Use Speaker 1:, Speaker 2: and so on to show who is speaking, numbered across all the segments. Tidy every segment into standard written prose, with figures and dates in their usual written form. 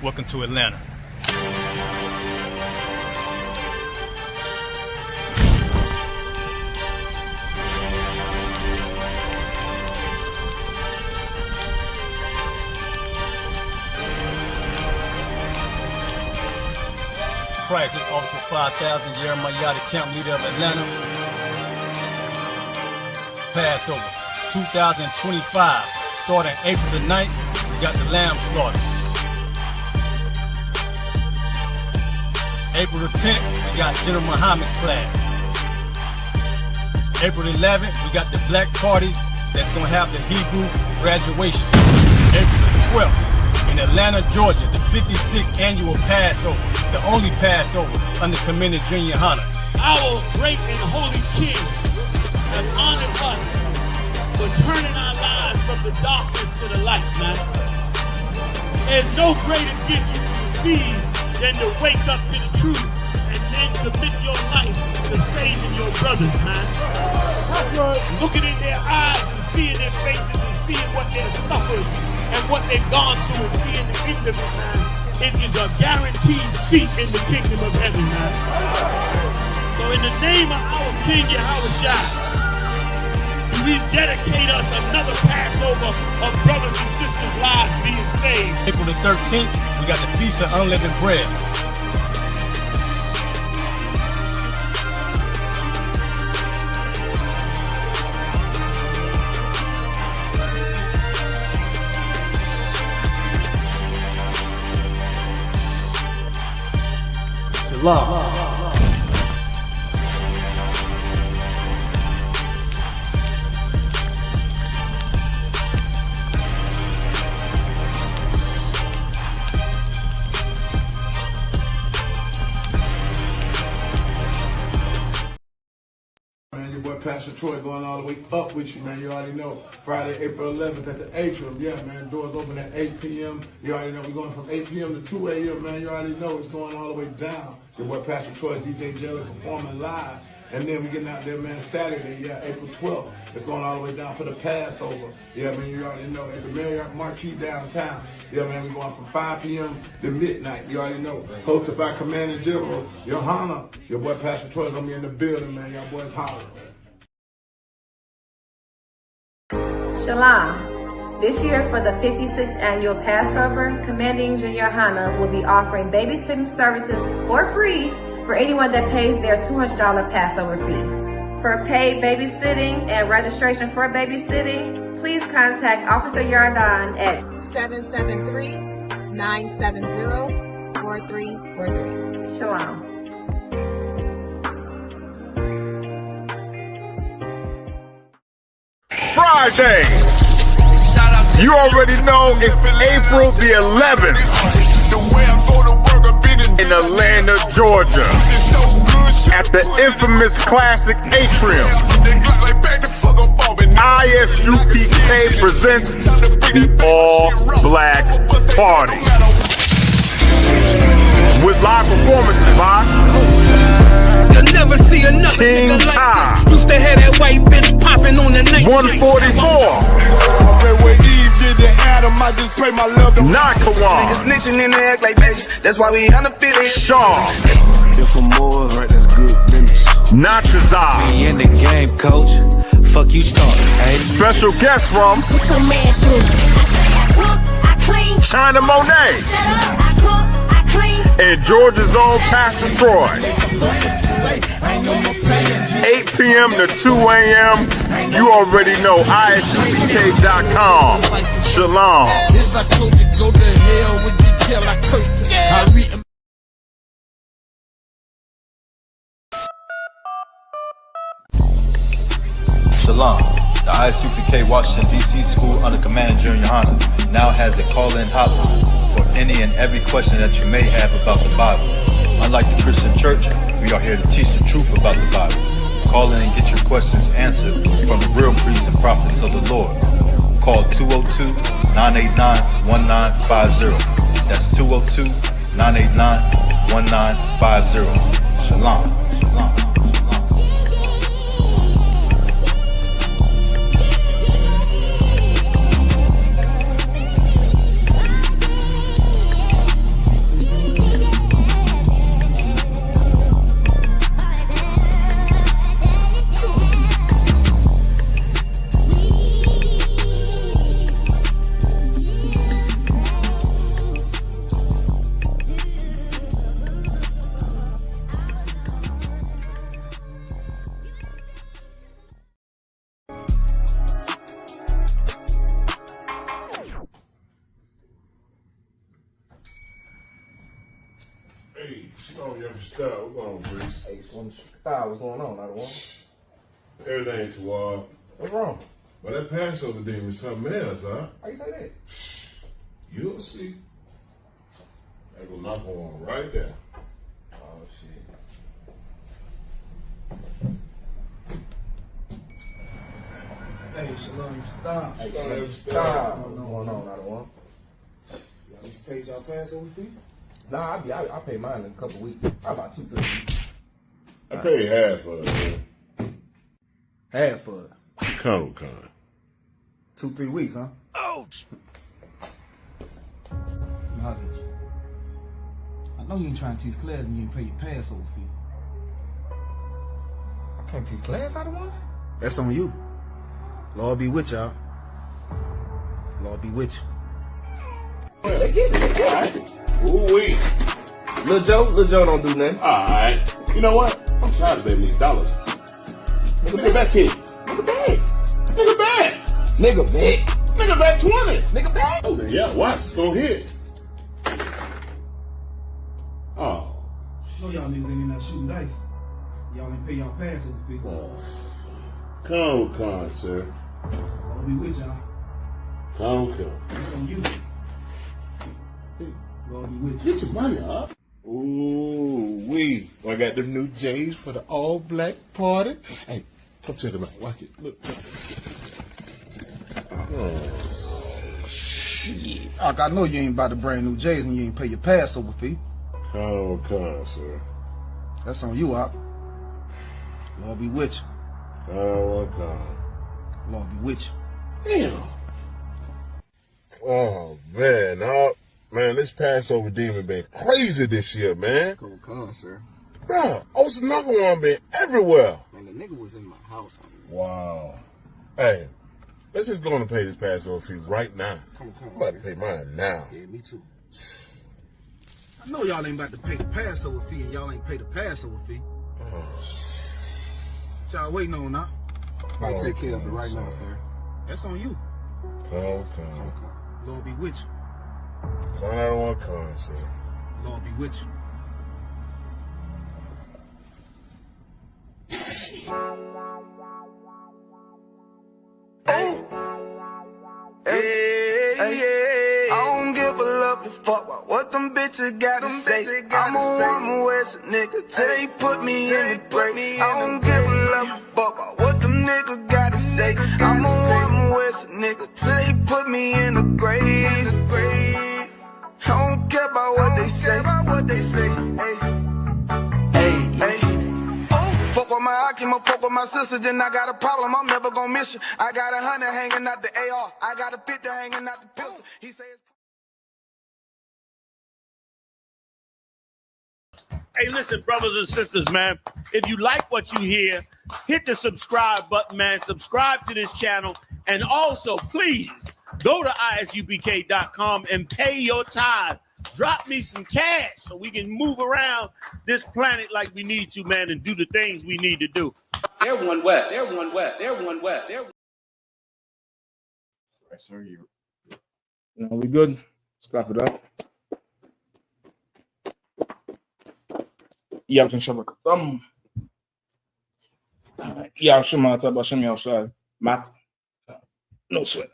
Speaker 1: Welcome to Atlanta. Christ, this Officer 5000, Jeremiah, the camp leader of Atlanta. Passover 2025, starting April the 9th, we got the lamb slaughter. April the 10th, we got General Muhammad's class. April the 11th, we got the black party that's gonna have the Hebrew graduation. April the 12th, in Atlanta, Georgia, the 56th annual Passover, the only Passover under Commander Junior YAHANNA.
Speaker 2: Our great and holy King has honored us for turning our lives from the darkness to the light, man. There's no greater gift you can receive than to wake up to the truth and then commit your life to saving your brothers, man. Looking in their eyes and seeing their faces and seeing what they've suffered and what they've gone through and seeing the end of it, man. It is a guaranteed seat in the kingdom of heaven, man. So in the name of our King Yahushua, we dedicate us another Passover of brothers and sisters' lives being saved.
Speaker 1: April the 13th, we got the Feast of Unleavened Bread. Shalom.
Speaker 3: Pastor Troy going all the way up with you, man. You already know. Friday, April 11th at the atrium. Yeah, man. Doors open at 8 p.m. You already know. We're going from 8 p.m. to 2 a.m., man. You already know it's going all the way down. Your boy Pastor Troy, DJ Jelly performing live. And then we getting out there, man, Saturday, yeah, April 12th. It's going all the way down for the Passover. Yeah, man, you already know. At the Marriott Marquis downtown. Yeah, man, we're going from 5 p.m. to midnight. You already know. Hosted by Commander General YAHANNA. Your boy Pastor Troy is going to be in the building, man. Y'all boys holler.
Speaker 4: Shalom. This year for the 56th annual Passover, Commanding Junior YAHANNA will be offering babysitting services for free for anyone that pays their $200 Passover fee. For paid babysitting and registration for babysitting, please contact Officer Yardan at 773-970-4343. Shalom.
Speaker 5: Friday. You already know it's April the 11th in Atlanta, Georgia, at the infamous classic atrium. I.S.U.P.K presents the All-Black Party with live performances by
Speaker 6: Never see another
Speaker 5: King
Speaker 6: nigga like
Speaker 5: Ty.
Speaker 6: this. Used to have that white bitch popping on the night.
Speaker 5: 144. Nakawan.
Speaker 6: Niggas snitching in the act like bitches. That's why we unaffiliated.
Speaker 5: Sean.
Speaker 7: If I'm more, right, that's good business.
Speaker 5: Natazar.
Speaker 7: We in the game, coach. Fuck you talking, hey?
Speaker 5: Special guest from China Monet. And Georgia's own Pastor Troy. 8 p.m. to 2 a.m. You already know ISUPK.com. Shalom.
Speaker 8: Shalom. The I.S.U.P.K Washington, D.C. school under Commander Junior YAHANNA now has a call-in hotline for any and every question that you may have about the Bible. Unlike the Christian church, we are here to teach the truth about the Bible. Call in and get your questions answered from the real priests and prophets of the Lord. Call 202-989-1950. That's 202-989-1950. Shalom. Shalom.
Speaker 9: Hey, Snow, you understand? What's going on, Breeze?
Speaker 10: Hey, Style, what's going on? I don't want.
Speaker 9: Everything toward.
Speaker 10: What's wrong?
Speaker 9: But that Passover demon is something else, huh?
Speaker 10: How you say that?
Speaker 9: You'll see. They gonna knock on right there.
Speaker 10: Oh, shit.
Speaker 3: Hey, Shalom, stop.
Speaker 10: Hey,
Speaker 9: Shalom,
Speaker 10: style. What's going on? I don't want.
Speaker 3: You paid y'all Passover fee?
Speaker 10: Nah, I pay mine in a couple weeks. Probably about 2-3 weeks.
Speaker 9: I paid half for it, man.
Speaker 3: Half for it.
Speaker 9: Con.
Speaker 3: 2-3 weeks, huh?
Speaker 10: Ouch!
Speaker 3: I know you ain't trying to teach class and you ain't pay your Passover fee.
Speaker 10: I can't teach class out of one?
Speaker 3: That's on you. Lord be with y'all. Lord be with you.
Speaker 10: Let's get it.
Speaker 9: Ooh-wee.
Speaker 10: Lil Joe don't do nothing.
Speaker 9: All right. You know what? I'm tired of betting these dollars. Nigga, back 10.
Speaker 10: Nigga back.
Speaker 9: Nigga, back.
Speaker 10: Nigga back.
Speaker 9: Nigga, back 20.
Speaker 10: Nigga back.
Speaker 9: Oh, yeah, watch. It's gonna hit. Oh.
Speaker 3: No, y'all niggas ain't in there shooting dice. Y'all ain't pay y'all Passover fee.
Speaker 9: Con, sir.
Speaker 3: Lord be with y'all.
Speaker 9: Con.
Speaker 3: That's on you. Lord be with you.
Speaker 9: Get your money up. Ooh-wee. I got them new J's for the all-black party. Hey, come check them out. Watch it. Look. Oh, shit.
Speaker 3: I know you ain't about to bring new J's and you ain't pay your Passover fee.
Speaker 9: Con, sir.
Speaker 3: That's on you, Op. Lord be with you.
Speaker 9: Con.
Speaker 3: Lord be with you.
Speaker 9: Damn. Oh, man. Man, this Passover demon been crazy this year, man.
Speaker 10: Come, sir.
Speaker 9: Bruh, Osanaga been everywhere.
Speaker 10: Man, the nigga was in my house.
Speaker 9: Wow. Hey, let's just go on and pay this Passover fee right now.
Speaker 10: Come.
Speaker 9: I'm about to pay mine now.
Speaker 10: Yeah, me too.
Speaker 3: I know y'all ain't about to pay the Passover fee and y'all ain't pay the Passover fee. What y'all waiting on now?
Speaker 10: I'll take care of it right now, sir.
Speaker 3: That's on you.
Speaker 9: Come.
Speaker 3: Lord be with you.
Speaker 9: I don't want to come, sir.
Speaker 3: Lord be with you.
Speaker 6: Hey, I don't give a lovely fuck about what them bitches gotta say. I'm a woman West nigga till they put me in the grave. I don't give a lovely fuck about what them niggas gotta say. I'm a woman West nigga till they put me in the grave. I don't care about what they say. Hey. Oh, fuck with my Akima, fuck with my sister, then I got a problem. I'm never gonna miss you. I got 100 hanging out the AR. I got a 50 hanging out the pistol. He says.
Speaker 2: Hey, listen, brothers and sisters, man. If you like what you hear, hit the subscribe button, man. Subscribe to this channel. And also, please, go to ISUPK.com and pay your tithe. Drop me some cash so we can move around this planet like we need to, man, and do the things we need to do.
Speaker 11: They're one west.
Speaker 10: Right, sir, you. We good? Let's clap it up. Yavshin Shabbat Tam. Yavshin Mata Basham Yavshin Mat. No sweat.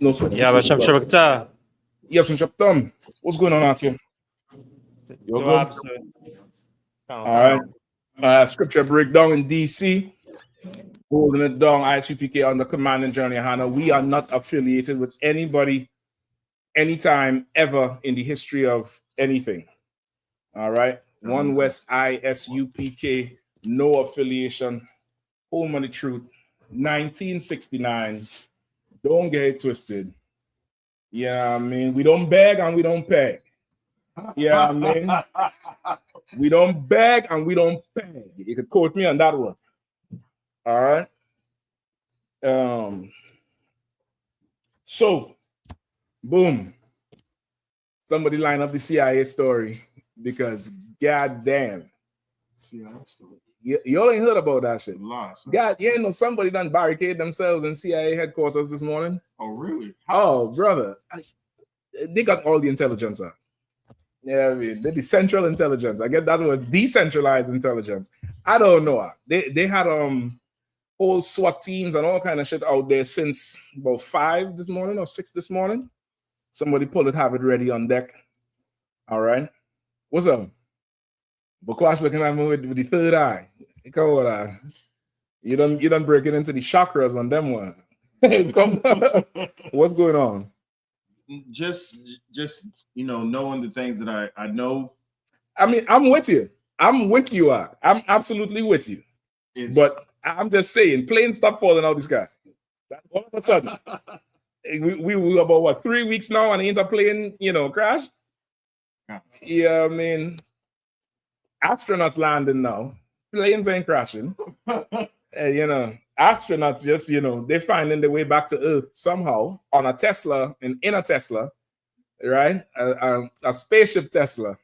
Speaker 12: Yavshin Shabbat.
Speaker 10: Yavshin Shabbat Tam. What's going on out here? You're good? All right. Scripture breakdown in DC. Holding it down, I.S.U.P.K under command and Journey YAHANNA. We are not affiliated with anybody, anytime, ever in the history of anything. All right. One West I.S.U.P.K, no affiliation. Home of the truth. 1969. Don't get it twisted. Yeah, I mean, we don't beg and we don't peg. Yeah, I mean, we don't beg and we don't peg. You could quote me on that one. All right. So, boom. Somebody line up the CIA story because goddamn. CIA story. Y'all ain't heard about that shit. God, you ain't know somebody done barricade themselves in CIA headquarters this morning.
Speaker 9: Oh, really?
Speaker 10: Oh, brother. They got all the intelligence out. Yeah, I mean, the central intelligence. I get that was decentralized intelligence. I don't know. They had whole SWAT teams and all kind of shit out there since about 5 this morning or 6 this morning. Somebody pull it, have it ready on deck. All right. What's up? Bukwash looking at me with the third eye. Come on, you done breaking into the chakras on them one. What's going on?
Speaker 9: Just knowing the things that I know.
Speaker 10: I mean, I'm with you. I'm with you. I'm absolutely with you. But I'm just saying, planes stop falling out the sky. All of a sudden, we were about what 3 weeks now, and the interplane, crash. Yeah, I mean, astronauts landing now. Planes ain't crashing. Astronauts just, they're finding their way back to Earth somehow on a Tesla, in a Tesla, right? A spaceship Tesla.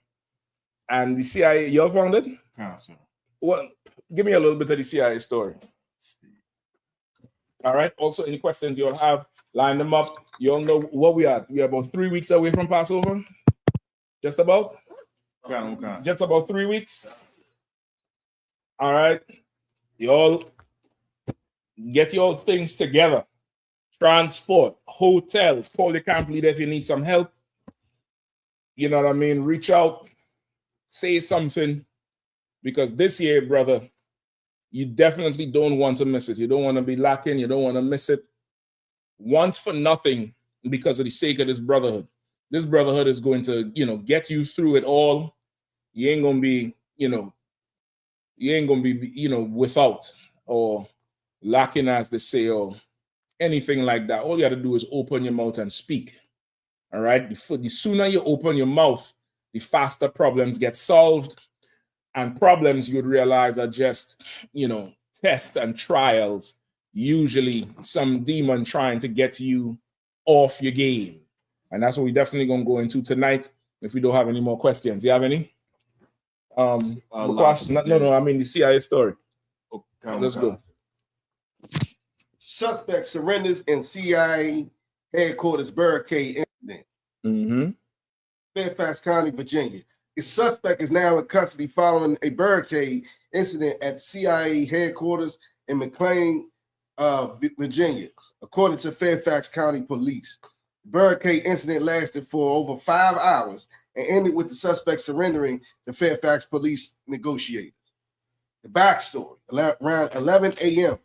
Speaker 10: And the CIA, you found it? Well, give me a little bit of the CIA story. All right. Also, any questions you'll have, line them up. You all know what we are. We are about 3 weeks away from Passover. Just about? Just about 3 weeks. All right. You all get your things together. Transport, hotels, call the camp leader if you need some help. You know what I mean? Reach out, say something. Because this year, brother, you definitely don't want to miss it. You don't want to be lacking. You don't want to miss it. Want for nothing because of the sake of this brotherhood. This brotherhood is going to, get you through it all. You ain't going to be, without or lacking, as they say, or anything like that. All you have to do is open your mouth and speak. All right? The sooner you open your mouth, the faster problems get solved. And problems you'd realize are just, tests and trials. Usually some demon trying to get you off your game. And that's what we're definitely going to go into tonight if we don't have any more questions. You have any? No, I mean the CIA story. Let's go.
Speaker 11: Suspect surrenders in CIA headquarters barricade incident. Fairfax County, Virginia. The suspect is now in custody following a barricade incident at CIA headquarters in McLean, Virginia, according to Fairfax County Police. The barricade incident lasted for over 5 hours and ended with the suspect surrendering to Fairfax police negotiators. The backstory: around 11 a.m.,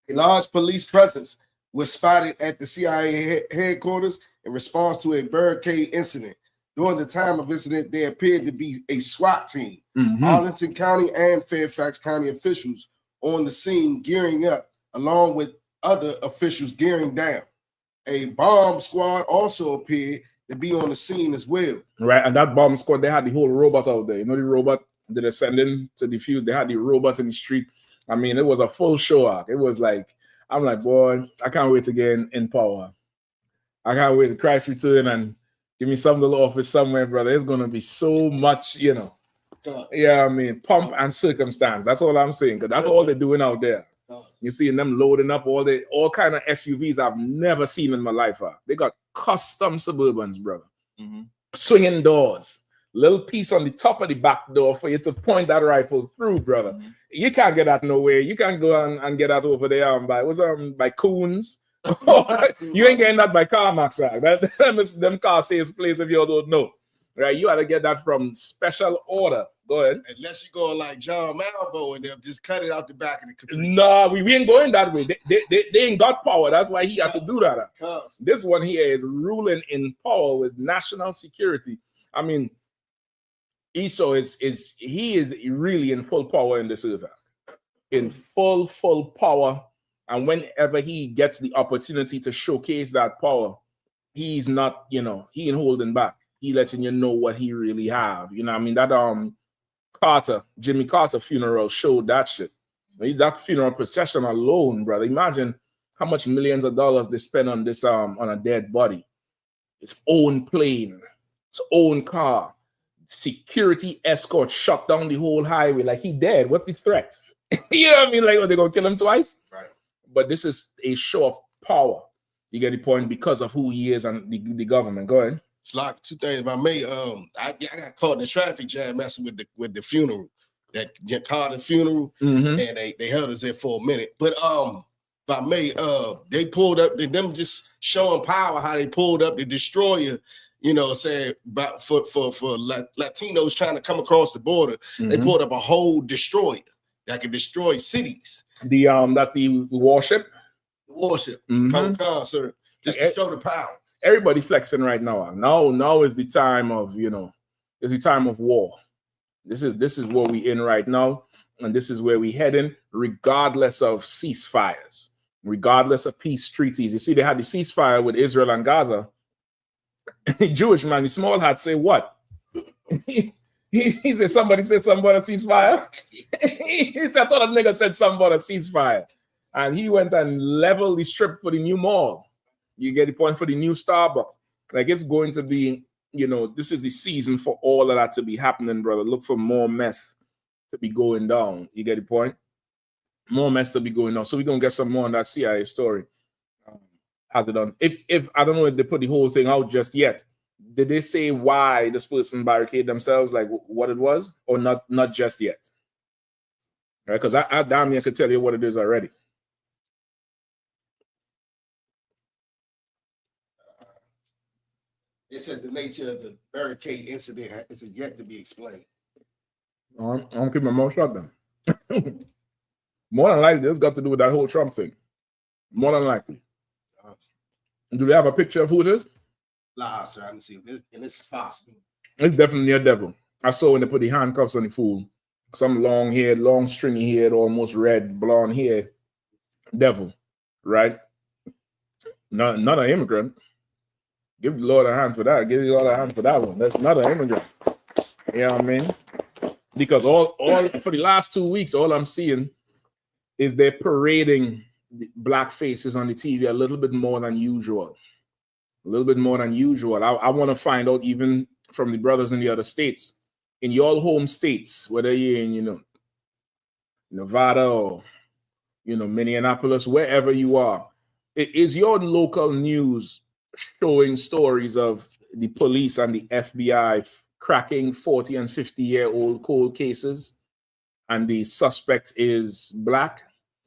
Speaker 11: a large police presence was spotted at the CIA headquarters in response to a barricade incident. During the time of incident, there appeared to be a SWAT team. Arlington County and Fairfax County officials on the scene gearing up, along with other officials gearing down. A bomb squad also appeared to be on the scene as well.
Speaker 10: Right, and that bomb squad, they had the whole robot out there. You know the robot that they're sending to defuse? They had the robot in the street. I mean, it was a full show arc. It was like, I'm like, boy, I can't wait to get in power. I can't wait to Christ return and give me some little office somewhere, brother. It's going to be so much, Yeah, I mean, pomp and circumstance. That's all I'm saying, because that's all they're doing out there. You seeing them loading up all kind of SUVs I've never seen in my life. They got custom Suburbans, brother. Swinging doors. Little piece on the top of the back door for you to point that rifle through, brother. You can't get that nowhere. You can't go and get that over there by Coons. You ain't getting that by CarMax. Them car sales place if you don't know. Right? You ought to get that from special order. Go ahead.
Speaker 11: Unless you go like John Malvo and them, just cut it out the back of the computer.
Speaker 10: No, we ain't going that way. They ain't got power. That's why he had to do that. This one here is ruling in power with national security. I mean, Esau is really in full power in this earth. In full power. And whenever he gets the opportunity to showcase that power, he's not, he ain't holding back. He letting you know what he really have. You know what I mean? That Jimmy Carter funeral showed that shit. That funeral procession alone, brother. Imagine how much millions of dollars they spend on this on a dead body. Its own plane, its own car, security escort shut down the whole highway. Like, he dead. What's the threat? You know what I mean? Like, they're gonna kill him twice?
Speaker 11: Right.
Speaker 10: But this is a show of power. You get the point, because of who he is and the government. Go ahead.
Speaker 11: It's like two things. If I may, I got caught in the traffic jam messing with the funeral. That called the funeral, and they held us there for a minute. But if I may, they pulled up, them just showing power how they pulled up the destroyer, you know, saying about for Latinos trying to come across the border. They pulled up a whole destroyer that could destroy cities.
Speaker 10: The that's the warship.
Speaker 11: Warship, sir, just to show the power.
Speaker 10: Everybody flexing right now. Now is the time of, you know, it's the time of war. This is what we in right now, and this is where we heading, regardless of ceasefires, regardless of peace treaties. You see, they had the ceasefire with Israel and Gaza. Jewish man, the small hat say what? he said somebody said something about a ceasefire. I thought a nigga said something about a ceasefire, and he went and leveled the strip for the new mall. You get the point, for the new Starbucks. Like, it's going to be, you know, this is the season for all of that to be happening, brother. Look for more mess to be going down. You get the point? More mess to be going on. So we're going to get some more on that CIA story. Has it done? If I don't know if they put the whole thing out just yet. Did they say why this person barricaded themselves, like what it was? Or not just yet? Right? Because I damn near could tell you what it is already.
Speaker 11: It says the nature of the barricade incident is yet to be explained.
Speaker 10: I'm gonna keep my mouth shut then. More than likely, it's got to do with that whole Trump thing. More than likely. Do they have a picture of who it is?
Speaker 11: Nah, sir, I didn't see it. And it's fast.
Speaker 10: It's definitely a devil. I saw when they put the handcuffs on the fool. Some long haired, long stringy haired, almost red, blonde hair devil, right? Not an immigrant. Give the Lord a hand for that. Give the Lord a hand for that one. That's not an immigrant. You know what I mean? Because all for the last 2 weeks, all I'm seeing is they're parading the black faces on the TV a little bit more than usual. A little bit more than usual. I want to find out, even from the brothers in the other states, in your home states, whether you're in, you know, Nevada or, you know, Minneapolis, wherever you are, is your local news showing stories of the police and the FBI cracking 40 and 50-year-old cold cases, and the suspect is black?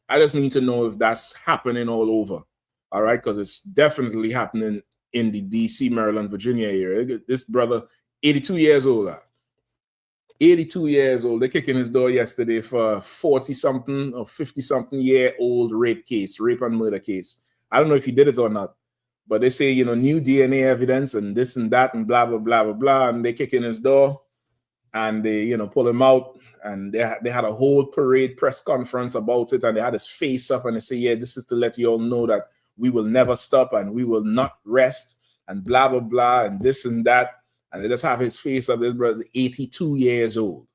Speaker 10: I just need to know if that's happening all over. All right, because it's definitely happening in the DC, Maryland, Virginia area. This brother, 82 years old. 82 years old. They kicked in his door yesterday for 40-something or 50-something-year-old rape and murder case. I don't know if he did it or not. But they say, you know, new DNA evidence and this and that and blah, blah, blah, blah, blah. And they kick in his door and they, you know, pull him out. And they had a whole parade press conference about it. And they had his face up and they say, yeah, this is to let you all know that we will never stop and we will not rest and blah, blah, blah, and this and that. And they just have his face up. This brother, 82 years old.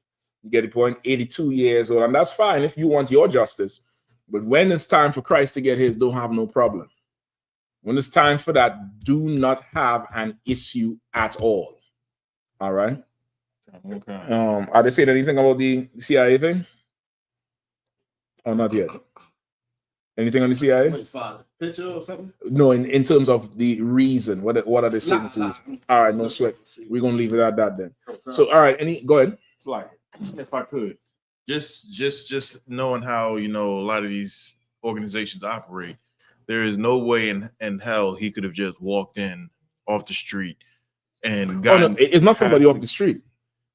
Speaker 10: You get the point? 82 years old. And that's fine if you want your justice. But when it's time for Christ to get his, don't have no problem. When it's time for that, do not have an issue at all. All right? Okay. Are they saying anything about the CIA thing? Or not yet? Anything on the CIA?
Speaker 11: Wait, father. Picture or something?
Speaker 10: No, in terms of the reason. What are they saying to us? All right, no sweat. We're going to leave it at that then. So, all right, go ahead.
Speaker 9: It's like, if I could, just knowing how, you know, a lot of these organizations operate, there is no way in hell he could have just walked in off the street and gotten.
Speaker 10: Oh, no, it's not somebody off the street.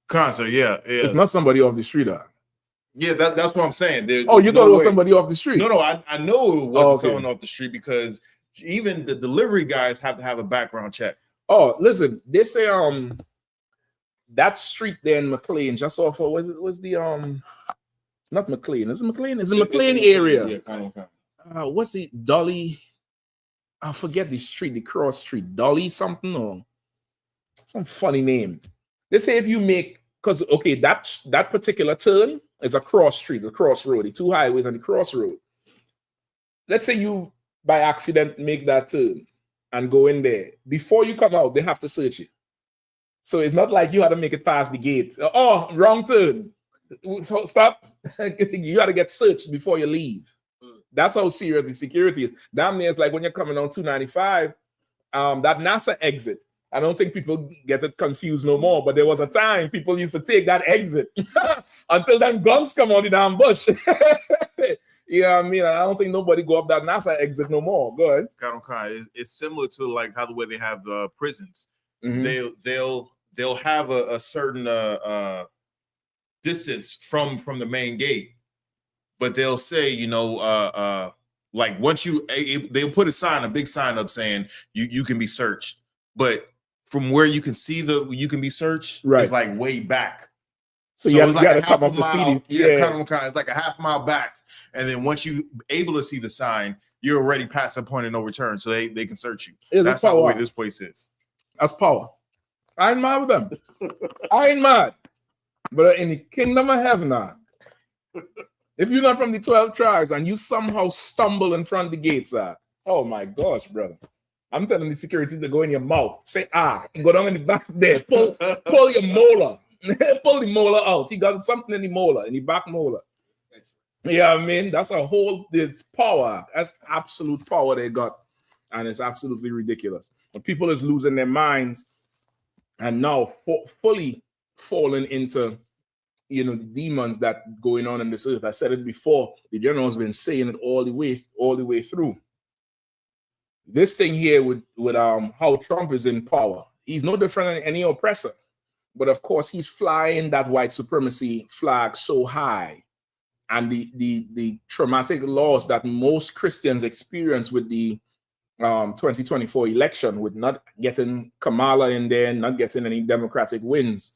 Speaker 9: Concert, yeah.
Speaker 10: It's not somebody off the street.
Speaker 9: Yeah, that's what I'm saying.
Speaker 10: You thought it was somebody off the street?
Speaker 9: No, I know it wasn't someone off the street, because even the delivery guys have to have a background check.
Speaker 10: Oh, listen, they say that street there in McLean, just off of not McLean. Is it McLean? Is it McLean area?
Speaker 9: Yeah, kind of.
Speaker 10: What's it? Dolly? I forget the street, the cross street. Dolly something or some funny name. They say if you make, because okay, that particular turn is a cross street, a crossroad, the two highways and the crossroad. Let's say you by accident make that turn and go in there. Before you come out, they have to search you. So it's not like you had to make it past the gate. Oh, wrong turn. So stop. You got to get searched before you leave. That's how serious the security is. Damn near it's like when you're coming on 295, that NASA exit. I don't think people get it confused no more, but there was a time people used to take that exit until them guns come out in the ambush. You know what I mean? I don't think nobody go up that NASA exit no more. Go ahead.
Speaker 9: It's similar to like how the way they have the prisons.
Speaker 10: Mhm.
Speaker 9: They'll have a certain distance from the main gate, but they'll say, you know, like once they'll put a big sign up saying you can be searched, but from where you can see you can be searched,
Speaker 10: right,
Speaker 9: it's like way back.
Speaker 10: So
Speaker 9: it's
Speaker 10: you
Speaker 9: like
Speaker 10: gotta
Speaker 9: a
Speaker 10: come
Speaker 9: half
Speaker 10: up
Speaker 9: a
Speaker 10: to
Speaker 9: mile.
Speaker 10: speed.
Speaker 9: It's like a half mile back, and then once you able to see the sign, you're already past the point of no return, so they can search you. That's not the way this place is.
Speaker 10: That's power. I ain't mad with them. I ain't mad. But in the kingdom of heaven, if you're not from the 12 tribes and you somehow stumble in front of the gates, oh my gosh, brother. I'm telling the security to go in your mouth. Say, go down in the back there. Pull your molar. Pull the molar out. He got something in the molar, in the back molar. Yeah, I mean, that's this power. That's absolute power they got. And it's absolutely ridiculous. But people is losing their minds and now fully falling into, you know, the demons that going on in this earth. I said it before. The general's been saying it all the way through. This thing here with how Trump is in power, he's no different than any oppressor. But of course, he's flying that white supremacy flag so high. And the traumatic loss that most Christians experience with the 2024 election, with not getting Kamala in there, not getting any Democratic wins,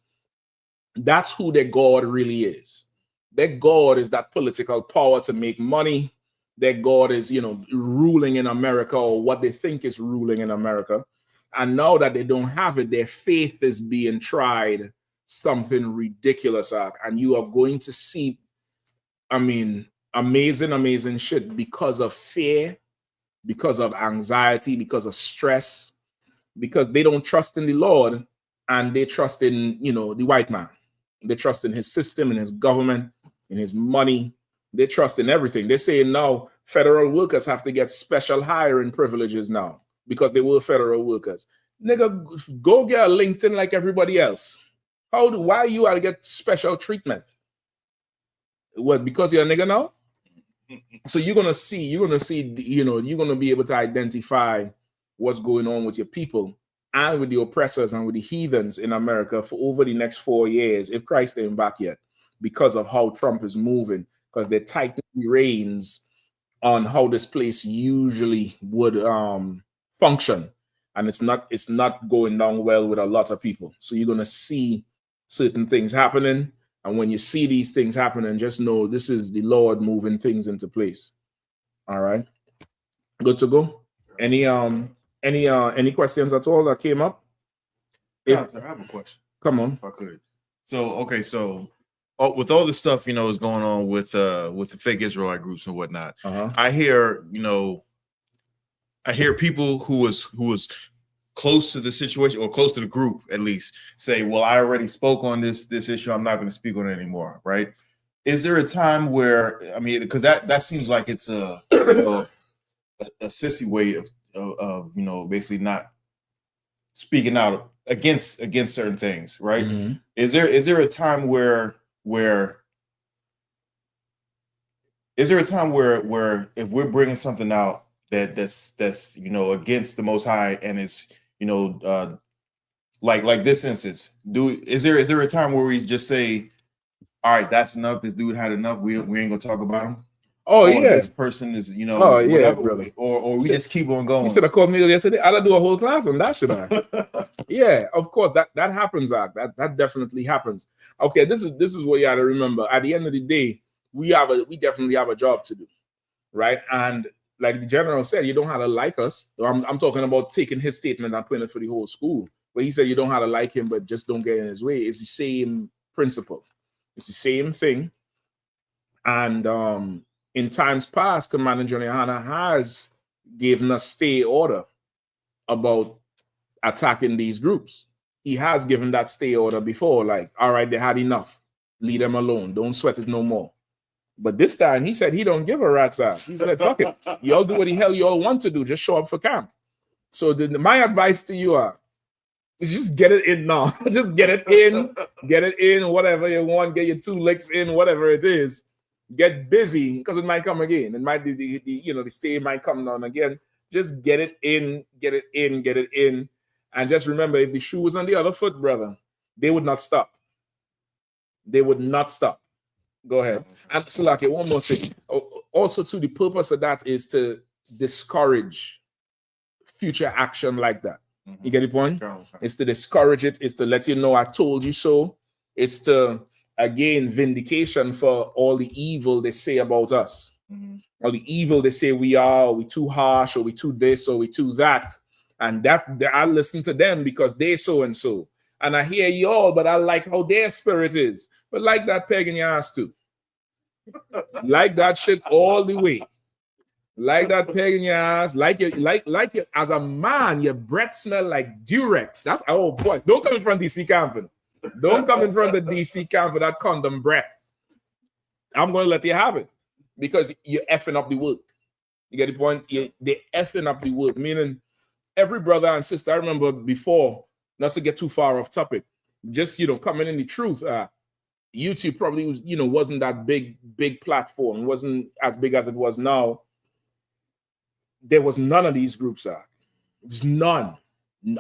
Speaker 10: that's who their God really is. Their God is that political power to make money. Their God is, you know, ruling in America, or what they think is ruling in America. And now that they don't have it, their faith is being tried, something ridiculous. And you are going to see, I mean, amazing shit because of fear, because of anxiety, because of stress, because they don't trust in the Lord and they trust in, you know, the white man. They trust in his system, in his government, in his money. They trust in everything. They're saying now federal workers have to get special hiring privileges now because they were federal workers. Nigga, go get a LinkedIn like everybody else. Why you ought to get special treatment? What, because you're a nigga now? So you're gonna see, you know, you're gonna be able to identify what's going on with your people and with the oppressors and with the heathens in America for over the next 4 years, if Christ ain't back yet, because of how Trump is moving, because they're tightening the reins on how this place usually would function. And it's not going down well with a lot of people. So you're gonna see certain things happening. And when you see these things happening, just know this is the Lord moving things into place. All right. Good to go. Any questions at all that came up?
Speaker 9: I have a question.
Speaker 10: Come on.
Speaker 9: If I could. So, okay, so with all the stuff, you know, is going on with the fake Israelite groups and whatnot, I hear people who was close to the situation, or close to the group at least, say, well, I already spoke on this issue, I'm not going to speak on it anymore, right? Is there a time where, I mean, because that seems like it's a sissy way of you know, basically not speaking out against certain things, right?
Speaker 10: Mm-hmm.
Speaker 9: Is there a time where if we're bringing something out that's you know, against the Most High, and it's, you know, like this instance, is there a time where we just say, all right, that's enough, this dude had enough, we ain't gonna talk about him?
Speaker 10: Oh,
Speaker 9: or
Speaker 10: yeah,
Speaker 9: this person is, you know, whatever, brother. Or we just keep on going.
Speaker 10: You could have called me yesterday. I'll do a whole class on that, should I? Yeah, of course, that happens, Zach. That definitely happens. Okay, this is what you got to remember. At the end of the day, we definitely have a job to do, right? And like the general said, you don't have to like us. I'm talking about taking his statement and putting it for the whole school. But he said you don't have to like him, but just don't get in his way. It's the same principle. It's the same thing. And in times past, Commander General YAHANNA has given a stay order about attacking these groups. He has given that stay order before, like, all right, they had enough. Leave them alone. Don't sweat it no more. But this time, he said he don't give a rat's ass. He said, fuck it. Y'all do what the hell y'all want to do. Just show up for camp. So my advice to you are, Just get it in now. Just get it in, whatever you want. Get your 2 licks in, whatever it is. Get busy because it might come again. It might be the stay might come down again. Just get it in, and just remember, if the shoe was on the other foot, brother, they would not stop. They would not stop. Go ahead. And Salaki, one more thing. Also, too, the purpose of that is to discourage future action like that. You get the point? It's to discourage it. It's to let you know I told you so. It's to, again, vindication for all the evil they say about us. All the evil they say we are, or we too harsh, or we too this, or we too that. And that I listen to them because they so and so. And I hear y'all, but I like how their spirit is. But like that peg in your ass too. Like that shit all the way. Like that peg in your ass, like you as a man, your breath smell like Durex. That's oh boy. Don't come in front of DC camping. Don't come in front of DC camp with that condom breath. I'm gonna let you have it because you're effing up the work. You get the point? They're effing up the work. Meaning every brother and sister, I remember before, not to get too far off topic, just coming in the truth. YouTube probably was, wasn't that big platform, wasn't as big as it was now. There was none of these groups. There's none.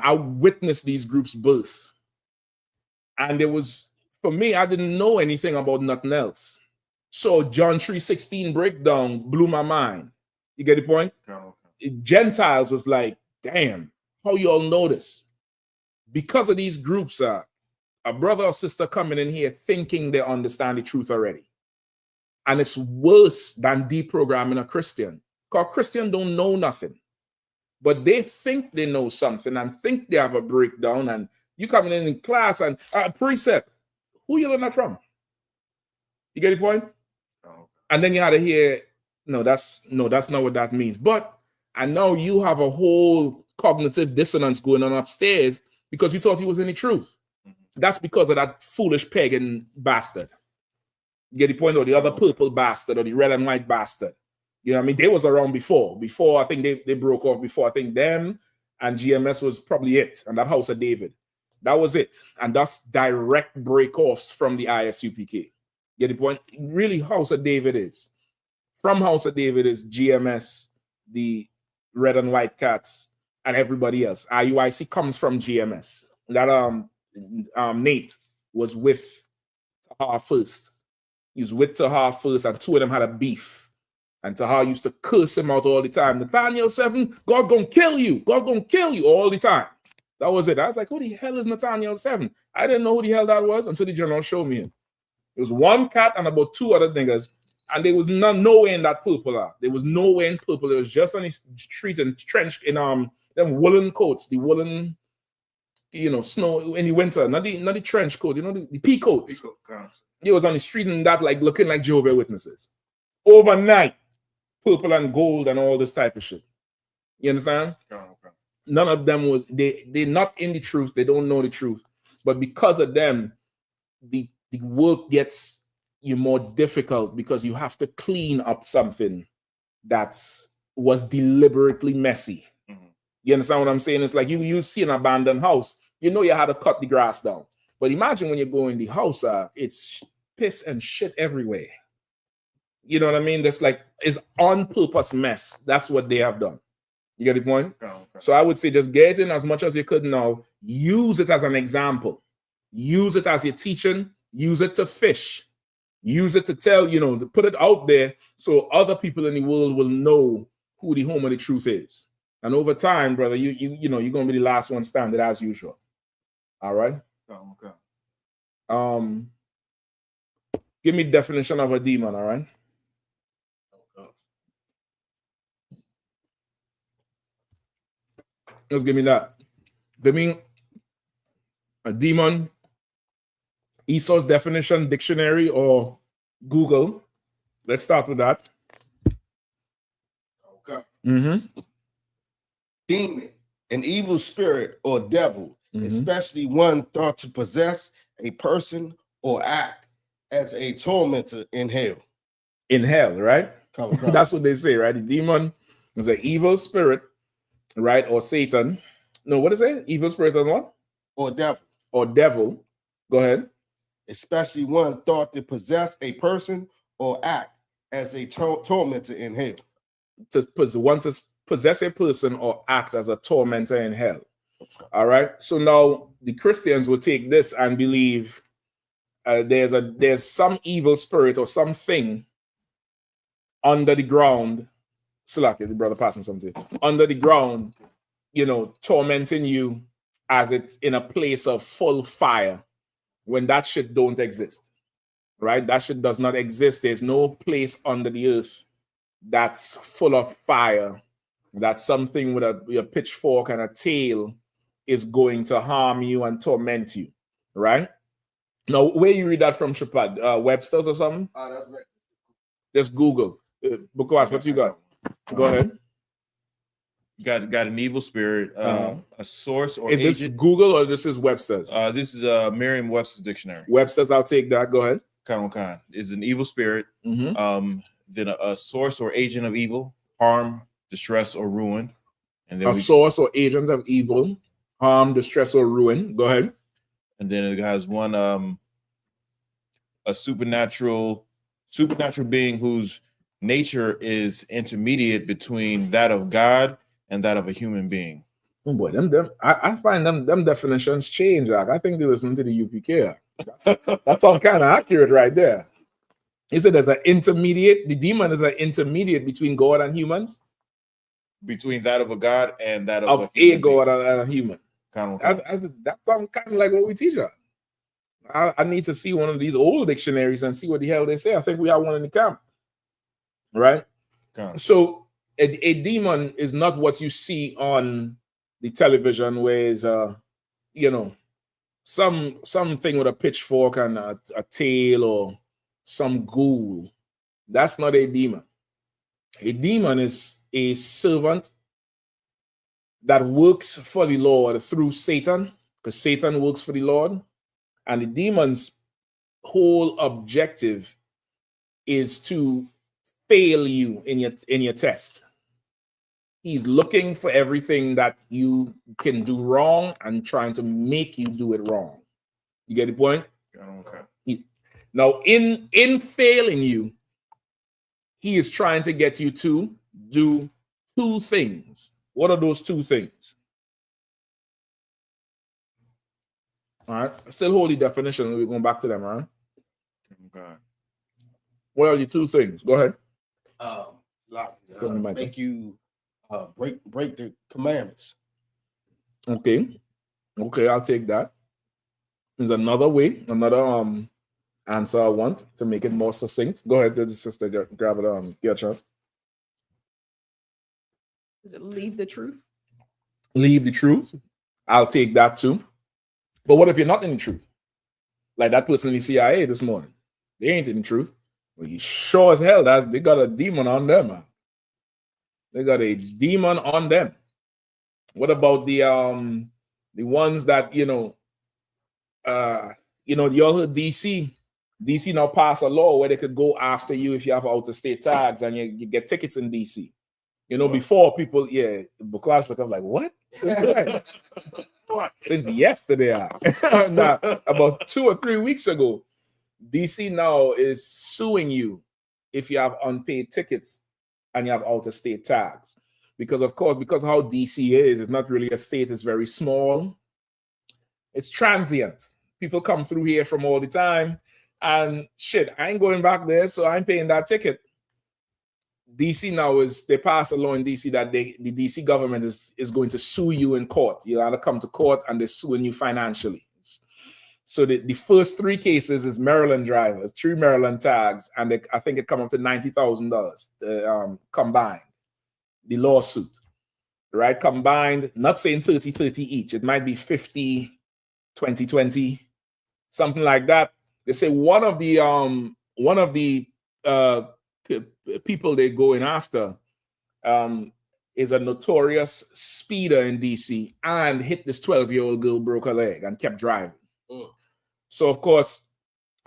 Speaker 10: I witnessed these groups birth. And there was, for me, I didn't know anything about nothing else. So John 3:16 breakdown blew my mind. You get the point? Okay. Gentiles was like, damn, how you all know this? Because of these groups, a brother or sister coming in here thinking they understand the truth already. And it's worse than deprogramming a Christian. Because Christians don't know nothing. But they think they know something and think they have a breakdown. And you coming in class and precept. Who you learn that from? You get the point? Oh. And then you had to hear, no, that's not what that means. But I know you have a whole cognitive dissonance going on upstairs because you thought he was in the truth. That's because of that foolish pagan bastard. You get the point? Or the other purple bastard or the red and white bastard. You know what I mean? They was around before. Before, I think they broke off before. I think them and GMS was probably it. And that House of David. That was it. And that's direct break-offs from the I.S.U.P.K. Get the point? Really, House of David is. From House of David is GMS, the red and white cats, and everybody else. IUIC comes from GMS. That Nate was with Tahar first. He was with Tahar first, and two of them had a beef. And Tahar used to curse him out all the time. Nathaniel 7, God gonna kill you. God gonna kill you all the time. That was it. I was like, who the hell is Nathaniel 7? I didn't know who the hell that was until the general showed me him. It was one cat and about 2 other niggas. And there was nowhere in that purple. There was nowhere in purple. It was just on the street and trenched in them woolen coats, the woolen, snow in the winter, not the trench coat, the pea coats. It was on the street and that, like looking like Jehovah's Witnesses. Overnight, purple and gold and all this type of shit. You understand? Okay. None of them was they're not in the truth. They don't know the truth. But because of them, the work gets you more difficult because you have to clean up something was deliberately messy. Mm-hmm. You understand what I'm saying? It's like you see an abandoned house. You know you had to cut the grass down. But imagine when you go in the house, it's piss and shit everywhere. You know what I mean? That's like, it's on purpose mess. That's what they have done. You get the point? Okay. So I would say just get in as much as you could now. Use it as an example. Use it as you're teaching. Use it to fish. Use it to tell, to put it out there so other people in the world will know who the home of the truth is. And over time, brother, you're going to be the last one standing as usual. All right? Okay. Give me definition of a demon, all right? Just give me that. Give me a demon, ESO's definition dictionary or Google. Let's start with that.
Speaker 11: Okay.
Speaker 10: Mm-hmm.
Speaker 11: Demon, an evil spirit or devil, especially one thought to possess a person or act as a tormentor in hell.
Speaker 10: In hell, right? That's what they say, right? The demon is an evil spirit, right? Or Satan. No, what is it? Evil spirit and what?
Speaker 11: or devil.
Speaker 10: Or devil. Go ahead.
Speaker 11: Especially one thought to possess a person or act as a tormentor in hell.
Speaker 10: One to possess a person or act as a tormentor in hell. All right. So now the Christians will take this and believe there's some evil spirit or something under the ground. Slack, the brother passing something under the ground, tormenting you as it's in a place of full fire when that shit don't exist. Right? That shit does not exist. There's no place under the earth that's full of fire, that something with a pitchfork and a tail is going to harm you and torment you, right? Now, where you read that from, Shepard? Webster's or something?
Speaker 11: That's right.
Speaker 10: Just Google. Bukawash, what you got? Go ahead.
Speaker 9: Got an evil spirit, a source or
Speaker 10: is
Speaker 9: agent.
Speaker 10: This Google or this is Webster's?
Speaker 9: This is Merriam-Webster's dictionary.
Speaker 10: Webster's, I'll take that. Go ahead.
Speaker 9: Khan is an evil spirit,
Speaker 10: Mm-hmm.
Speaker 9: then a source or agent of evil, harm, distress, or ruin. And then
Speaker 10: source or agent of evil, harm, distress, or ruin. Go ahead.
Speaker 9: And then it has one a supernatural being whose nature is intermediate between that of God and that of a human being.
Speaker 10: Oh boy, I find them definitions change. Like, I think they listen to the UPK. That's all kind of accurate right there. He said there's an intermediate, the demon is an intermediate between God and humans.
Speaker 9: Between that of a God and that
Speaker 10: of a God and a human. That sounds kind of like what we teach her. I need to see one of these old dictionaries and see what the hell they say. I think we have one in the camp. Right? So a demon is not what you see on the television where is something with a pitchfork and a tail or some ghoul. That's not a demon. A demon is a servant that works for the Lord through Satan, because Satan works for the Lord, and the demon's whole objective is to fail you in your test. He's looking for everything that you can do wrong and trying to make you do it wrong. You get the point?
Speaker 9: Okay.
Speaker 10: Now, in failing you, he is trying to get you to do two things. What are those two things? All right. Still hold the definition. We're going back to them, all right?
Speaker 9: Okay.
Speaker 10: What are the two things? Go ahead.
Speaker 11: Make you break the commandments.
Speaker 10: Okay, I'll take that. There's another way, another answer I want to make it more succinct. Go ahead, sister, grab it. Get your.
Speaker 13: Does it leave the truth?
Speaker 10: Leave the truth. I'll take that too. But what if you're not in the truth? Like that person in the CIA this morning. They ain't in the truth. Well, you sure as hell they got a demon on them, man. They got a demon on them. What about the ones that y'all heard DC now pass a law where they could go after you if you have out-of-state tags and you get tickets in DC. Before people, Buklash look up like, what? Since yesterday. Now, about 2 or 3 weeks ago, DC now is suing you if you have unpaid tickets and you have out-of-state tags. Because of how DC is, it's not really a state, it's very small. It's transient. People come through here from all the time, and shit, I ain't going back there, so I'm paying that ticket. DC now they pass a law in DC that the DC government is going to sue you in court. You have to come to court and they're suing you financially. So the first 3 cases is Maryland drivers, 3 Maryland tags, and I think it come up to $90,000 combined. The lawsuit, right? Combined, not saying 30 each. It might be 50, 20, something like that. They say one of the people they're going after is a notorious speeder in DC and hit this 12-year-old girl, broke her leg, and kept driving. So, of course,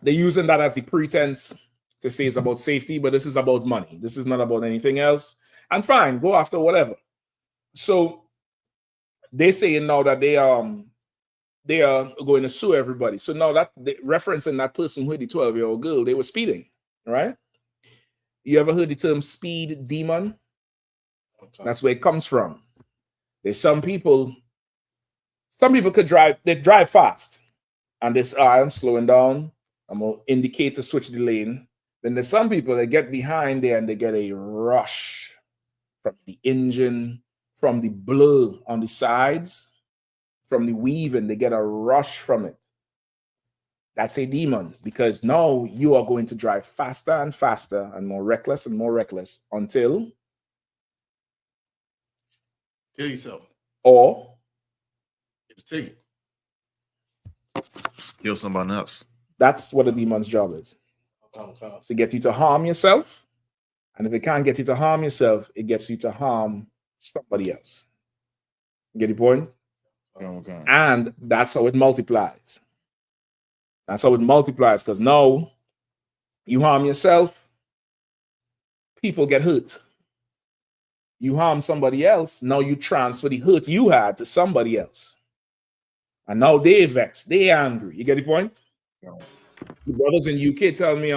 Speaker 10: they're using that as the pretense to say it's about safety, but this is about money. This is not about anything else. And fine, go after whatever. So, they're saying now that they are going to sue everybody. So now that referencing that person who hit the 12-year-old girl, they were speeding, right? You ever heard the term speed demon? That's where it comes from. There's some people could drive, they drive fast. And this, I'm slowing down. I'm going to indicate to switch the lane. Then there's some people that get behind there and they get a rush from the engine, from the blur on the sides, from the weaving. They get a rush from it. That's a demon, because now you are going to drive faster and faster and more reckless until
Speaker 11: kill yourself.
Speaker 10: Or
Speaker 11: it's taken.
Speaker 9: Kill somebody else.
Speaker 10: That's what a demon's job is. To get you to harm yourself. And if it can't get you to harm yourself, it gets you to harm somebody else. You get the point?
Speaker 9: Okay.
Speaker 10: And that's how it multiplies. That's how it multiplies, because now you harm yourself, people get hurt. You harm somebody else, now you transfer the hurt you had to somebody else. And now they vexed, they angry. You get the point? Yeah. The brothers in UK tell me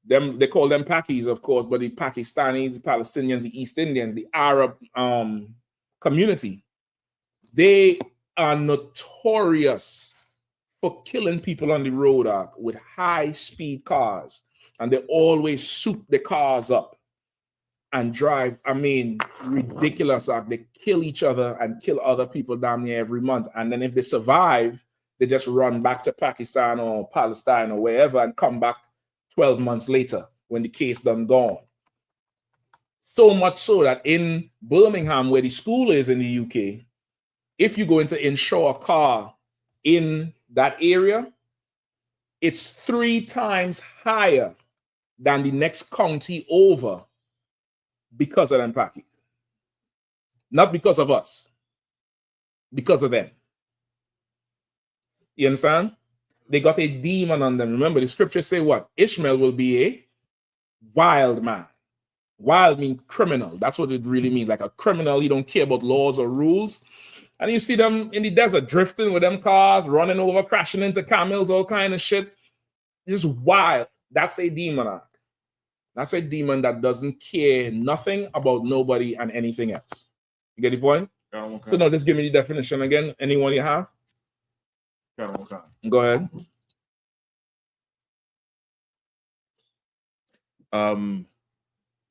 Speaker 10: they call them Pakis, of course, but the Pakistanis, the Palestinians, the East Indians, the Arab community, they are notorious for killing people on the road with high-speed cars. And they always soup the cars up and drive, ridiculous. They kill each other and kill other people damn near every month. And then if they survive, they just run back to Pakistan or Palestine or wherever and come back 12 months later when the case done gone. So much so that in Birmingham, where the school is in the UK, if you go into insure a car in that area, it's 3 times higher than the next county over because of them Pakis. Not because of us, because of them. You understand? They got a demon on them. Remember, the scriptures say what? Ishmael will be a wild man. Wild means criminal. That's what it really means. Like a criminal, he don't care about laws or rules. And you see them in the desert drifting with them cars, running over, crashing into camels, all kind of shit. Just wild. That's a demon. That's a demon that doesn't care nothing about nobody and anything else. You get the point? Okay. So now just give me the definition again. Anyone you have?
Speaker 9: Okay.
Speaker 10: Go ahead.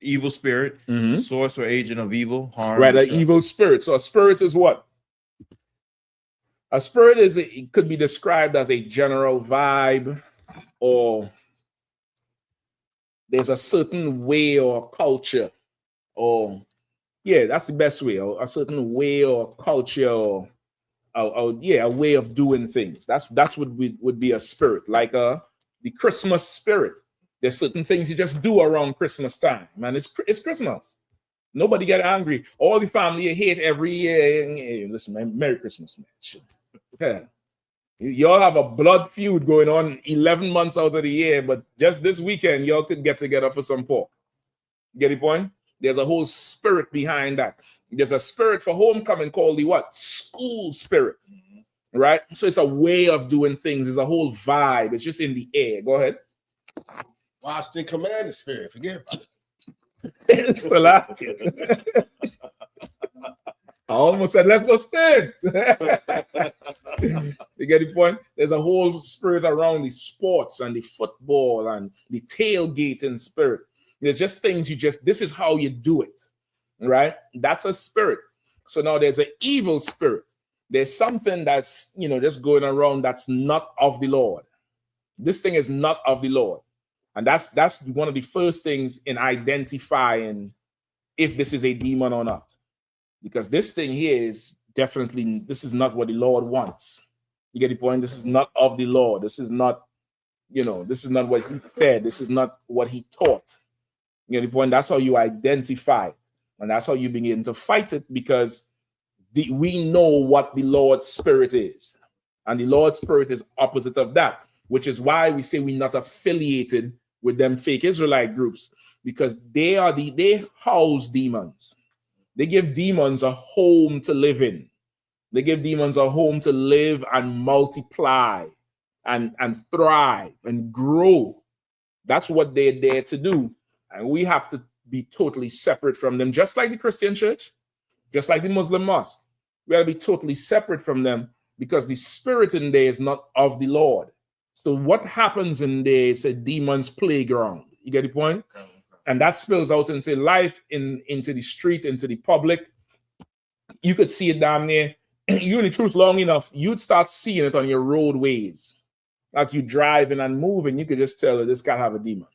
Speaker 9: Evil spirit, source or agent of evil, harm.
Speaker 10: Right, an evil spirit. So a spirit is what? A spirit it could be described as a general vibe, or there's a certain way or culture, or yeah, that's the best way, or a certain way or culture, or a way of doing things. That's what would be a spirit, like the Christmas spirit. There's certain things you just do around Christmas time, man. It's Christmas. Nobody get angry. All the family you hate every year. Hey, listen, man, Merry Christmas, man. Shit. Yeah. Y'all have a blood feud going on 11 months out of the year, but just this weekend, y'all could get together for some pork. Get the point? There's a whole spirit behind that. There's a spirit for homecoming called the what? School spirit. Right? So it's a way of doing things. It's a whole vibe. It's just in the air. Go ahead.
Speaker 11: Washington Commander spirit. Forget about it.
Speaker 10: It's still out. I almost said, let's go Spence. You get the point? There's a whole spirit around the sports and the football and the tailgating spirit. There's just things this is how you do it, right? That's a spirit. So now there's an evil spirit. There's something that's, just going around that's not of the Lord. This thing is not of the Lord. And that's one of the first things in identifying if this is a demon or not. Because this thing here is definitely, this is not what the Lord wants. You get the point? This is not of the Lord. This is not, this is not what he said. This is not what he taught. You get the point? That's how you identify it. And that's how you begin to fight it, because we know what the Lord's spirit is. And the Lord's spirit is opposite of that, which is why we say we're not affiliated with them fake Israelite groups, because they house demons. They give demons a home to live in. They give demons a home to live and multiply and thrive and grow. That's what they're there to do. And we have to be totally separate from them, just like the Christian church, just like the Muslim mosque. We got to be totally separate from them because the spirit in there is not of the Lord. So what happens in there is a demon's playground. You get the point? Okay. And that spills out into life, into the street, into the public. You could see it down there. You in the truth long enough, you'd start seeing it on your roadways. As you driving and moving, you could just tell that this guy have a demon.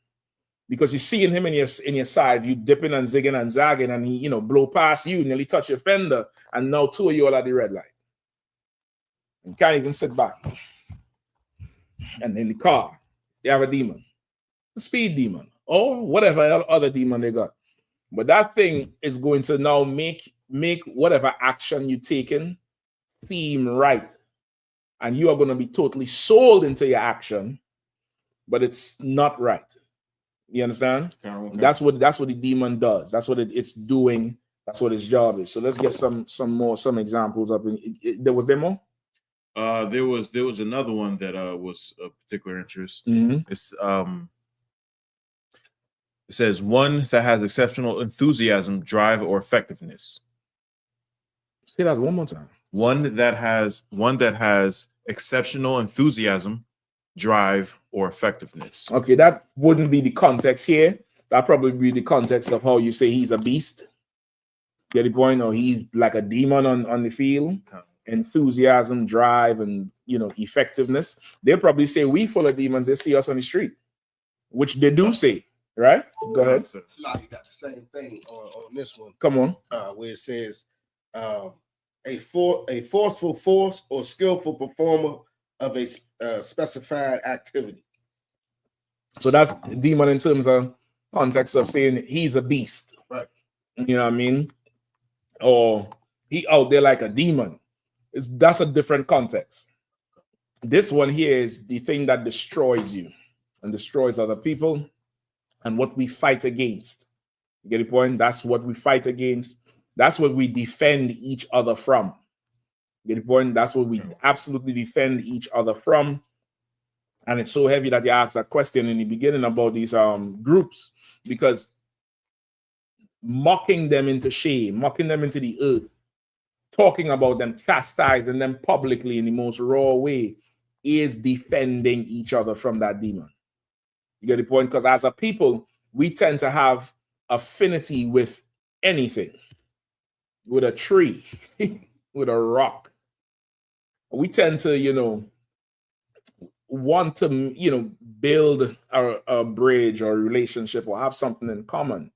Speaker 10: Because you're seeing him in your side, you dipping and zigging and zagging, and he, blow past you, nearly touch your fender, and now two of you all at the red light. You can't even sit back. And in the car, they have a demon, a speed demon, or whatever other demon they got. But that thing is going to now make whatever action you're taking seem right. And you are going to be totally sold into your action, but it's not right. You understand? Okay. That's what the demon does. That's what it's doing. That's what its job is. So let's get some examples up. There was more?
Speaker 9: There was another one that was of particular interest.
Speaker 10: Mm-hmm.
Speaker 9: It says one that has exceptional enthusiasm, drive, or effectiveness.
Speaker 10: Say that one more time.
Speaker 9: One that has exceptional enthusiasm, drive, or effectiveness.
Speaker 10: Okay, that wouldn't be the context here. That probably be the context of how you say he's a beast. Get the point? Or he's like a demon on the field. Okay. Enthusiasm, drive, and effectiveness. They'll probably say we full of demons. They see us on the street, which they do say. Right? Go ahead.
Speaker 11: You got the same thing on this one.
Speaker 10: Come on.
Speaker 11: Where it says a forceful force or skillful performer of a specified activity.
Speaker 10: So that's demon in terms of context of saying he's a beast.
Speaker 11: Right.
Speaker 10: You know what I mean? Or he out there like a demon. That's a different context. This one here is the thing that destroys you and destroys other people and what we fight against. You get the point? That's what we fight against. That's what we defend each other from. You get the point? That's what we absolutely defend each other from. And it's so heavy that you asked that question in the beginning about these groups, because mocking them into shame, mocking them into the earth, talking about them, chastising them publicly in the most raw way is defending each other from that demon. You get the point? Because as a people, we tend to have affinity with anything, with a tree, with a rock. We tend to, want to, build a bridge or a relationship or have something in common.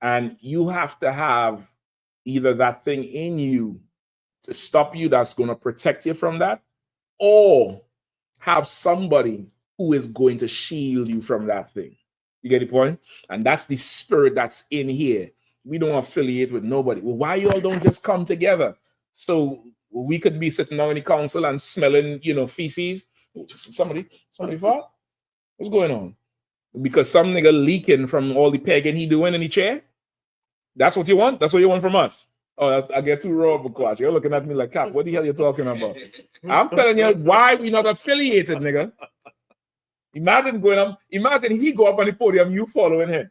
Speaker 10: And you have to have either that thing in you to stop you that's going to protect you from that, or have somebody who is going to shield you from that thing. You get the point? And that's the spirit that's in here. We don't affiliate with nobody. Well, why you all don't just come together? So we could be sitting down in the council and smelling, feces. Somebody fought? What's going on? Because some nigga leaking from all the pegging he doing in the chair? That's what you want? That's what you want from us? Oh, I get too raw, because you're looking at me like, Cap, what the hell you talking about? I'm telling you why we not affiliated, nigga. Imagine imagine he go up on the podium, you following him.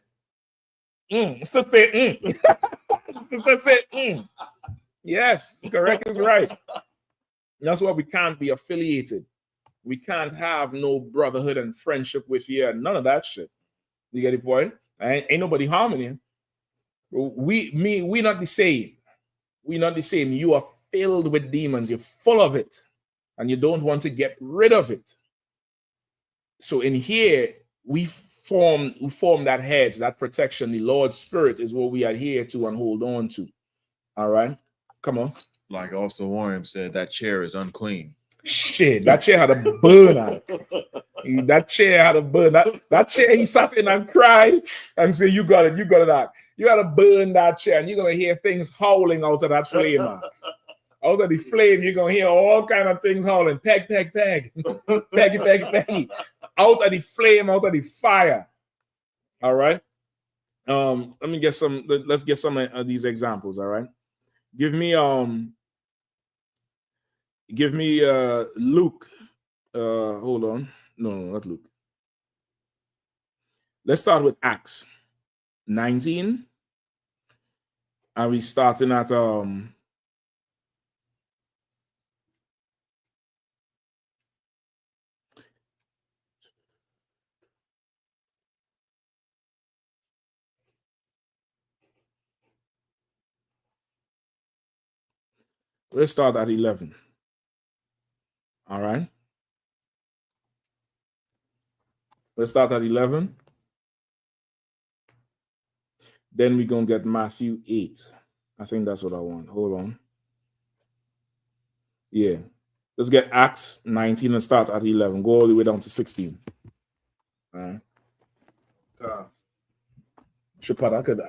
Speaker 10: Sister say, Sister say, Yes, correct is right. That's why we can't be affiliated. We can't have no brotherhood and friendship with you and none of that shit. You get the point? Ain't nobody harming you. We not the same. We not the same. You are filled with demons. You're full of it. And you don't want to get rid of it. So in here, we form that hedge, that protection. The Lord's Spirit is what we adhere to and hold on to. All right? Come on.
Speaker 9: Like also Warren said, that chair is unclean.
Speaker 10: Shit, that chair had a burn on it. That chair had a burn. That chair, he sat in and cried and said, you got it out. You got to burn that chair, and you're going to hear things howling out of that flame. Out of the flame, you're going to hear all kind of things howling. Peg, peg, peg. Peggy, peggy, peggy. Out of the flame, out of the fire. All right? Let's get some of these examples, all right? Give me Give me Luke. Hold on. No, not Luke. Let's start with Acts 19. And we starting at let's start at 11. All right. Let's start at 11. Then we're going to get Matthew 8. I think that's what I want. Hold on. Yeah. Let's get Acts 19 and start at 11. Go all the way down to 16. All right. Shepard, I could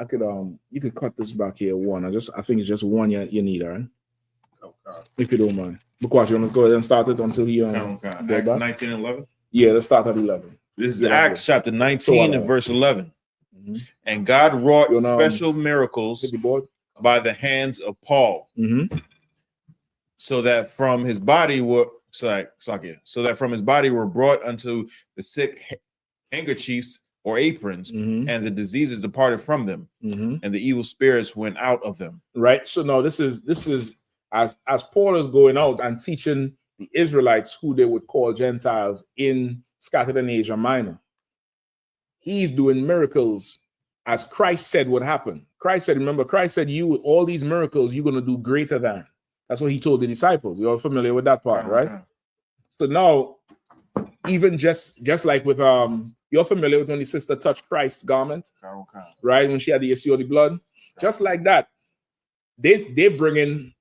Speaker 10: you could cut this back here one. I think it's just one you need, all right? If you don't mind. Because you want to go ahead and start it until he
Speaker 9: Acts 19 and 11?
Speaker 10: Yeah, let's start at 11.
Speaker 9: This is Acts chapter 19 and verse 11. Mm-hmm. And God wrought special miracles by the hands of Paul, so that from his body were brought unto the sick handkerchiefs or aprons, and the diseases departed from them, and the evil spirits went out of them.
Speaker 10: Right. So now this is as Paul is going out and teaching the Israelites, who they would call Gentiles, scattered in Asia Minor. He's doing miracles as Christ said would happen. Christ said, you, all these miracles, you're going to do greater than. That's what he told the disciples. You're all familiar with that part, right? So now, even just like with, you're familiar with when the sister touched Christ's garment, right? When she had the issue of the blood, just like that, they bring in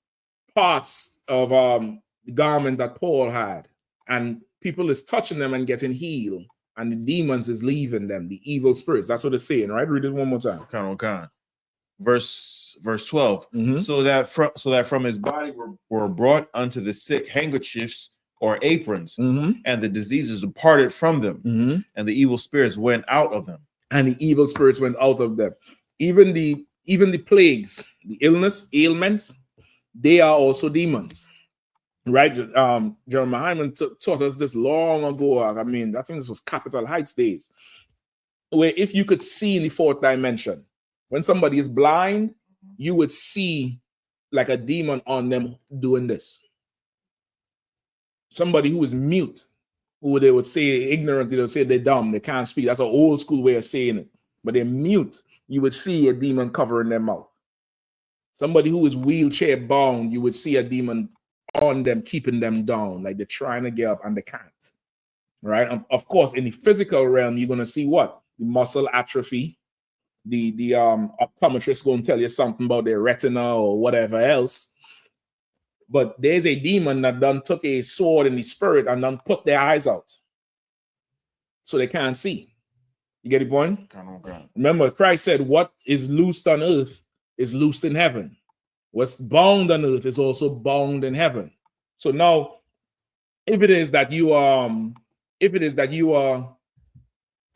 Speaker 10: parts of the garment that Paul had, and people is touching them and getting healed. And the demons is leaving them, the evil spirits. That's what it's saying, right? Read it one more time.
Speaker 9: Verse 12. So that from his body were brought unto the sick handkerchiefs or aprons, and the diseases departed from them, and the evil spirits went out of them.
Speaker 10: And the evil spirits went out of them. Even the plagues, the ailments, they are also demons. Right, Jeremiah Hyman taught us this long ago. I think this was Capital Heights days, where if you could see in the fourth dimension, when somebody is blind, you would see like a demon on them doing this. Somebody who is mute, who they would say ignorant, they would say they're dumb, they can't speak. That's an old school way of saying it. But they're mute. You would see a demon covering their mouth. Somebody who is wheelchair bound, you would see a demon on them, keeping them down, like they're trying to get up and they can't. Right? And of course, in the physical realm, you're gonna see what? The muscle atrophy. The optometrist gonna tell you something about their retina or whatever else. But there's a demon that done took a sword in the spirit and done put their eyes out, so they can't see. You get the point? Remember, Christ said, "What is loosed on earth is loosed in heaven. What's bound on earth is also bound in heaven." So now, if it is that you are,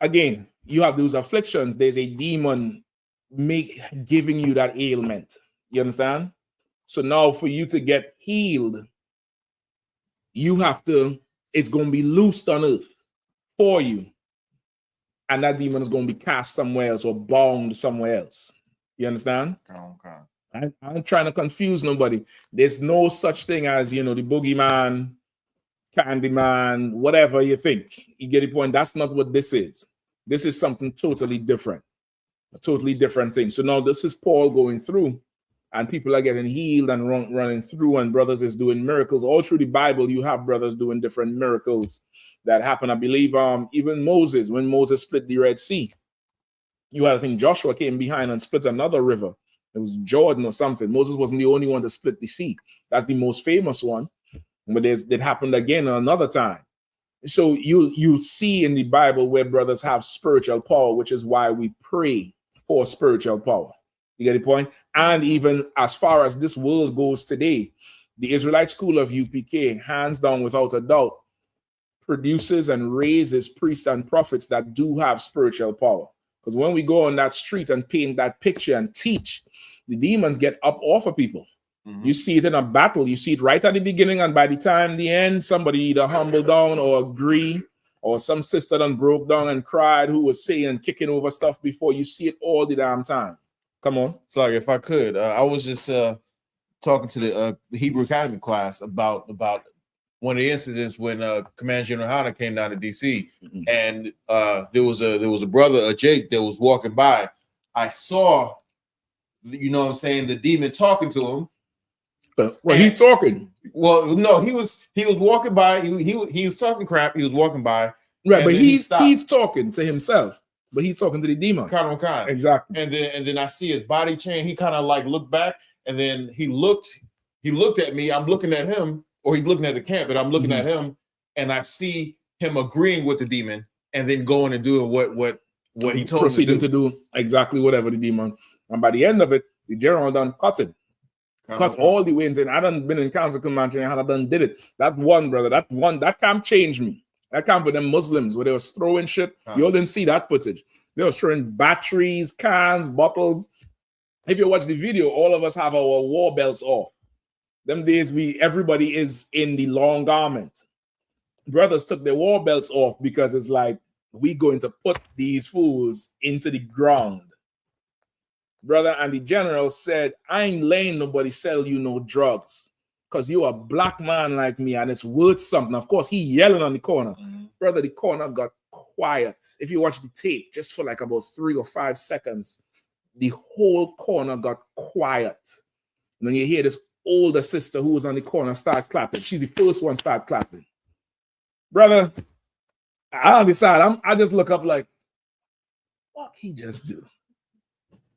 Speaker 10: again, you have those afflictions, there's a demon giving you that ailment. You understand? So now for you to get healed, it's going to be loosed on earth for you. And that demon is going to be cast somewhere else or bound somewhere else. You understand? I'm trying to confuse nobody. There's no such thing as, the boogeyman, Candyman, whatever you think. You get the point? That's not what this is. This is something totally different. A totally different thing. So now this is Paul going through, and people are getting healed and running through, and brothers is doing miracles. All through the Bible, you have brothers doing different miracles that happen. I believe even Moses, when Moses split the Red Sea, you had, I think Joshua came behind and split another river. It was Jordan or something. Moses wasn't the only one to split the sea. That's the most famous one. But it happened again another time. So you'll see in the Bible where brothers have spiritual power, which is why we pray for spiritual power. You get the point? And even as far as this world goes today, the Israelite school of UPK, hands down, without a doubt, produces and raises priests and prophets that do have spiritual power. Because when we go on that street and paint that picture and teach, the demons get up off of people. You see it in a battle. You see it right at the beginning, and by the time the end, somebody either humble down or agree, or some sister done broke down and cried who was saying and kicking over stuff before. You see it all the damn time. Come on.
Speaker 9: Sorry, if I could, I was just talking to the Hebrew Academy class about one of the incidents when Commander General YAHANNA came down to DC, and there was a brother, Jake, that was walking by. I saw, you know what I'm saying, the demon talking to him.
Speaker 10: Well, he talking.
Speaker 9: Well, no, he was walking by. He was talking crap. He was walking by.
Speaker 10: Right, but he's talking to himself, but he's talking to the demon.
Speaker 9: Kind.
Speaker 10: Exactly.
Speaker 9: And then I see his body change. He kind of like looked back, and then he looked at me. I'm looking at him, or he's looking at the camp, but I'm looking at him, and I see him agreeing with the demon, and then going and doing what he told him
Speaker 10: proceeding to do exactly whatever the demon. And by the end of it, the general done cut it. Cut all the wins, and I done been in council command and I done did it. That one, brother, that camp changed me. That camp with them Muslims where they was throwing shit. You all didn't see that footage. They was throwing batteries, cans, bottles. If you watch the video, all of us have our war belts off. Them days everybody is in the long garment. Brothers took their war belts off because it's like we going to put these fools into the ground. Brother, and the general said, I ain't letting nobody sell you no drugs because you a black man like me and it's worth something. Of course, he yelling on the corner. Brother, the corner got quiet. If you watch the tape, just for like about 3 or 5 seconds, the whole corner got quiet. And then you hear this older sister who was on the corner start clapping. She's the first one start clapping. Brother, I decide, I just look up like, what he just do?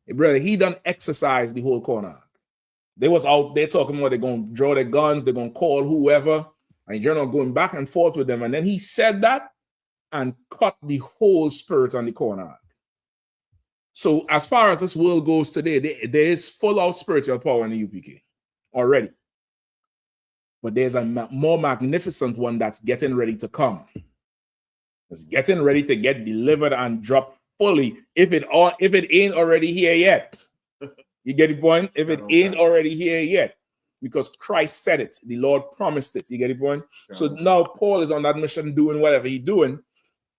Speaker 10: Hey, brother, he done exercise the whole corner. They was out there talking about they're going to draw their guns, they're going to call whoever, and the general going back and forth with them. And then he said that and cut the whole spirit on the corner. So as far as this world goes today, there is full-out spiritual power in the UPK already. But there's a more magnificent one that's getting ready to come. It's getting ready to get delivered and dropped fully, if it ain't already here yet. You get the point? If it ain't already here yet, because Christ said it, the Lord promised it. You get the point? So now Paul is on that mission doing whatever he's doing,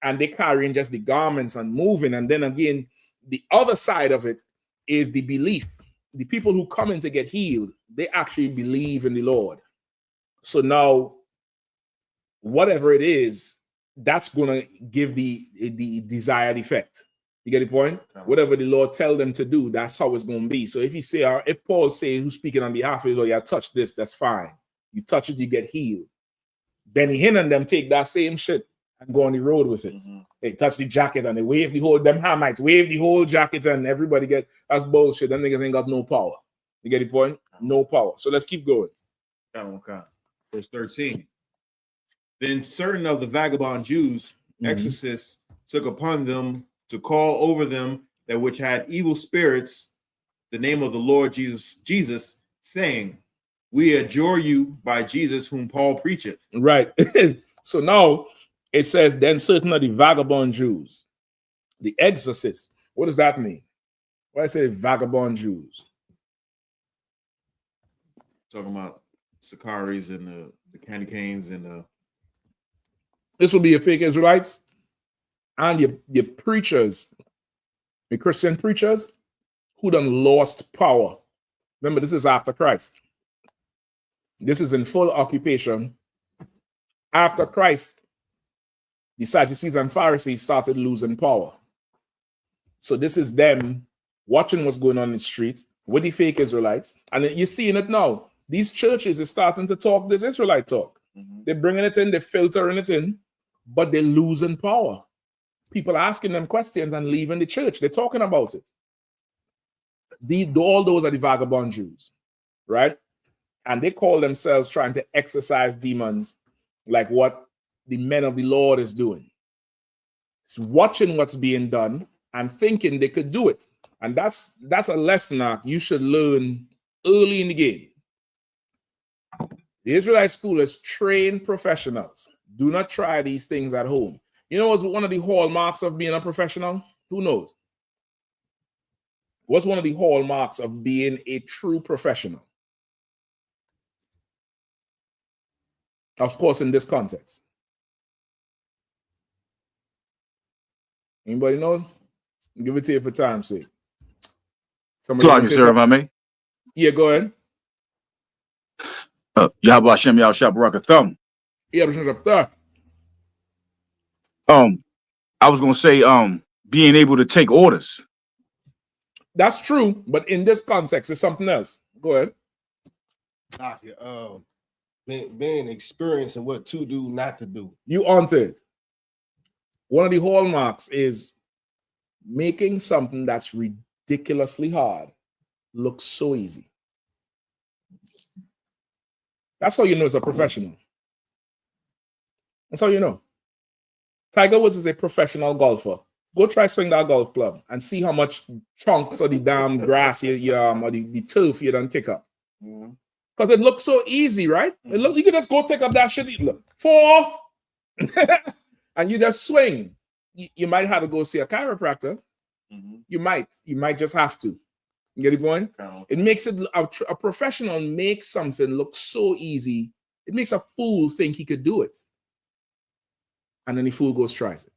Speaker 10: and they carrying just the garments and moving. And then again, the other side of it is the belief. The people who come in to get healed, they actually believe in the Lord. So now, whatever it is, that's going to give the desired effect. You get the point? Whatever the Lord tell them to do, that's how it's going to be. So if Paul say, who's speaking on behalf of the Lord, yeah, touch this, that's fine. You touch it, you get healed. Benny Hinn and them take that same shit and go on the road with it. They touch the jacket and they wave the whole, them Hamites wave the whole jacket and everybody that's bullshit. Them niggas ain't got no power. You get the point? No power. So let's keep going.
Speaker 9: Verse 13. Then certain of the vagabond Jews, exorcists, took upon them to call over them that which had evil spirits the name of the Lord Jesus, saying, we adjure you by Jesus whom Paul preacheth.
Speaker 10: Right. So now it says, then certain of the vagabond Jews, the exorcists. What does that mean? Why I say vagabond Jews?
Speaker 9: Talking about Sakaris and the candy canes and the...
Speaker 10: This will be your fake Israelites and your preachers, the Christian preachers who done lost power. Remember, this is after Christ. This is in full occupation. After Christ, the Sadducees and Pharisees started losing power. So this is them watching what's going on in the street with the fake Israelites. And you're seeing it now. These churches are starting to talk this Israelite talk. They're bringing it in, they're filtering it in, but they're losing power. People are asking them questions and leaving the church. They're talking about it. All those are the vagabond Jews, right? And they call themselves trying to exorcise demons like what the men of the Lord is doing. It's watching what's being done and thinking they could do it. And that's a lesson you should learn early in the game. The Israelite school is trained professionals. Do not try these things at home. You know what's one of the hallmarks of being a professional? Who knows? What's one of the hallmarks of being a true professional? Of course, in this context. Anybody knows? I'll give it to you for time's sake.
Speaker 14: Clark, sir, if I may.
Speaker 10: Yeah, go ahead.
Speaker 14: Yahweh Hashem Yahushua Baraka Thumb.
Speaker 10: Yeah, up there.
Speaker 14: I was gonna say, being able to take orders.
Speaker 10: That's true, but in this context, it's something else. Go ahead.
Speaker 11: Doctor, being experienced in what to do, not to do.
Speaker 10: You on it. One of the hallmarks is making something that's ridiculously hard look so easy. That's how you know it's a professional. That's how you know. Tiger Woods is a professional golfer. Go try swing that golf club and see how much chunks of the damn grass or the turf you done kick up. Because it looks so easy, right? It look, you can just go take up that shit. Look, 4, and you just swing. You might have to go see a chiropractor. You might just have to. You get the point? It makes it a professional makes something look so easy. It makes a fool think he could do it. And then the fool goes tries it.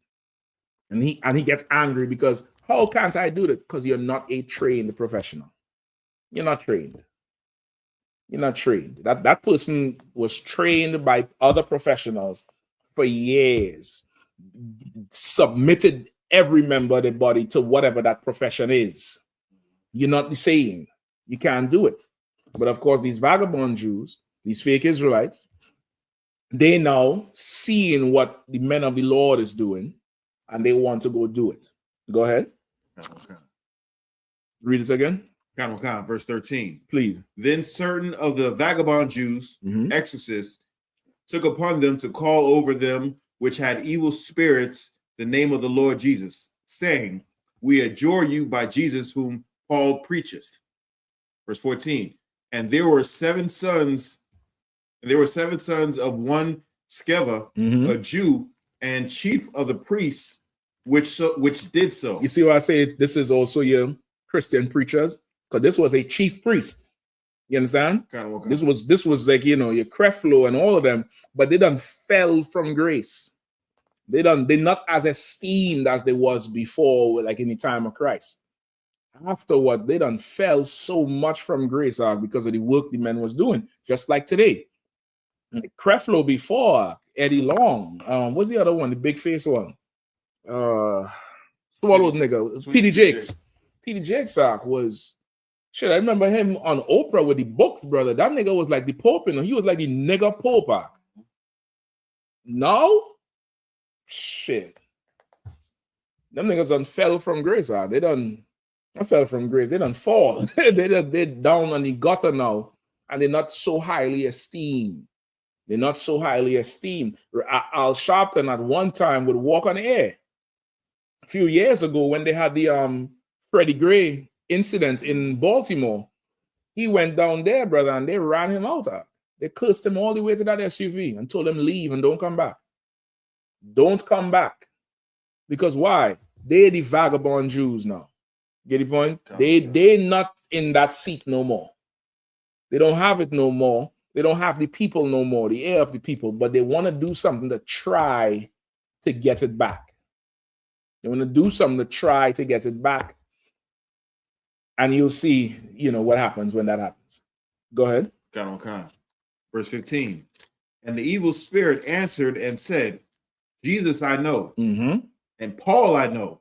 Speaker 10: And he gets angry because how can't I do that? Because you're not a trained professional. You're not trained. You're not trained. That person was trained by other professionals for years, submitted every member of the body to whatever that profession is. You're not the same. You can't do it. But of course, these vagabond Jews, these fake Israelites, they now seeing what the men of the Lord is doing, and they want to go do it. Go ahead. Read it again.
Speaker 9: Verse 13.
Speaker 10: Please.
Speaker 9: Then certain of the vagabond Jews, exorcists, took upon them to call over them which had evil spirits the name of the Lord Jesus, saying, we adjure you by Jesus whom Paul preacheth. Verse 14. And there were 7 sons of one Sceva, a Jew, and chief of the priests, which did so.
Speaker 10: You see why I say this is also your Christian preachers? Because this was a chief priest. You understand? This was like, your Creflo and all of them, but they done fell from grace. They're not as esteemed as they was before, like in the time of Christ. Afterwards, they done fell so much from grace because of the work the men was doing, just like today. Creflo before, Eddie Long, what's the other one, the big face one? Swallowed nigga, T.D. Jakes. T.D. Jakes was, shit, I remember him on Oprah with the books, brother. That nigga was like the Pope, he was like the nigga Pope. No? Shit. Them niggas done fell from grace. They done fell from grace. They done fall. They're down on the gutter now, and they're not so highly esteemed. They're not so highly esteemed. Al Sharpton at one time would walk on the air. A few years ago, when they had the Freddie Gray incident in Baltimore, he went down there, brother, and they ran him out. They cursed him all the way to that SUV and told him leave and don't come back. Don't come back. Because why? They're the vagabond Jews now. Get the point? They're not in that seat no more. They don't have it no more. They don't have the people no more, the air of the people, but they want to do something to try to get it back. They want to do something to try to get it back. And you'll see, what happens when that happens. Go ahead.
Speaker 9: Verse 15. And the evil spirit answered and said, Jesus I know, and Paul I know,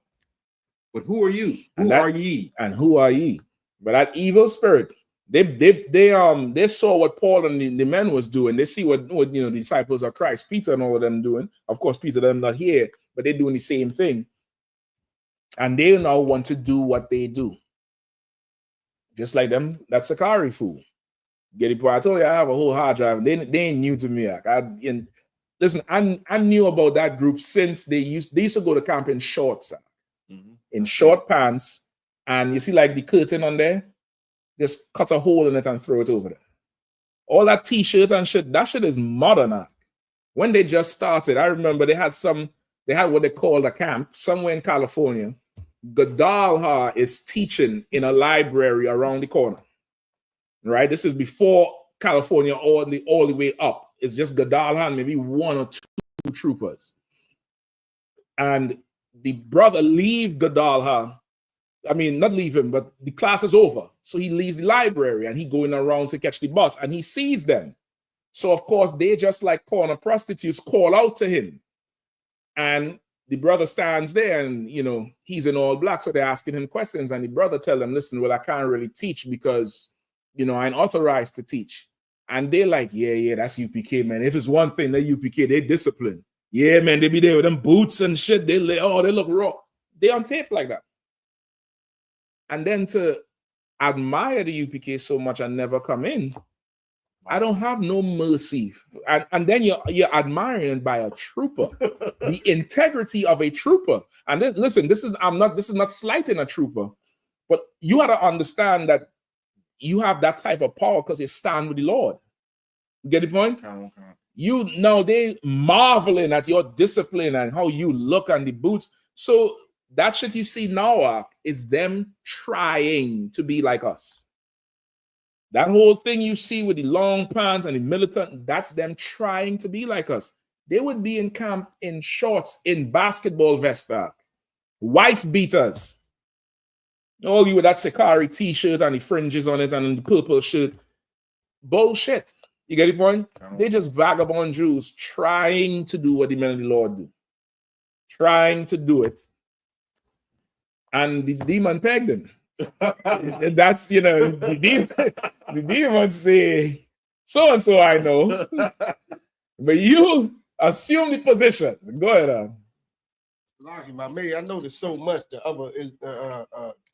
Speaker 9: but who are you? Who are ye?
Speaker 10: And who are ye? But that evil spirit, they saw what Paul and the men was doing. They see what the disciples of Christ, Peter and all of them doing. Of course, Peter them not here, but they're doing the same thing. And they now want to do what they do. Just like them, that Sakari fool. Get it? I told you I have a whole hard drive. They ain't new to me. Listen, I knew about that group since they used to go to camp in shorts, in short pants, and you see like the curtain on there, just cut a hole in it and throw it over there. All that t-shirt and shit, that shit is modern. When they just started, I remember they had what they called a camp somewhere in California. Gadal is teaching in a library around the corner. Right? This is before California all the way up. it's just Gadalha and maybe one or two troopers. And the brother leave Gadalha. I mean, not leave him, but the class is over. So he leaves the library and he going around to catch the bus and he sees them. So of course, they just like corner prostitutes call out to him. And the brother stands there and, you know, he's in all black. So they're asking him questions and the brother tell them, listen, well, I can't really teach because, you know, I ain't authorized to teach. And they're like, yeah, that's UPK, man. If it's one thing, they UPK, they discipline. Yeah, man, they be there with them boots and shit. They look raw. They on tape like that. And then to admire the UPK so much and never come in, I don't have no mercy. And then you're admiring by a trooper, the integrity of a trooper. And then, listen, this is not slighting a trooper, but you got to understand that you have that type of power because you stand with the Lord. Get the point? You know, they marveling at your discipline and how you look on the boots. So that shit you see now is them trying to be like us. That whole thing you see with the long pants and the militant, that's them trying to be like us. They would be in camp in shorts, in basketball vests, wife beaters. All you with that Sakari t-shirt and the fringes on it and the purple shirt. Bullshit. You get the point? They just vagabond Jews trying to do what the men of the Lord do. Trying to do it. And the demon pegged them. That's, you know, the demons say, so-and-so I know. But you assume the position. Go ahead.
Speaker 11: Lucky by me, I noticed so much the other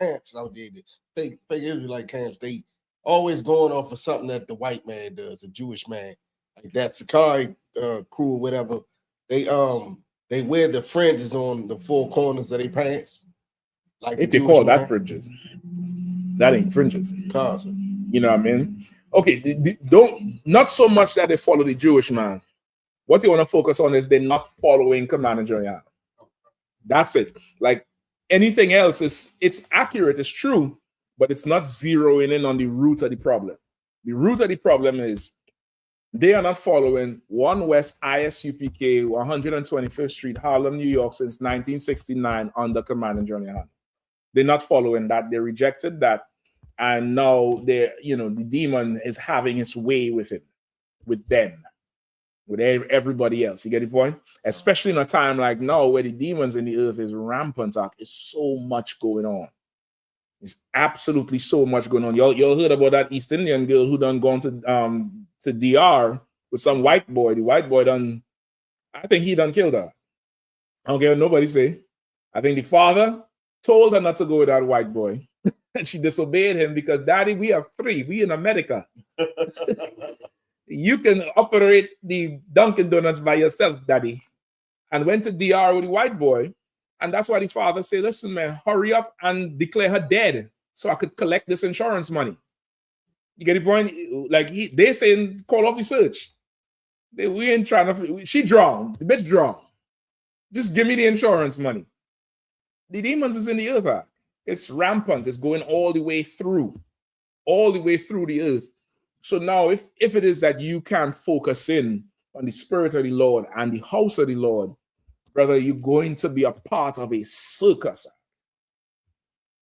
Speaker 11: camps out there, the fake Israelite camps, they always going off of something that the white man does, a Jewish man. Like that Sakari crew or whatever. They wear the fringes on the four corners of their pants. Like
Speaker 10: if they call that fringes, that ain't fringes. You know what I mean? Okay, not so much that they follow the Jewish man. What you want to focus on is they're not following Command and Journey. That's it. Like anything else it's accurate, it's true, but it's not zeroing in on the root of the problem. The root of the problem is they are not following 1 West I.S.U.P.K. 125th Street, Harlem, New York since 1969 under Command and Journey. They're not following that. They rejected that. And now the demon is having his way with it, with them, with everybody else. You get the point? Especially in a time like now where the demons in the earth is rampant up. There's so much going on. There's absolutely so much going on. Y'all heard about that East Indian girl who done gone to DR with some white boy. The white boy I think he done killed her. I don't care what nobody say. I think the father told her not to go with that white boy. And she disobeyed him because, Daddy, we are free. We in America. You can operate the Dunkin' Donuts by yourself, Daddy. And went to DR with the white boy. And that's why the father said, listen, man, hurry up and declare her dead so I could collect this insurance money. You get the point? Like they saying, call off the search. We ain't trying to, she drowned. The bitch drowned. Just give me the insurance money. The demons is in the earth. It's rampant. It's going all the way through the earth. So now if it is that you can focus in on the spirit of the Lord and the house of the Lord, brother, you're going to be a part of a circus.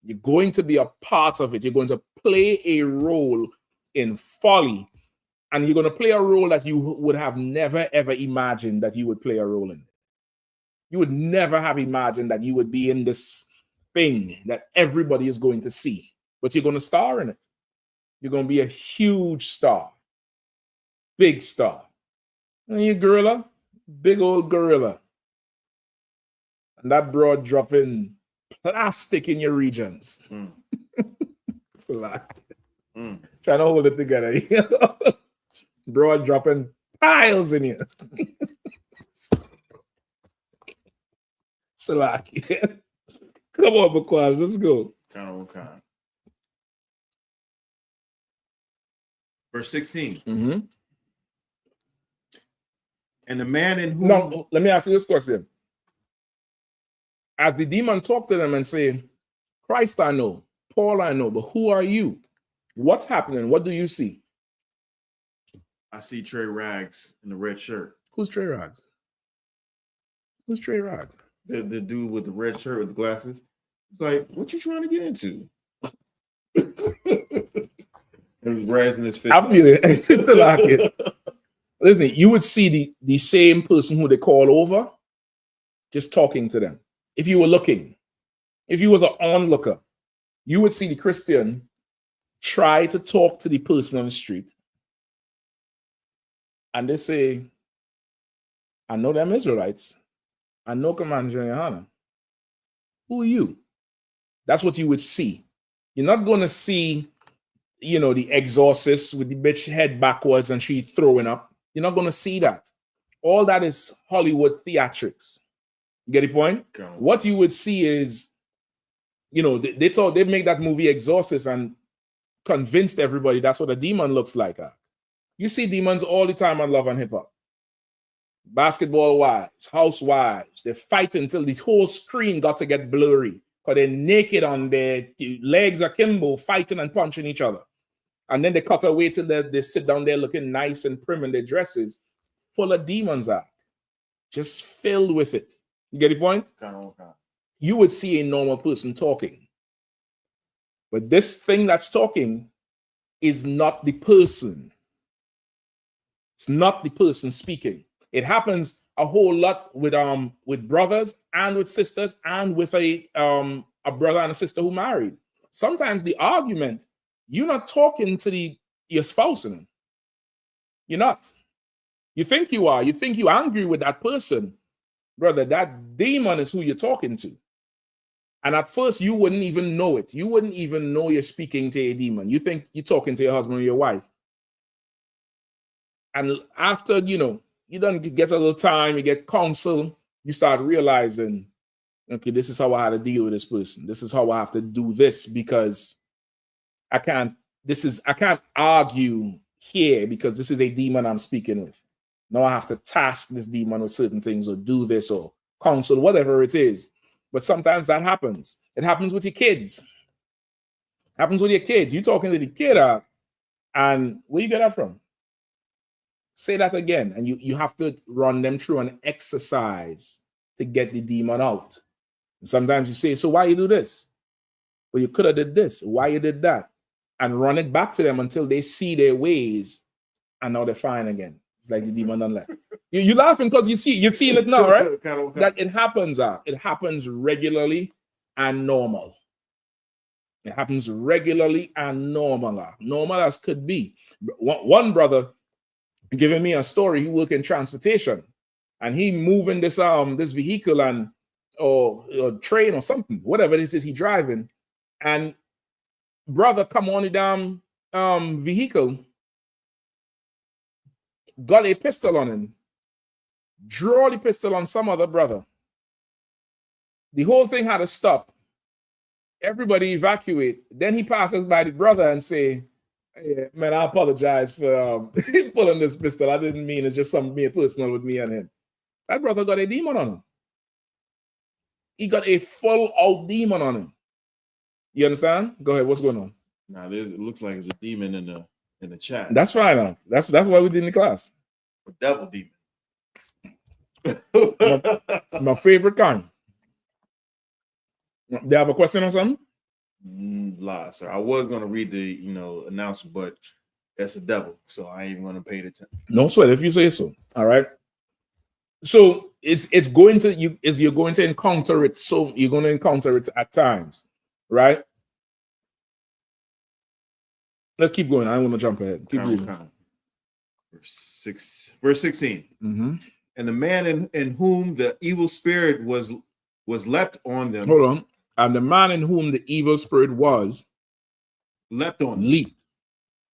Speaker 10: You're going to be a part of it. You're going to play a role in folly. And you're going to play a role that you would have never, ever imagined that you would play a role in. You would never have imagined that you would be in this thing that everybody is going to see. But you're going to star in it. You're going to be a huge star. Big star. And you gorilla, big old gorilla. And that broad dropping plastic in your regions. It's a lot. Trying to hold it together. Broad dropping piles in here. Salaki. Come on, Bakwaz, let's go.
Speaker 9: Verse 16.
Speaker 10: Mm-hmm.
Speaker 9: And the man in whom...
Speaker 10: No, let me ask you this question. As the demon talked to them and say, Christ I know, Paul I know, but who are you? What's happening? What do you see?
Speaker 9: I see Trey Rags in the red shirt.
Speaker 10: Who's Trey Rags? Who's Trey Rags?
Speaker 9: The dude with the red shirt with the glasses. It's like, what you trying to get into? And he's raising his fist.
Speaker 10: I feel it. Like it. Listen, you would see the same person who they call over, just talking to them. If you were looking, if you was an onlooker, you would see the Christian try to talk to the person on the street. And they say, I know them Israelites. I know Commander YAHANNA. Who are you? That's what you would see. You're not going to see, you know, the exorcist with the bitch head backwards and she throwing up. You're not going to see that. All that is Hollywood theatrics. You get the point?
Speaker 9: Okay.
Speaker 10: What you would see is, you know, they thought they'd make that movie Exorcist and convinced everybody that's what a demon looks like. You see demons all the time on Love and Hip Hop. Basketball wives, housewives, they're fighting until the whole screen got to get blurry because they're naked on their legs akimbo, fighting and punching each other. And then they cut away till they sit down there looking nice and prim in their dresses, full of demons are just filled with it. You get the point? You would see a normal person talking. But this thing that's talking is not the person. It's not the person speaking. It happens a whole lot with brothers and with sisters and with a brother and a sister who married. Sometimes the argument, you're not talking to your spouse. You're not. You think you are. You think you're angry with that person. Brother, that demon is who you're talking to. And at first, you wouldn't even know it. You wouldn't even know you're speaking to a demon. You think you're talking to your husband or your wife. And after, you know, you don't get a little time, you get counsel, you start realizing, okay, this is how I had to deal with this person. This is how I have to do this because I can't argue here because this is a demon I'm speaking with. Now I have to task this demon with certain things or do this or counsel, whatever it is. But sometimes that happens. It happens with your kids. It happens with your kids. You're talking to the kid and where you get that from? Say that again. And you have to run them through an exercise to get the demon out. And sometimes you say, so why you do this? Well, you could have did this. Why you did that? And run it back to them until they see their ways and now they're fine again. It's like the demon done left. You're laughing because you're seeing it now, right? That it happens. It happens regularly and normal. It happens regularly and normal. Normal as could be. One brother giving me a story. He work in transportation, and he moving this vehicle and or train or something, whatever it is he driving, and brother come on the damn vehicle. Got a pistol on him, draw the pistol on some other brother. The whole thing had to stop. Everybody evacuate. Then he passes by the brother and say, hey, man, I apologize for pulling this pistol. I didn't mean it's just something personal with me and him. That brother got a demon on him. He got a full out demon on him. You understand? Go ahead. What's going on?
Speaker 9: Now, it looks like there's a demon in the chat.
Speaker 10: That's fine. That's why we did in the class.
Speaker 9: A devil demon.
Speaker 10: my favorite kind. Do you have a question or something?
Speaker 9: Lie, sir. I was going to read the announcement, but that's a devil, so I ain't going to pay the attention.
Speaker 10: No sweat if you say so. All right. So it's going to you're going to encounter it. So you're going to encounter it at times, right? Let's keep going. I don't want to jump ahead. Keep reading.
Speaker 9: Verse 16.
Speaker 10: Mm-hmm.
Speaker 9: And the man in whom the evil spirit was leapt on them.
Speaker 10: Hold on. And the man in whom the evil spirit was
Speaker 9: leapt on them.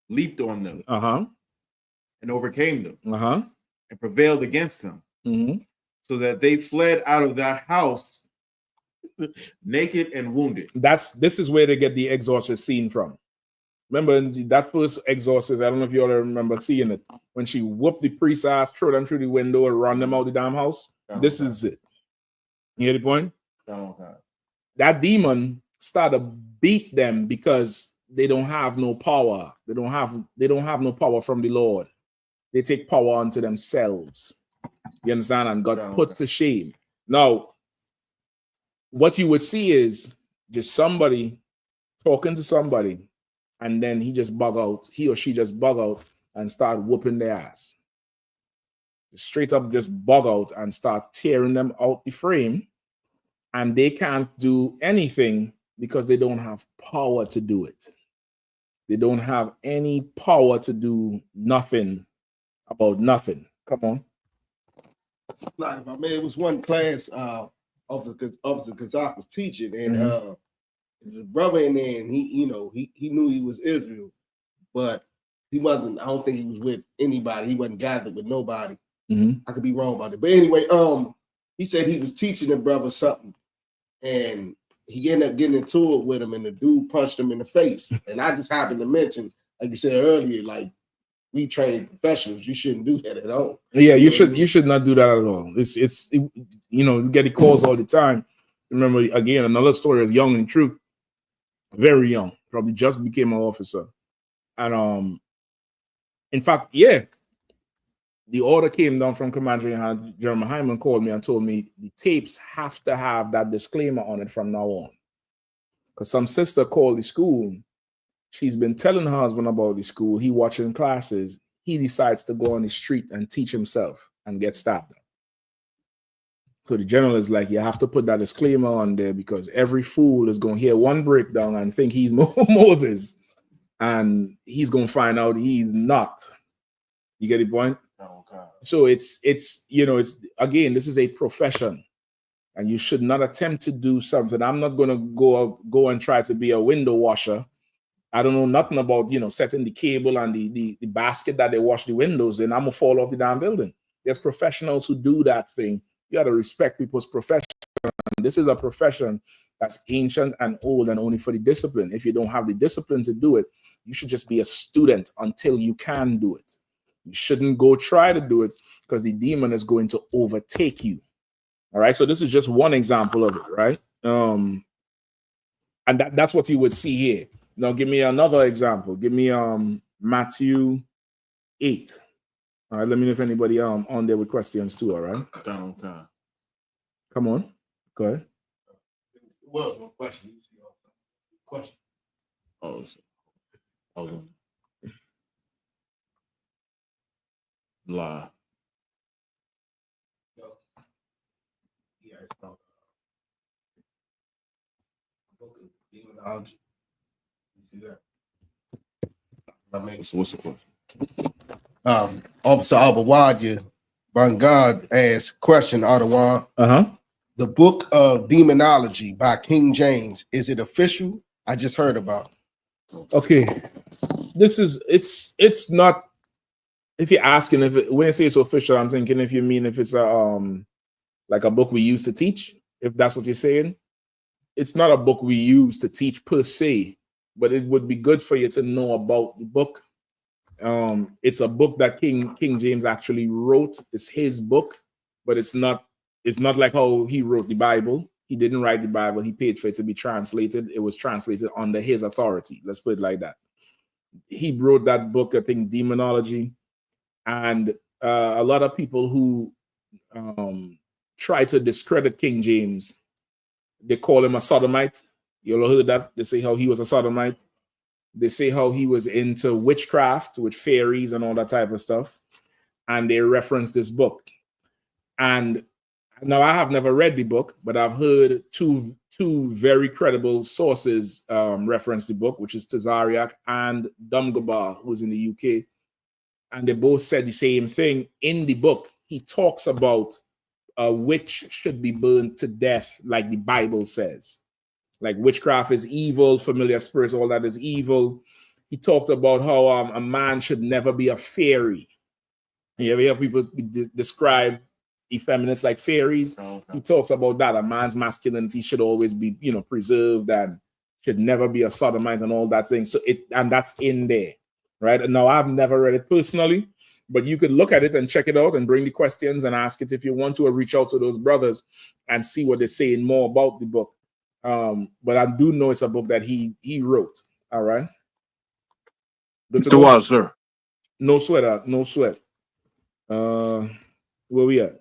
Speaker 9: Leaped on them. And overcame them. And prevailed against them. So that they fled out of that house naked and wounded.
Speaker 10: This is where they get the exorcist scene from. Remember that first exorcist, I don't know if you all remember seeing it, when she whooped the priest's ass, threw them through the window, and run them out the damn house. This is it. You hear the point? That demon started to beat them because they don't have no power. They don't have no power from the Lord. they take power unto themselves. You understand? And got put to shame. Now, what you would see is just somebody talking to somebody, and then he or she just bug out and start whooping their ass. Straight up just bug out and start tearing them out the frame, and they can't do anything because they don't have power to do it. They don't have any power to do nothing about nothing. Come on.
Speaker 11: Like, I mean, it was one class Officer Kazak was teaching, and there was a brother in there, and he knew he was Israel, but he wasn't. I don't think he was with anybody. He wasn't gathered with nobody. I could be wrong about it, but anyway, he said he was teaching the brother something, and he ended up getting into it with him, and the dude punched him in the face. And I just happened to mention, like you said earlier, like, we train professionals. You shouldn't do that at all.
Speaker 10: Yeah, you should not do that at all. You get the calls all the time. Remember, again, another story is young and true, very young, probably just became an officer. And in fact, yeah, the order came down from Commander Jeremy Hyman, called me and told me the tapes have to have that disclaimer on it from now on. Because some sister called the school. She's been telling her husband about the school. He watching classes. He decides to go on the street and teach himself and get stabbed. So the general is like, you have to put that disclaimer on there because every fool is going to hear one breakdown and think he's Moses. And he's going to find out he's not. You get the point? Okay. So it's again, this is a profession. And you should not attempt to do something. I'm not going to go and try to be a window washer. I don't know nothing about, setting the cable and the basket that they wash the windows in. I'm going to fall off the damn building. There's professionals who do that thing. You got to respect people's profession. This is a profession that's ancient and old and only for the discipline. If you don't have the discipline to do it, you should just be a student until you can do it. You shouldn't go try to do it because the demon is going to overtake you. All right. So this is just one example of it, right? And that's what you would see here. Now, give me another example. Give me Matthew 8. All right, let me know if anybody on there with questions too, all right?
Speaker 9: Okay.
Speaker 10: Come on. Go ahead.
Speaker 11: What was my question? Question.
Speaker 9: Oh, lie.
Speaker 11: Yeah, it's about demonology. You see that?
Speaker 9: So what's the question?
Speaker 11: Officer Albawadia Bangad asked question, Ottawa. The book of Demonology by King James, is it official? I just heard about it.
Speaker 10: Okay. It's not, if you're asking when I say it's official, I'm thinking if you mean if it's like a book we use to teach, if that's what you're saying. It's not a book we use to teach per se, but it would be good for you to know about the book. It's a book that King James actually wrote. It's his book, but it's not like how he wrote the Bible. He didn't write the Bible. He paid for it to be translated. It was translated under his authority. Let's put it like that. He wrote that book, I think, Demonology. And a lot of people who try to discredit King James, they call him a sodomite. You all heard that? They say how he was a sodomite. They say how he was into witchcraft with fairies and all that type of stuff. And they reference this book. And now I have never read the book, but I've heard two very credible sources reference the book, which is Tazariak and Dumgabar, who's in the UK. And they both said the same thing. In the book, he talks about a witch should be burned to death, like the Bible says. Like witchcraft is evil, familiar spirits, all that is evil. He talked about how a man should never be a fairy. You ever hear people describe effeminates like fairies? Okay. He talks about that. A man's masculinity should always be, preserved and should never be a sodomite and all that thing. So and that's in there, right? And now I've never read it personally, but you could look at it and check it out and bring the questions and ask it if you want to, or reach out to those brothers and see what they're saying more about the book. But I do know it's a book that he wrote. All right.
Speaker 14: Good to go, sir.
Speaker 10: No sweat. Where we at?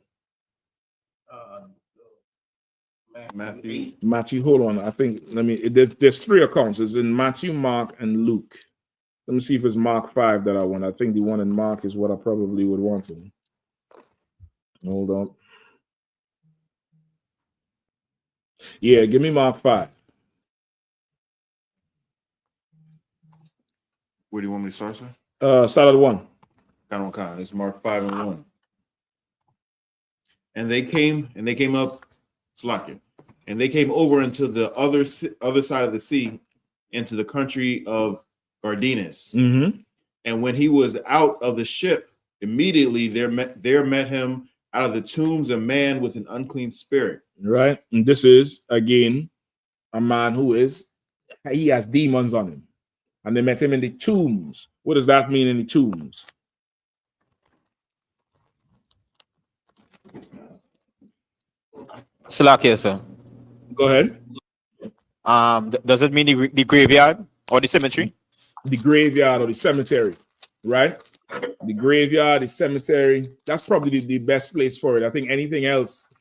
Speaker 10: Matthew, hold on. I think there's 3 accounts. It's in Matthew, Mark, and Luke. Let me see if it's Mark 5 that I want. I think the one in Mark is what I probably would want to. Hold on. Yeah, give me Mark 5.
Speaker 9: Where do you want me to start, sir?
Speaker 10: Start at 1.
Speaker 9: Kind. It's Mark 5 and 1. And they came up, Slakin, and they came over into the other side of the sea, into the country of Gardenes.
Speaker 10: Mm-hmm.
Speaker 9: And when he was out of the ship, immediately there met him out of the tombs a man with an unclean spirit.
Speaker 10: Right. And this is, again, a man he has demons on him. And they met him in the tombs. What does that mean in the tombs?
Speaker 12: Salakia, sir.
Speaker 10: Go ahead.
Speaker 12: Does it mean the graveyard or the cemetery?
Speaker 10: The graveyard or the cemetery, right? The graveyard, the cemetery. That's probably the best place for it. I think anything else,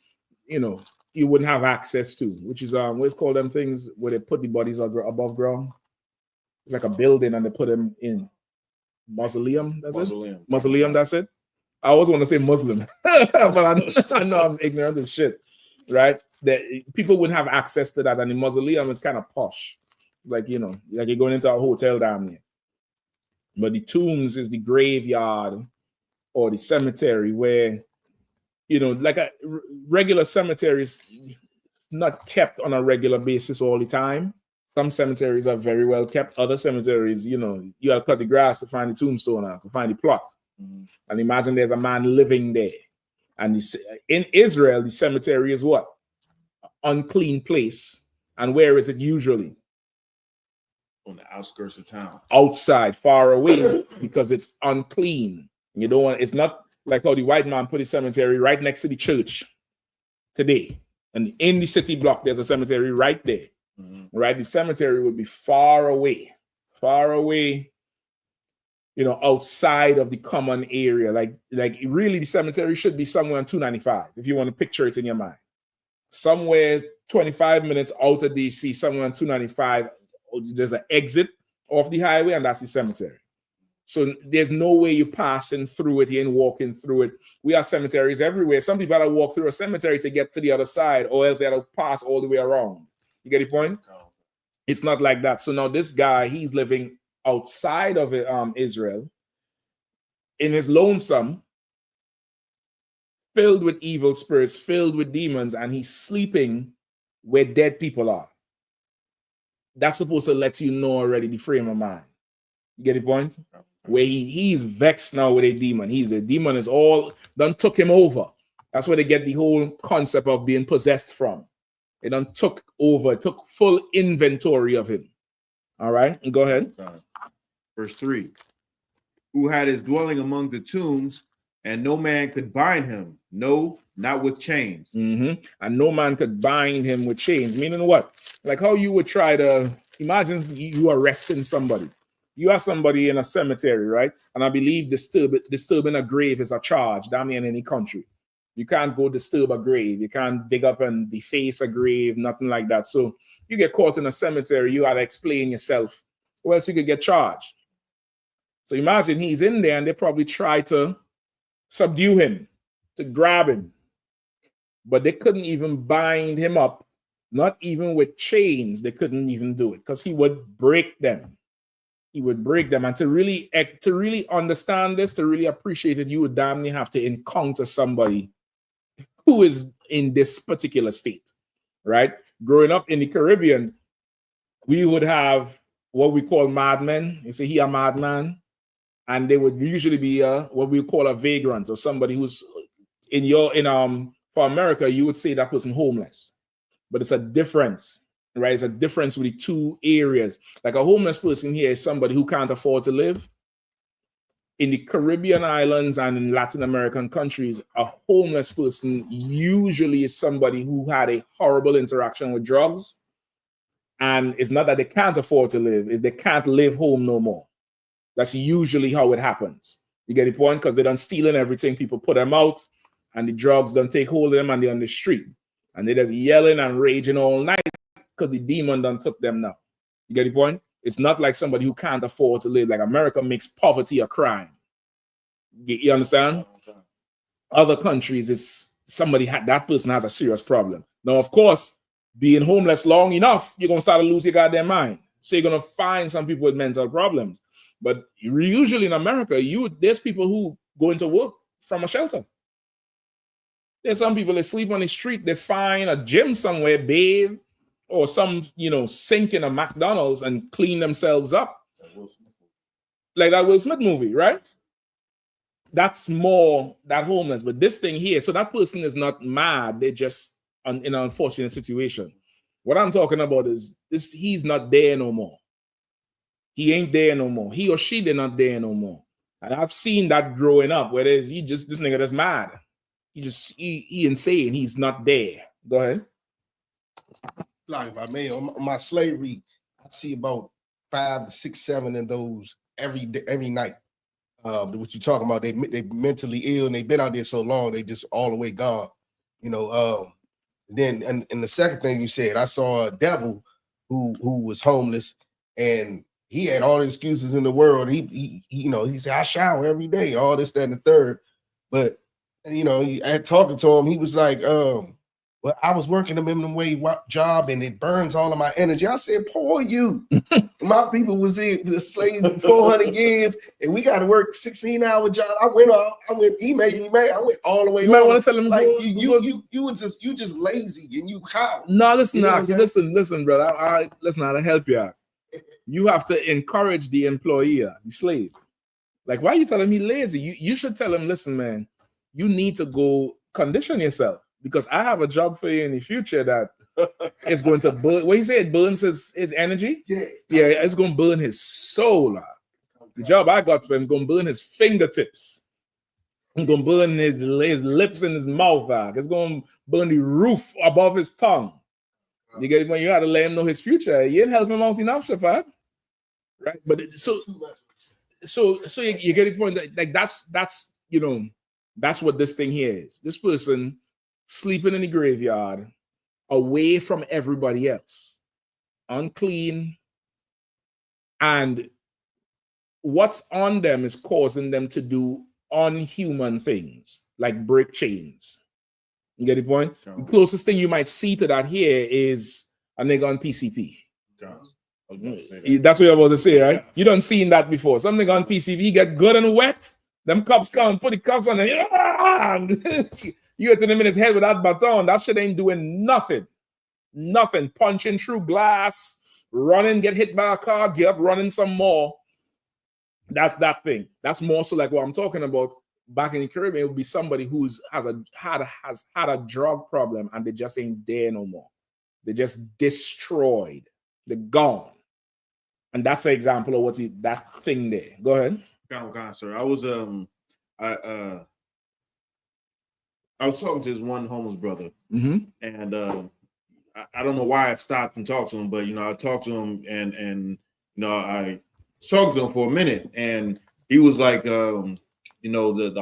Speaker 10: you wouldn't have access to, which is what's called them things where they put the bodies above ground. It's like a building and they put them in mausoleum. Mausoleum. That's it. I always want to say Muslim, but I know I'm ignorant of shit, right? That people wouldn't have access to that, and the mausoleum is kind of posh, like you're going into a hotel down there. But the tombs is the graveyard or the cemetery where, like a regular cemetery is not kept on a regular basis all the time. Some cemeteries are very well kept. Other cemeteries, you got to cut the grass to find the tombstone out, to find the plot. Mm-hmm. And imagine there's a man living there. And in Israel, the cemetery is what? Unclean place. And where is it usually?
Speaker 9: On the outskirts of town.
Speaker 10: Outside, far away, because it's unclean. You don't want. It's not like how the white man put his cemetery right next to the church today. And in the city block, there's a cemetery right there. Mm-hmm. Right? The cemetery would be far away, outside of the common area. Like really, the cemetery should be somewhere on 295, if you want to picture it in your mind. Somewhere 25 minutes out of DC, somewhere on 295, there's an exit off the highway, and that's the cemetery. So there's no way you're passing through it, you ain't walking through it. We have cemeteries everywhere. Some people have to walk through a cemetery to get to the other side, or else they have to pass all the way around. You get the point? It's not like that. So now this guy, he's living outside of Israel, in his lonesome, filled with evil spirits, filled with demons, and he's sleeping where dead people are. That's supposed to let you know already the frame of mind. You get the point? Where he's vexed now with a demon. The demon is all done took him over. That's where they get the whole concept of being possessed from. It done took over, took full inventory of him. All right, go ahead.
Speaker 9: Verse 3. Who had his dwelling among the tombs, and no man could bind him, no, not with chains.
Speaker 10: Mm-hmm. And no man could bind him with chains. Meaning what? Like how you would try to imagine you arresting somebody. You have somebody in a cemetery, right? And I believe disturbing a grave is a charge down here in any country. You can't go disturb a grave. You can't dig up and deface a grave, nothing like that. So you get caught in a cemetery, you got to explain yourself, or else you could get charged. So imagine he's in there and they probably try to subdue him, to grab him. But they couldn't even bind him up, not even with chains. They couldn't even do it because he would break them. He would break them. And to really understand this, to really appreciate it, you would damn near have to encounter somebody who is in this particular state, right? Growing up in the Caribbean, we would have what we call madmen. You say he a madman, and they would usually be what we call a vagrant, or somebody who's for America, you would say that person homeless, but it's a difference, right? It's a difference with the two areas. Like a homeless person here is somebody who can't afford to live. In the Caribbean islands and in Latin American countries, a homeless person usually is somebody who had a horrible interaction with drugs. And it's not that they can't afford to live, it's they can't live home no more. That's usually how it happens. You get the point? Because they done stealing everything. People put them out, and the drugs done take hold of them, and they're on the street. And they just yelling and raging all night because the demon done took them now. You get the point? It's not like somebody who can't afford to live. Like America makes poverty a crime. You understand? Other countries, it's somebody that person has a serious problem. Now, of course, being homeless long enough, you're gonna start to lose your goddamn mind. So you're gonna find some people with mental problems. But usually in America, there's people who go into work from a shelter. There's some people that sleep on the street. They find a gym somewhere, bathe, or some sink in a McDonald's and clean themselves up, like that Will Smith movie, right? That's more that homeless. But this thing here, so that person is not mad. They're just in an unfortunate situation. What I'm talking about is this: he's not there no more. He ain't there no more. He or she, they're not there no more. And I've seen that growing up, where this nigga that's mad. He insane. He's not there. Go ahead.
Speaker 11: Like if I may, on my slavery, I see about 5, 6, 7 of those every night. What you talking about? They mentally ill and they've been out there so long, they just all the way gone. Then and the second thing you said, I saw a devil who was homeless and he had all the excuses in the world. He said, I shower every day, all this, that, and the third. But I had talking to him, he was like, well, I was working a minimum wage job and it burns all of my energy. I said, poor you. My people was slaves for 400 years and we got to work 16-hour job. He made me mad. I went all the way.
Speaker 10: You might want to tell him,
Speaker 11: like you just lazy and you cow.
Speaker 10: No, listen, listen, brother. I'll help you out. You have to encourage the employer, the slave. Like, why are you telling him he's lazy? You should tell him, listen, man, you need to go condition yourself. Because I have a job for you in the future that is going to burn. What you say, it burns his energy? Yeah, it's going to burn his soul. The job I got for him is going to burn his fingertips. It's going to burn his lips and his mouth. It's going to burn the roof above his tongue. You get it? When you have to let him know his future, you ain't help him out enough, Shafat. Right? But so you get the point. Like that's what this thing here is. This person sleeping in the graveyard, away from everybody else, unclean, and what's on them is causing them to do unhuman things, like break chains. You get the point? Sure. The closest thing you might see to that here is a nigga on PCP. That's what you're about to say, right? You done seen that before. Some nigga on PCP get good and wet, them cops come and put the cuffs on them. You get in his head with that baton, that shit ain't doing nothing. Nothing. Punching through glass, running, get hit by a car, get up, running some more. That's that thing. That's more so like what I'm talking about. Back in the Caribbean, it would be somebody who's has had a drug problem and they just ain't there no more. They're just destroyed. They're gone. And that's an example of that thing there. Go ahead.
Speaker 9: Okay, sir. I was talking to this one homeless brother, and I don't know why I stopped and talked to him, but I talked to him and I talked to him for a minute, and he was like, the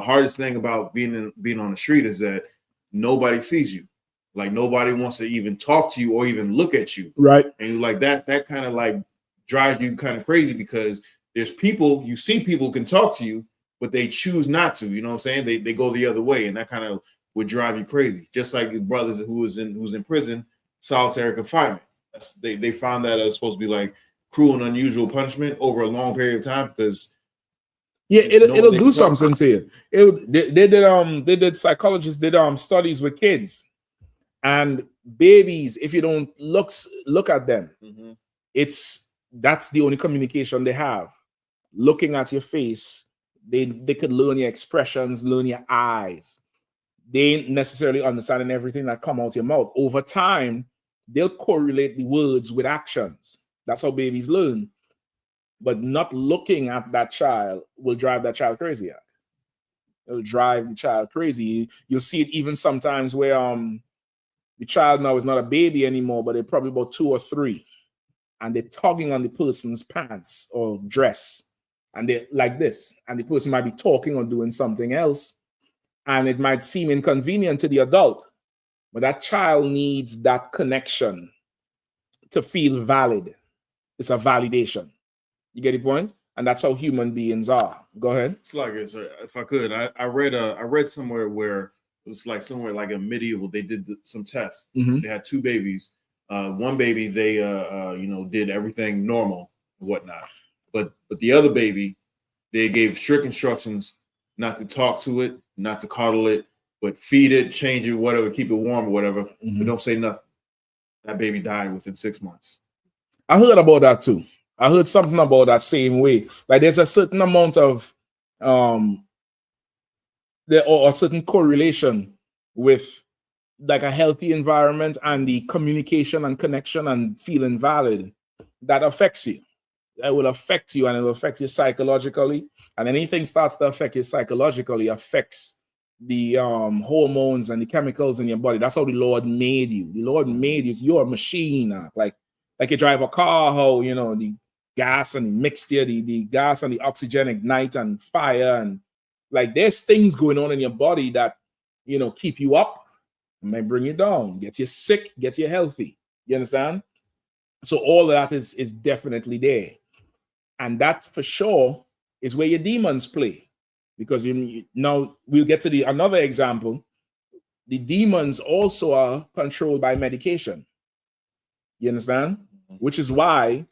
Speaker 9: hardest thing about being on the street is that nobody sees you, like nobody wants to even talk to you or even look at you,
Speaker 10: right?
Speaker 9: And like that kind of like drives you kind of crazy because there's people you see people can talk to you, but they choose not to. You know what I'm saying? They go the other way, and that kind of would drive you crazy. Just like his brothers who's in prison, solitary confinement. They found that it was supposed to be like cruel and unusual punishment over a long period of time because
Speaker 10: it'll do something to you. They psychologists did studies with kids and babies. If you don't look at them, that's the only communication they have. Looking at your face, they could learn your expressions, learn your eyes. They ain't necessarily understanding everything that come out your mouth. Over time, they'll correlate the words with actions. That's how babies learn. But not looking at that child will drive that child crazy. It'll drive the child crazy. You'll see it even sometimes where the child now is not a baby anymore, but they're probably about 2 or 3, and they're tugging on the person's pants or dress. and they like this, and the person might be talking or doing something else, and it might seem inconvenient to the adult, but that child needs that connection to feel valid. It's a validation. You get the point? And that's how human beings are. Go ahead.
Speaker 9: It's like this. If I could, I read somewhere where it was like somewhere like a medieval. They did some tests.
Speaker 10: Mhm.
Speaker 9: They had two babies. One baby they did everything normal and whatnot, but the other baby they gave strict instructions not to talk to it, not to coddle it, but feed it, change it, whatever, keep it warm or whatever, but don't say nothing. That baby died within 6 months.
Speaker 10: I heard about that too. I heard something about that same way. Like there's a certain amount of a certain correlation with like a healthy environment and the communication and connection and feeling valid that affects you. That will affect you, and it will affect you psychologically. And anything starts to affect you psychologically affects the hormones and the chemicals in your body. That's how the Lord made you. The Lord made you. You're a machine. Like you drive a car, how the gas and the mixture, the gas and the oxygen ignite and fire, and like there's things going on in your body that keep you up, may bring you down, get you sick, get you healthy. You understand? So all of that is definitely there, and that for sure is where your demons play, because now we'll get to another example. The demons also are controlled by medication. You understand? Which is why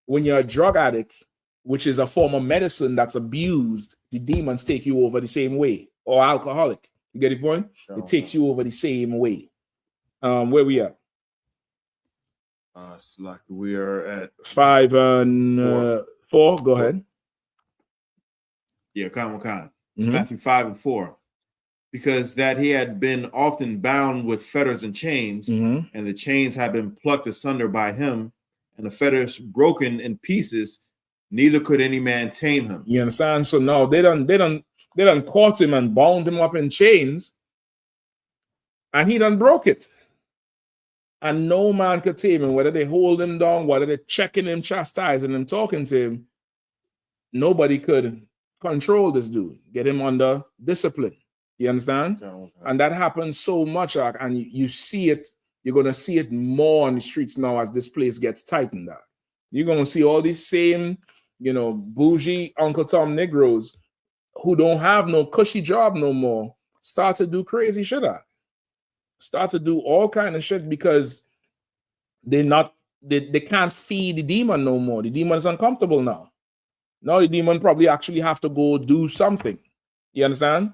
Speaker 10: when you're a drug addict, which is a form of medicine that's abused, the demons take you over the same way. Or alcoholic. You get the point? It takes you over the same way. Where we at?
Speaker 9: It's like we are at
Speaker 10: 5 and 4. Go ahead.
Speaker 9: Yeah, kind. It's Matthew 5 and 4. Because that he had been often bound with fetters and chains, and the chains had been plucked asunder by him, and the fetters broken in pieces, neither could any man tame him.
Speaker 10: You understand? So now they done caught him and bound him up in chains, and he done broke it. And no man could tame him, whether they hold him down, whether they're checking him, chastising him, talking to him. Nobody could control this dude, get him under discipline. You understand? And that happens so much, and you see it. You're going to see it more on the streets now as this place gets tightened up. You're going to see all these same, bougie Uncle Tom Negroes who don't have no cushy job no more start to do crazy shit. Start to do all kind of shit because they can't feed the demon no more. The demon is uncomfortable now. Now the demon probably actually have to go do something. You understand?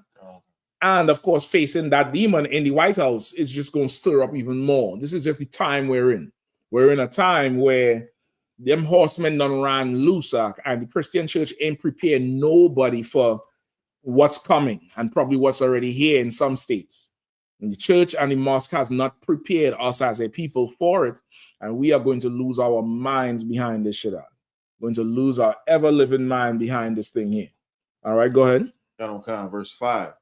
Speaker 10: And of course, facing that demon in the White House is just going to stir up even more. This is just the time we're in. We're in a time where them horsemen done ran loose, and the Christian church ain't prepared nobody for what's coming and probably what's already here in some states. And the church and the mosque has not prepared us as a people for it, and we are going to lose our minds behind this shit. Going to lose our ever-living mind behind this thing here. All right, go ahead.
Speaker 9: Verse 5.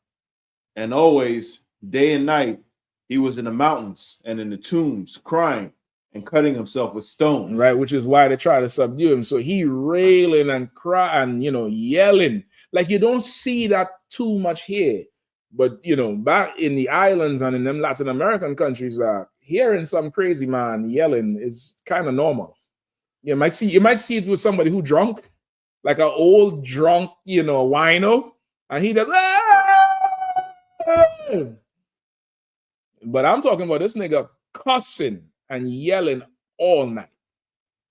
Speaker 9: And always, day and night, he was in the mountains and in the tombs, crying and cutting himself with stones.
Speaker 10: Right, which is why they try to subdue him. So he railing and crying, yelling. Like you don't see that too much here. But, back in the islands and in them Latin American countries, hearing some crazy man yelling is kind of normal. You might see it with somebody who drunk, like an old drunk, wino, and he does. But I'm talking about this nigga cussing and yelling all night,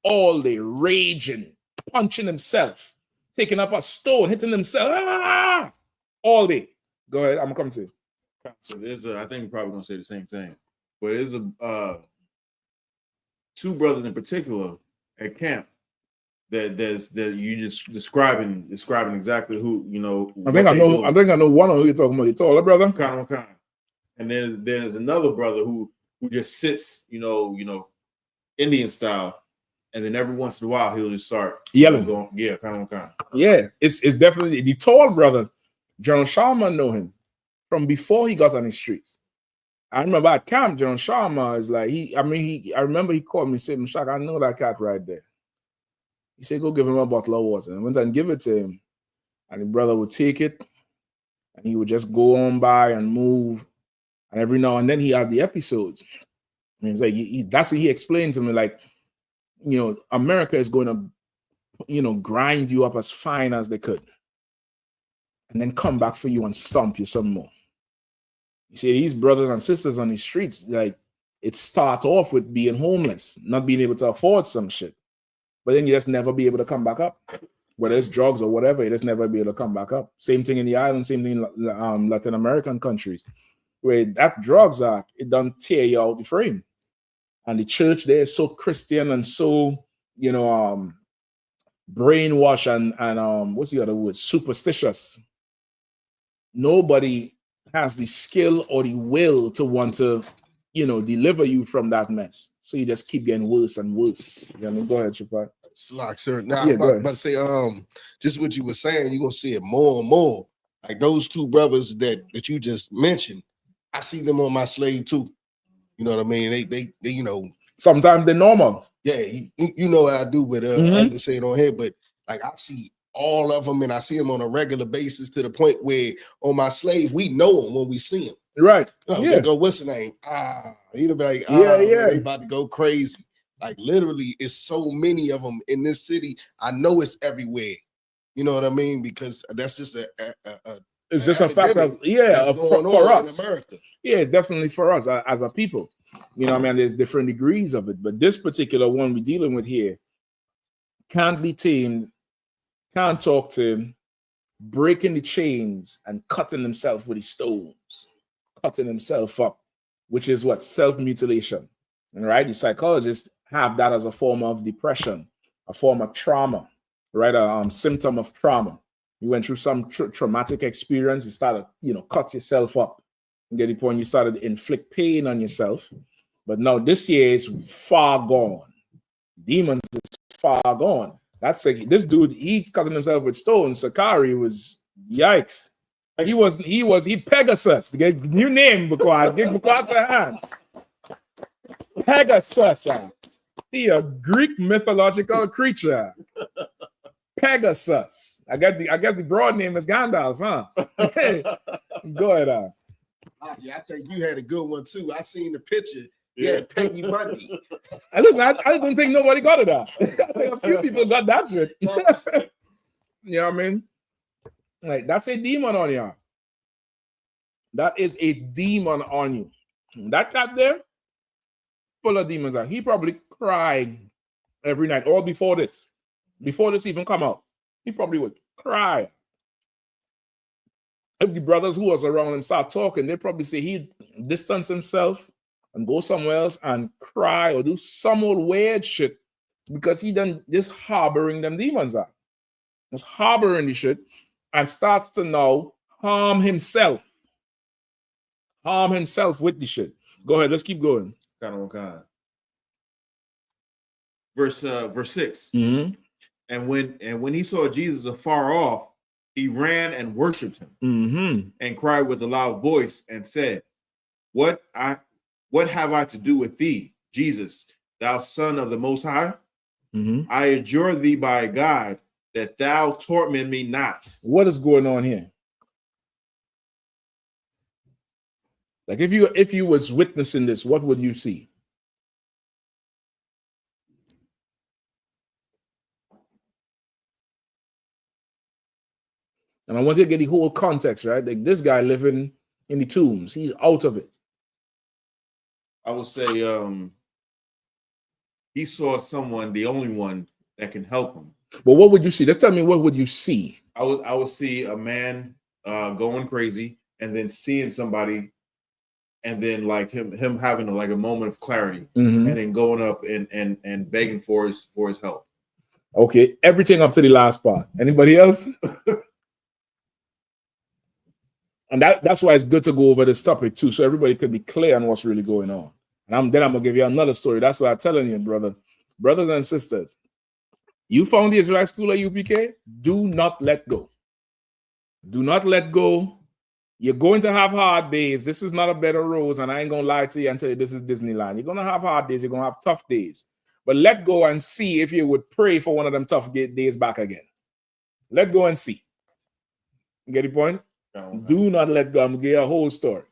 Speaker 10: all day, raging, punching himself, taking up a stone, hitting himself, all day. Go ahead, I'm gonna come to you.
Speaker 9: So I think we're probably gonna say the same thing, but there's two brothers in particular at camp that you just describing exactly who
Speaker 10: I think I know one of who you're talking about. You taller brother,
Speaker 9: kind of. And then there's another brother who just sits, Indian style, and then every once in a while he'll just start
Speaker 10: yelling.
Speaker 9: Going, yeah, kind of.
Speaker 10: Yeah, it's definitely the tall brother. John Sharma know him from before he got on the streets. I remember at camp, John Sharma is like I remember he called me, said, "Shaq, I know that cat right there." He said, go give him a bottle of water. And I went and give it to him. And the brother would take it and he would just go on by and move. And every now and then he had the episodes. And he's like, that's what he explained to me. Like, you know, America is going to, you know, grind you up as fine as they could. And then come back for you and stomp you some more. You see, these brothers and sisters on the streets, like, it start off with being homeless, not being able to afford some shit. But then you just never be able to come back up. Whether it's drugs or whatever, you just never be able to come back up. Same thing in the island, same thing in Latin American countries. Where that drugs are, it doesn't tear you out the frame. And the church there is so Christian and so, you know, brainwashed and what's the other word? Superstitious. Nobody has the skill or the will to want to, you know, deliver you from that mess. So you just keep getting worse and worse. You know what I mean? Go ahead, Shapai.
Speaker 11: Slack, sir. Now, I'm about to say, just what you were saying, you're gonna see it more and more. Like those two brothers that you just mentioned, I see them on my slave too. You know what I mean? They you know.
Speaker 10: Sometimes they're normal.
Speaker 11: Yeah, you know what I do, but I ain't to say it on here, but like I see all of them and I see them on a regular basis to the point where on my slave, we know them when we see them.
Speaker 10: Right.
Speaker 11: They go, what's the name? He'll be like,
Speaker 10: man,
Speaker 11: they about to go crazy. Like literally, it's so many of them in this city. I know it's everywhere. You know what I mean? Because that's just
Speaker 10: it's just a fact of for us. In America. Yeah, it's definitely for us as a people. You know what I mean? There's different degrees of it, but this particular one we're dealing with here can't be tamed, can't talk to him, breaking the chains and cutting himself with his stones, cutting himself up, which is what? Self-mutilation. And right, the psychologists have that as a form of depression, a form of trauma, right? A symptom of trauma. You went through some traumatic experience, you started, you know, cut yourself up. You get the point, you started to inflict pain on yourself. But now this year is far gone. Demons is far gone. That's like this dude, he cutting himself with stones. Sakari was yikes. He Pegasus. Get new name because get the hand. Pegasus. He a Greek mythological creature. Pegasus. I guess the broad name is Gandalf, huh? Go ahead.
Speaker 11: Yeah, I think you had a good one too. I seen the picture. Yeah, Peggy Bundy.
Speaker 10: I don't think nobody got it out. I think a few people got that shit. You know what I mean? Like that's a demon on you. That is a demon on you. That cat there, full of demons. He probably cried every night, or before this even come out. He probably would cry. If the brothers who was around him start talking, they probably say he'd distance himself and go somewhere else and cry or do some old weird shit because he done this harboring them demons out. Just harboring the shit and starts to now harm himself with the shit. Go ahead, let's keep going.
Speaker 9: Verse 6.
Speaker 10: Mm-hmm.
Speaker 9: And when he saw Jesus afar off, he ran and worshipped him, and cried with a loud voice and said, What have I to do with thee, Jesus, thou Son of the Most High? I adjure thee by God that thou torment me not.
Speaker 10: What is going on here? Like if you was witnessing this, what would you see? And I want you to get the whole context, right? Like this guy living in the tombs, he's out of it.
Speaker 9: I would say he saw someone, the only one that can help him.
Speaker 10: But what would you see? Just tell me, what would you see?
Speaker 9: I would see a man going crazy and then seeing somebody and then like him having like a moment of clarity and then going up and begging for his help.
Speaker 10: Okay, everything up to the last part. Anybody else? And that's why it's good to go over this topic too, so everybody could be clear on what's really going on. And then I'm gonna give you another story. That's why I'm telling you, brothers and sisters. You found the Israelite school at UPK. Do not let go. Do not let go. You're going to have hard days. This is not a bed of roses, and I ain't gonna lie to you and tell you this is Disneyland. You're gonna have hard days. You're gonna have tough days. But let go and see if you would pray for one of them tough days back again. Let go and see. You get the point? Do not let go. I'm going to give you a whole story.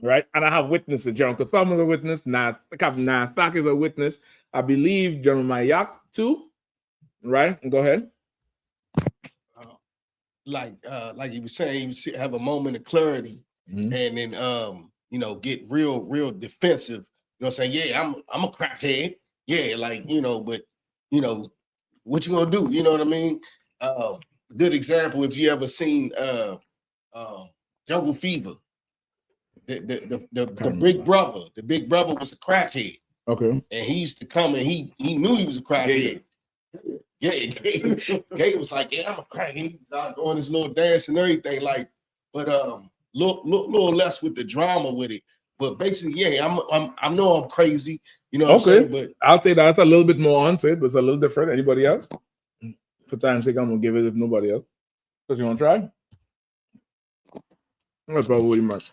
Speaker 10: Right? And I have witnesses. General Katham is a witness. Captain Nathak is a witness. I believe General Mayak too. Right? Go ahead.
Speaker 11: Like you were saying, you have a moment of clarity, and then get real defensive. You know what I'm saying? Yeah, I'm a crackhead. Yeah, but what you gonna do? You know what I mean? Good example, if you ever seen Jungle Fever, the big brother was a crackhead.
Speaker 10: Okay.
Speaker 11: And he used to come and he knew he was a crackhead. Yeah, Gator was like, yeah, I'm a crackhead. He's out doing his little dance and everything, but little less with the drama with it. But basically, yeah, I know I'm crazy, you know what I'm saying? But
Speaker 10: I'll say that's a little bit more on it, but it's a little different. Anybody else? For time's sake, I'm gonna give it if nobody else. Because you wanna try? That's probably much.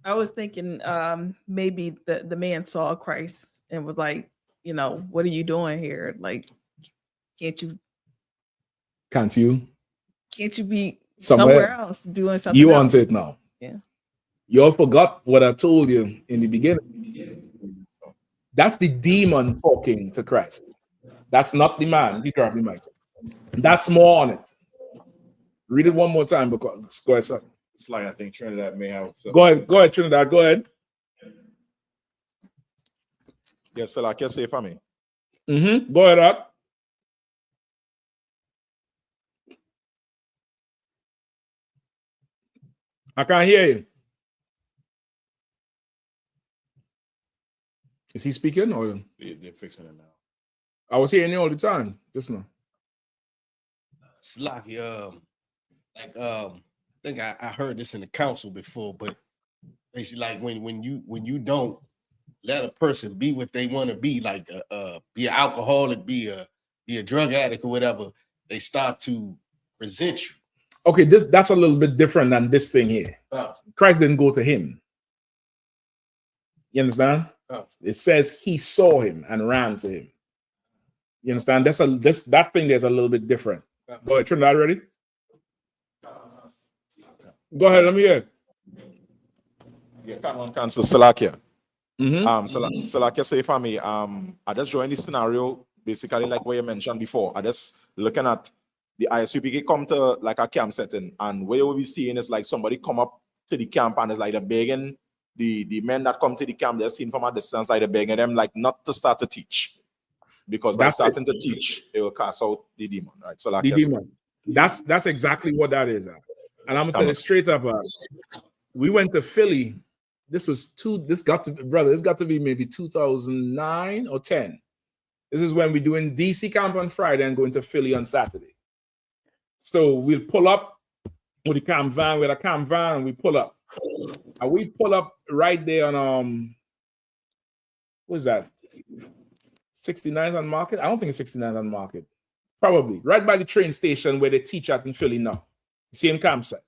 Speaker 13: I was thinking maybe the man saw Christ and was like, what are you doing here? Like, can't you be somewhere else doing something?
Speaker 10: You want it now?
Speaker 13: Yeah.
Speaker 10: You all forgot what I told you in the beginning. That's the demon talking to Christ. That's not the man. He dropped the mic. That's more on it. Read it one more time because go ahead, sir.
Speaker 9: It's like I think Trinidad may have.
Speaker 10: Go ahead, Trinidad. Go ahead.
Speaker 15: Yes, sir. I can say for me.
Speaker 10: Go ahead, up. I can't hear you. Is he speaking or
Speaker 9: they're fixing it now?
Speaker 10: I was hearing you all the time just now.
Speaker 11: Slocky, I think I heard this in the council before, but basically, like when you don't let a person be what they want to be, like be an alcoholic, be a drug addict or whatever, they start to resent you.
Speaker 10: Okay, that's a little bit different than this thing here. Christ didn't go to him. You understand? It says he saw him and ran to him. You understand? That thing there's a little bit different. Go ahead, Trinidad, ready? Go ahead, let me hear.
Speaker 15: Yeah, Council Salakia. Salakia say for me, I just joined this scenario basically like what you mentioned before. I just looking at the I.S.U.P.K come to like a camp setting, and what you will be seeing is like somebody come up to the camp and it's like they're begging the men that come to the camp, they're seen from a distance, like they're begging them like not to start to teach. Because by starting to teach, it will cast out the demon, right? So like
Speaker 10: the demon. That's exactly what that is. And I'm gonna tell you straight up, we went to Philly. This got to be maybe 2009 or 10. This is when we're doing DC camp on Friday and going to Philly on Saturday. So we'll pull up with a camp van, and we pull up. And we pull up right there on what is that? 69th on Market? I don't think it's 69th on Market. Probably right by the train station where they teach at in Philly now. Same campsite.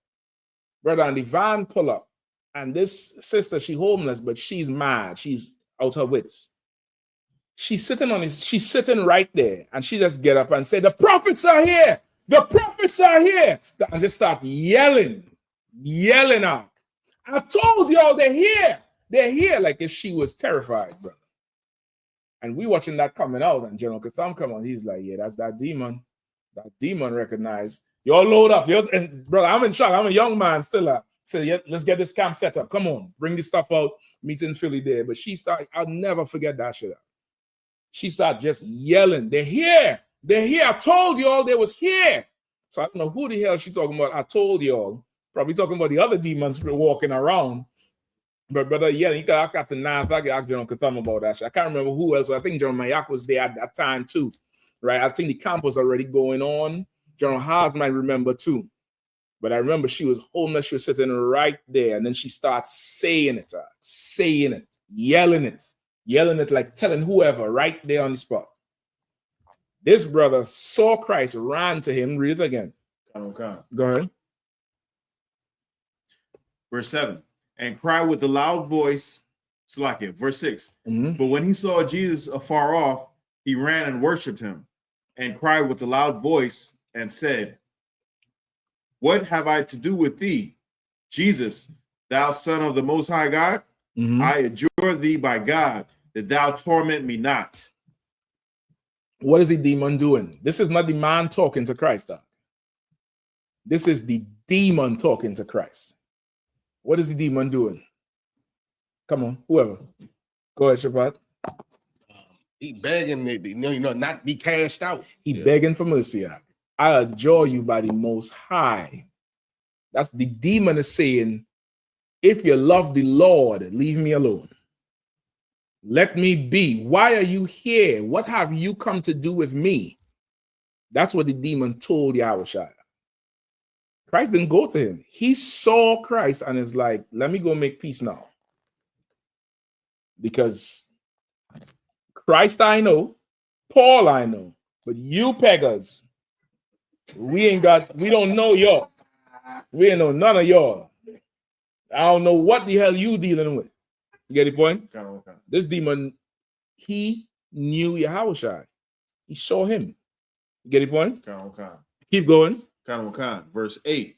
Speaker 10: Brother, and the van pull up. And this sister, she homeless, but she's mad. She's out her wits. She's sitting right there. And she just get up and say, the prophets are here. The prophets are here. And just start yelling out. I told y'all they're here. They're here. Like if she was terrified, brother. And we watching that coming out, and General Katham come on. He's like, yeah, that's that demon. That demon recognized. Y'all load up. And brother, I'm in shock. I'm a young man still. So yeah, let's get this camp set up. Come on, bring this stuff out. Meet in Philly there. But she started, I'll never forget that shit. She started just yelling, they're here. They're here. I told y'all they was here. So I don't know who the hell she talking about. I told y'all. Probably talking about the other demons walking around. But brother, yeah, you can ask Captain Nath, I can ask General Katham about that shit. I can't remember who else. I think General Mayak was there at that time too, right? I think the camp was already going on. General Haas might remember too. But I remember she was homeless. She was sitting right there, and then she starts saying it, yelling it, like telling whoever right there on the spot. This brother saw Christ, ran to him. Read it again.
Speaker 9: Okay.
Speaker 10: Go ahead.
Speaker 9: Verse 7. And cried with a loud voice. Salakia. Verse 6. But when he saw Jesus afar off, he ran and worshipped him, and cried with a loud voice, and said, What have I to do with thee, Jesus, thou Son of the Most High God? I adjure thee by God that thou torment me not.
Speaker 10: What is the demon doing? This is not the man talking to Christ, dog. This is the demon talking to Christ. What is the demon doing? Come on, whoever. Go ahead, Shabbat.
Speaker 11: He begging, not be cast out.
Speaker 10: He begging for mercy. I adjure you by the Most High. That's the demon is saying, if you love the Lord, leave me alone. Let me be. Why are you here? What have you come to do with me? That's what the demon told Yahushua. Christ didn't go to him. He saw Christ and is like, let me go make peace now. Because Christ I know, Paul I know, but you peggers, we don't know y'all. We ain't know none of y'all. I don't know what the hell you dealing with. You get the point? This demon, he knew Yahushua. He saw him. You get the point? Keep going.
Speaker 9: Verse 8.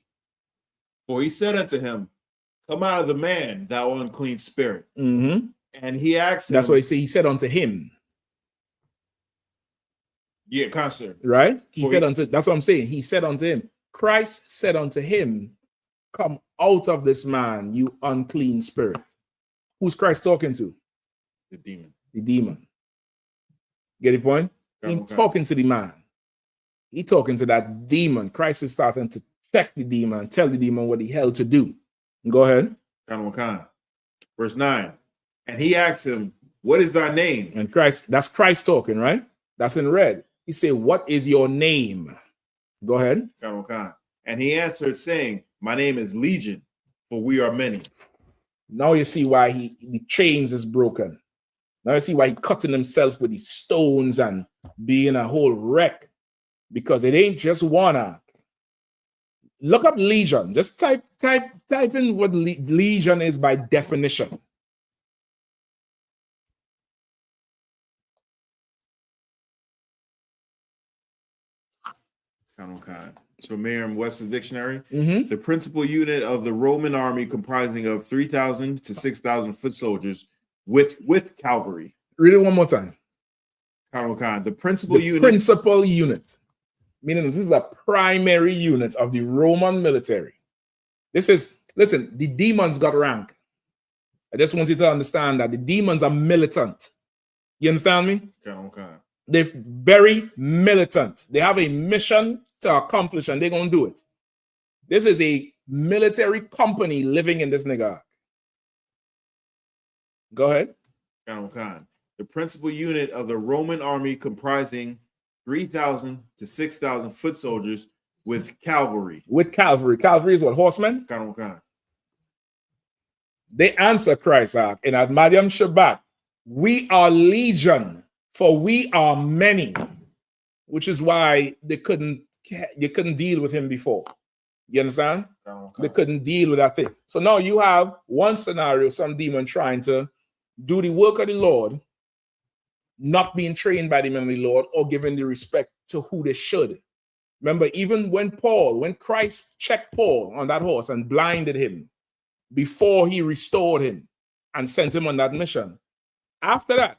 Speaker 9: For he said unto him, Come out of the man, thou unclean spirit. And he asked him.
Speaker 10: That's what he said unto him.
Speaker 9: Yeah, concert.
Speaker 10: Right? That's what I'm saying. He said unto him. Christ said unto him, Come out of this man, you unclean spirit. Who's Christ talking to?
Speaker 9: The demon.
Speaker 10: The demon. Get the point? He talking to the man. He talking to that demon. Christ is starting to check the demon and tell the demon what the hell to do. Go ahead.
Speaker 9: Verse 9. And he asked him, What is thy name?
Speaker 10: And Christ, that's Christ talking, right? That's in red. He said, What is your name? Go ahead.
Speaker 9: And he answered, saying, My name is Legion, for we are many.
Speaker 10: Now you see why the chains is broken. Now you see why he cutting himself with these stones and being a whole wreck. Because it ain't just one act. Look up legion. Just type in what legion is by definition.
Speaker 9: So Merriam-Webster's dictionary, the principal unit of the Roman army comprising of 3,000 to 6,000 foot soldiers with cavalry.
Speaker 10: Read it one more time.
Speaker 9: The principal unit.
Speaker 10: Principal unit. Meaning this is a primary unit of the Roman military. Listen, the demons got rank. I just want you to understand that the demons are militant. You understand me? They're very militant. They have a mission to accomplish and they're going to do it. This is a military company living in this nigga. Go ahead.
Speaker 9: The principal unit of the Roman army comprising 3,000 to 6,000 foot soldiers with cavalry.
Speaker 10: With cavalry. Cavalry is what? Horsemen? They answer Christ in Admadiam Shabbat. We are legion, for we are many. Which is why you couldn't deal with him before. You understand? They couldn't deal with that thing. So now you have one scenario, some demon trying to do the work of the Lord, not being trained by the men of the Lord or giving the respect to who they should. Remember, even when Christ checked Paul on that horse and blinded him before he restored him and sent him on that mission, after that,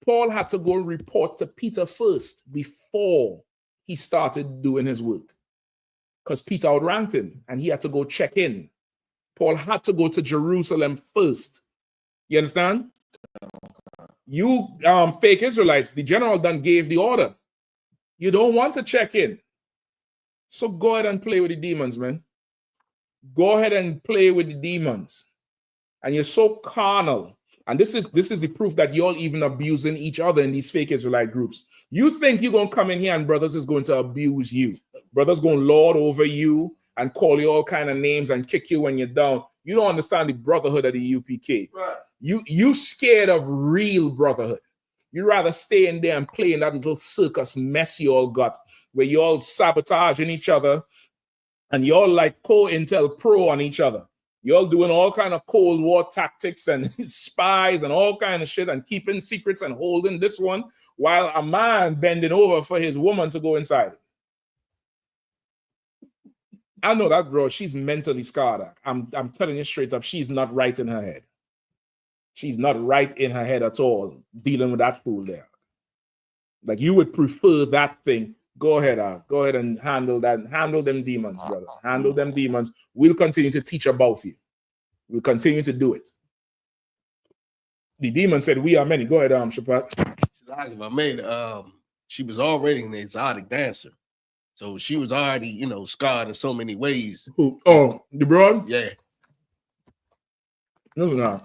Speaker 10: Paul had to go report to Peter first before he started doing his work. Because Peter outranked him and he had to go check in. Paul had to go to Jerusalem first. You understand? You fake Israelites, the general done gave the order. You don't want to check in. So go ahead and play with the demons, man. Go ahead and play with the demons. And you're so carnal. And this is the proof that you're even abusing each other in these fake Israelite groups. You think you're going to come in here and brothers is going to abuse you. Brothers going to lord over you and call you all kind of names and kick you when you're down. You don't understand the brotherhood of the UPK. Right. You scared of real brotherhood. You'd rather stay in there and play in that little circus mess you all got, where you all sabotaging each other and you all like co-intel pro on each other. Y'all doing all kind of Cold War tactics and spies and all kind of shit and keeping secrets and holding this one while a man bending over for his woman to go inside. I know that girl, she's mentally scarred. I'm telling you straight up, she's not right in her head. She's not right in her head at all, dealing with that fool there. Like, you would prefer that thing. Go ahead and handle that. Handle them demons, brother. Handle them demons. We'll continue to teach about you. We'll continue to do it. The demon said, we are many. Go ahead, Shapat.
Speaker 11: She was already an exotic dancer. So she was already, scarred in so many ways.
Speaker 10: Who? Oh, the broad?
Speaker 11: Yeah.
Speaker 10: No.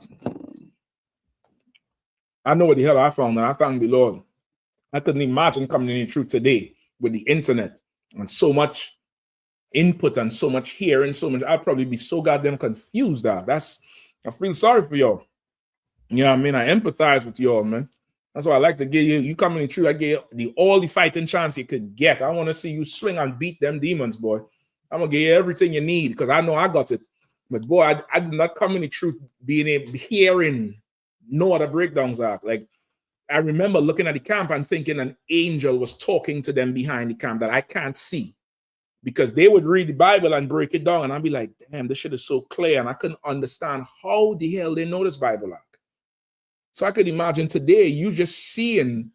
Speaker 10: I know what the hell I found, and I thank the Lord. I couldn't imagine coming in through today with the internet and so much input and so much hearing, so much. I'd probably be so goddamn confused. I feel sorry for y'all. You know what I mean? I empathize with y'all, man. That's why I like to give you coming in through. I give you all the fighting chance you could get. I want to see you swing and beat them demons, boy. I'm gonna give you everything you need because I know I got it. But boy, I did not come in the truth hearing no other breakdowns are. Like, I remember looking at the camp and thinking an angel was talking to them behind the camp that I can't see, because they would read the Bible and break it down, and I'd be like, damn, this shit is so clear, and I couldn't understand how the hell they know this Bible. So I could imagine today you just seeing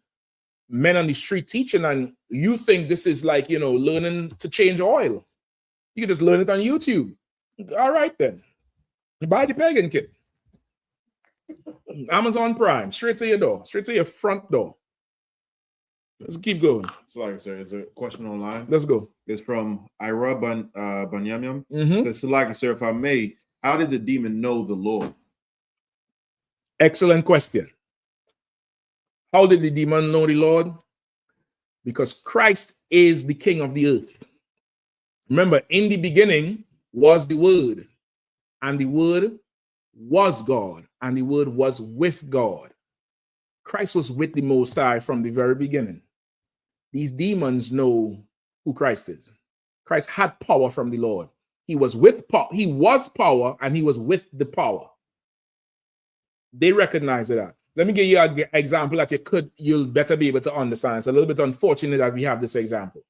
Speaker 10: men on the street teaching, and you think this is like, learning to change oil. You can just learn it on YouTube. All right, then. Buy the pagan kit. Amazon Prime, straight to your door, straight to your front door. Let's keep going.
Speaker 9: Sorry, sir. It's a question online.
Speaker 10: Let's go.
Speaker 9: It's from Ira Banyamyam.
Speaker 10: Mm-hmm.
Speaker 9: Like, sir, if I may, how did the demon know the Lord?
Speaker 10: Excellent question. How did the demon know the Lord? Because Christ is the King of the earth. Remember, in the beginning was the Word, and the Word was God, and the Word was with God. Christ was with the Most High from the very beginning. These demons know who Christ is. Christ had power from the Lord. He was with power. He was power, and he was with the power. They recognize that. Let me give you an example that you'll better be able to understand. It's a little bit unfortunate that we have this example.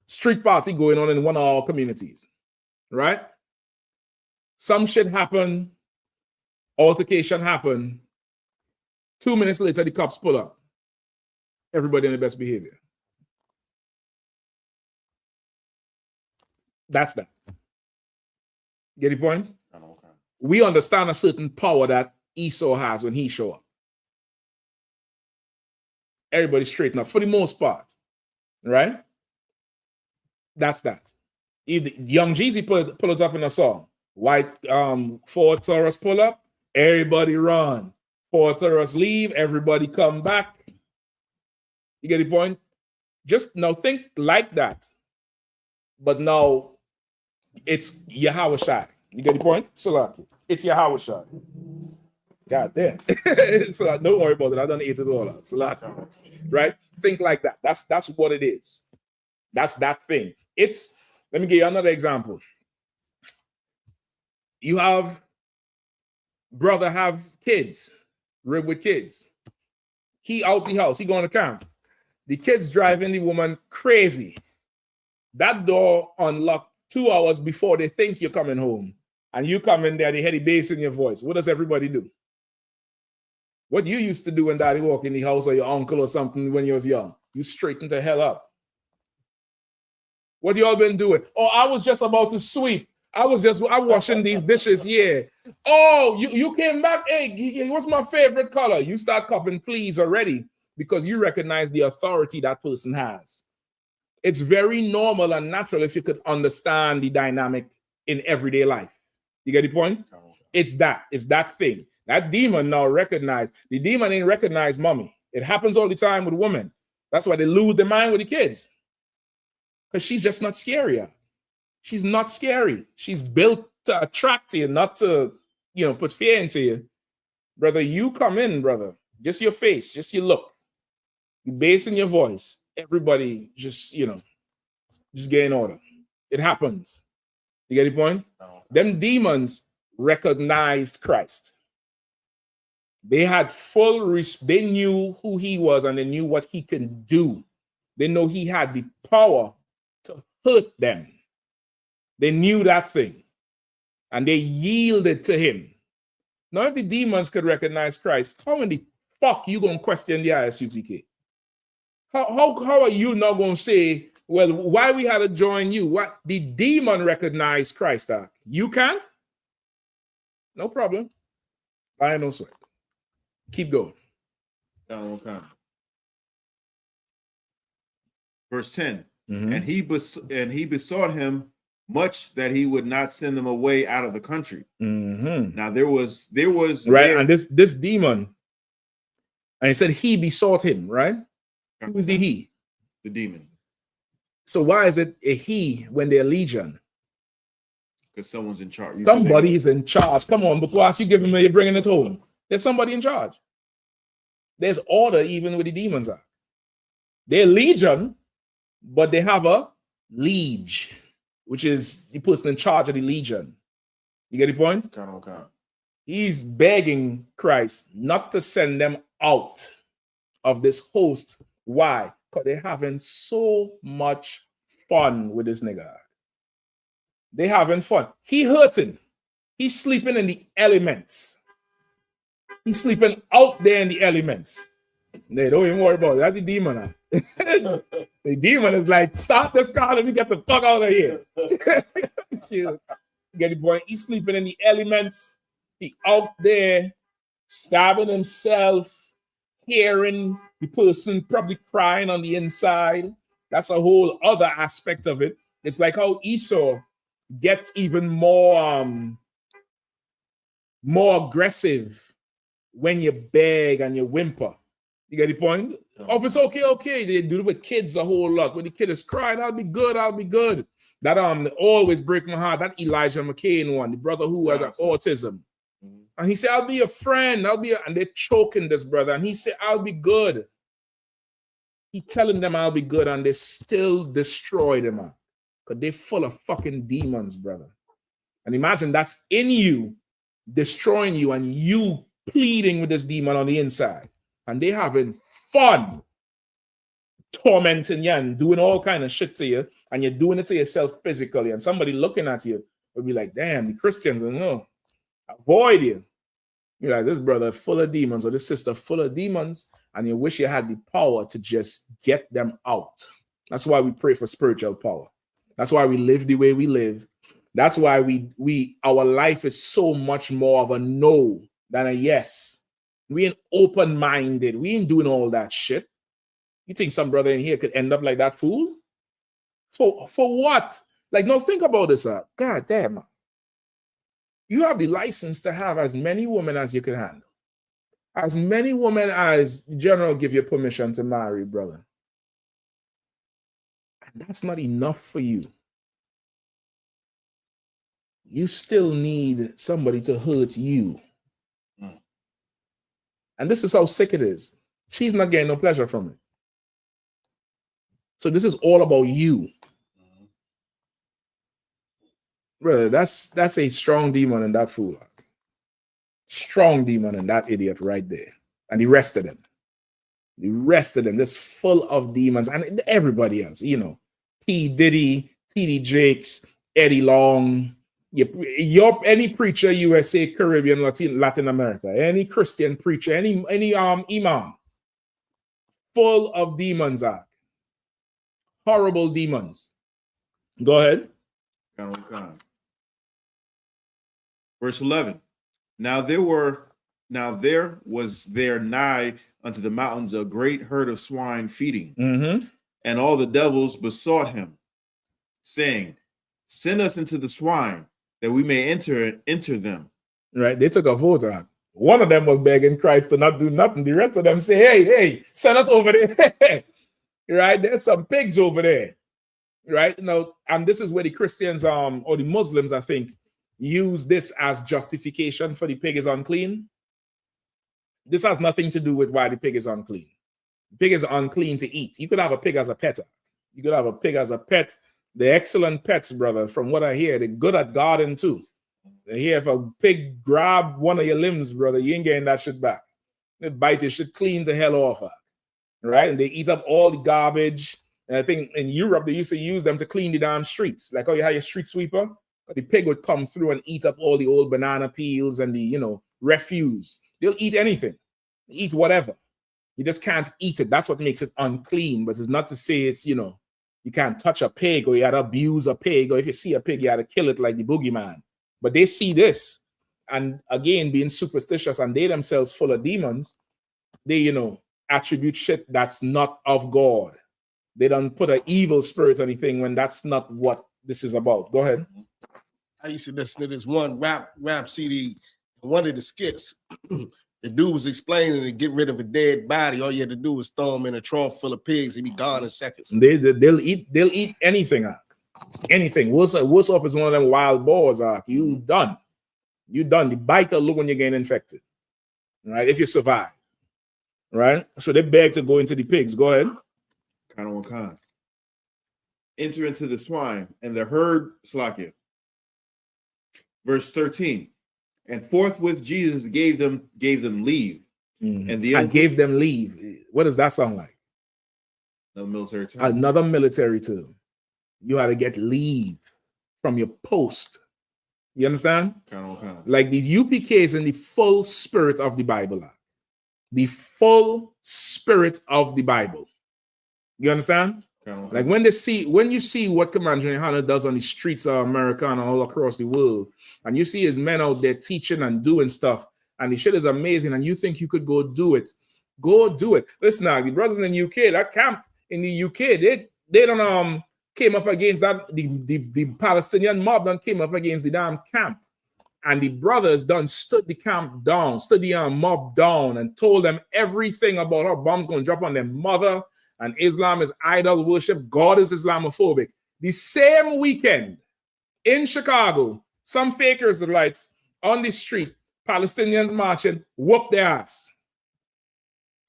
Speaker 10: Street party going on in one of our communities, right? Some shit happen, altercation happen. 2 minutes later, the cops pull up. Everybody in the best behavior. That's that. Get the point?
Speaker 9: Okay.
Speaker 10: We understand a certain power that Esau has when he show up. Everybody straighten up for the most part, right? That's that. If Young Jeezy pull it up in a song. White Ford Taurus pull up, everybody run. Ford Taurus leave, everybody come back. You get the point? Just now think like that. But now it's Yahawashi. You get the point? Salaki. It's Yahawashi. God damn. So don't worry about it. I done ate it all out. Salaki. Right? Think like that. That's what it is. That's that thing. Let me give you another example. You have brother have kids, live with kids. He out the house, he going to camp. The kids driving the woman crazy. That door unlocked 2 hours before they think you're coming home. And you come in there, they hear the bass in your voice. What does everybody do? What you used to do when daddy walk in the house or your uncle or something when you was young? You straighten the hell up. What you all been doing? Oh, I was just about to sweep. I'm washing these dishes. Yeah. Oh, you came back. Hey, what's my favorite color? You start cupping please already because you recognize the authority that person has. It's very normal and natural if you could understand the dynamic in everyday life. You get the point? It's that thing. That demon now recognize. The demon ain't recognize mommy. It happens all the time with women. That's why they lose their mind with the kids. Because she's just not scary. She's not scary. She's built to attract you, not to, put fear into you. Brother, you come in, brother. Just your face, just your look. You bass in your voice. Everybody just get in order. It happens. You get the point? them demons recognized Christ. They had they knew who he was and they knew what he can do. They know he had the power to hurt them. They knew that thing and they yielded to him. Now, if the demons could recognize Christ, how in the fuck you gonna question the I.S.U.P.K? How are you not gonna say, well, why we had to join you? What the demon recognized Christ at? You can't? No problem. I no sweat. Keep going.
Speaker 9: Verse 10. And he besought him much that he would not send them away out of the country. Now there was
Speaker 10: right, and this demon, and he said he besought him, right? Who was the he?
Speaker 9: The demon.
Speaker 10: So why is it a he when they're legion?
Speaker 9: Because someone's in charge.
Speaker 10: Somebody is in charge. Come on, because you give him, you're bringing it home. There's somebody in charge. There's order even with the demons are. They're legion, but they have a liege, which is the person in charge of the legion. You get the point?
Speaker 9: Okay.
Speaker 10: He's begging Christ not to send them out of this host. Why? Because they're having so much fun with this nigga. They having fun. He hurting. He's sleeping in the elements. He's sleeping out there in the elements. They don't even worry about it. That's the demon. The demon is like, stop this car, let me get the fuck out of here. You get the point? He's sleeping in the elements. He out there stabbing himself, hearing the person probably crying on the inside. That's a whole other aspect of it. It's like how Esau gets even more aggressive when you beg and you whimper. You get the point? Oh, it's okay. They do it with kids a whole lot. When the kid is crying, I'll be good. That always break my heart. That Elijah McCain one, the brother who has autism. And he said, I'll be a friend. And they're choking this brother. And he said, I'll be good. He telling them I'll be good, and they still destroy them, man. Because they're full of fucking demons, brother. And imagine that's in you, destroying you, and you pleading with this demon on the inside. And they having fun tormenting you and doing all kind of shit to you, and you're doing it to yourself physically, and somebody looking at you will be like, damn, the Christians will avoid you. You're like, this brother full of demons or this sister full of demons, and you wish you had the power to just get them out. That's why we pray for spiritual power. That's why we live the way we live. That's why our life is so much more of a no than a yes. We ain't open-minded. We ain't doing all that shit. You think some brother in here could end up like that fool? For what? Like, no, think about this. God damn. You have the license to have as many women as you can handle. As many women as the general give you permission to marry, brother. And that's not enough for you. You still need somebody to hurt you. And this is how sick it is. She's not getting no pleasure from it. So this is all about you. Brother, that's a strong demon in that fool. Strong demon in that idiot right there. And the rest of them. The rest of them, this full of demons. And everybody else, you know. P. Diddy, T.D. Jakes, Eddie Long, any preacher, USA, Caribbean, Latin America, any Christian preacher, any imam, full of demons are. Horrible demons. Go ahead.
Speaker 9: Verse 11. Now there was there nigh unto the mountains a great herd of swine feeding, and all the devils besought him, saying, send us into the swine, that we may enter them.
Speaker 10: Right, they took a vote. One of them was begging Christ to not do nothing. The rest of them say, hey, send us over there. Right, there's some pigs over there. Right now, and this is where the Christians or the Muslims, I think, use this as justification for the pig is unclean. This has nothing to do with why the pig is unclean. The pig is unclean to eat. You could have a pig as a pet. You could have a pig as a pet. They're excellent pets, brother. From what I hear, they're good at gardening too. Here, if a pig grab one of your limbs, brother, you ain't getting that shit back. They bite your shit clean the hell off, right? And they eat up all the garbage. And I think in Europe, they used to use them to clean the damn streets. Like, oh, you have your street sweeper? But the pig would come through and eat up all the old banana peels and the, you know, refuse. They'll eat anything. They eat whatever. You just can't eat it. That's what makes it unclean. But it's not to say it's, you know, you can't touch a pig or you had to abuse a pig. Or if you see a pig, you had to kill it like the boogeyman. But they see this. And again, being superstitious and they themselves full of demons, they, you know, attribute shit that's not of God. They don't put an evil spirit or anything when that's not what this is about. Go ahead.
Speaker 11: I used to listen to this one rap CD, one of the skits. The dude was explaining to get rid of a dead body. All you had to do was throw him in a trough full of pigs. He'd be gone in seconds.
Speaker 10: They'll eat anything. Anything. Worse off is one of them wild boars. You done. You done. The bite will look when you're getting infected. Right? If you survive. Right? So they beg to go into the pigs. Go ahead.
Speaker 9: Kind. Enter into the swine, and the herd Slakia. Verse 13. And forthwith Jesus gave them leave.
Speaker 10: Mm-hmm.
Speaker 9: And
Speaker 10: gave them leave. What does that sound like?
Speaker 9: Another military term.
Speaker 10: Another military term. You had to get leave from your post. You understand? Kind of. Like these UPKs in the full spirit of the Bible. The full spirit of the Bible. You understand? Like when you see what Commander YAHANNA does on the streets of America and all across the world, and you see his men out there teaching and doing stuff, and the shit is amazing, and you think you could go do it, go do it. Listen now, the brothers in the UK, that camp in the UK, they don't came up against that, the Palestinian mob done came up against the damn camp. And the brothers done stood the camp down, stood the mob down, and told them everything about how bombs going to drop on their mother, and Islam is idol worship, God is Islamophobic. The same weekend in Chicago, some fake Israelites on the street, Palestinians marching, whoop their ass.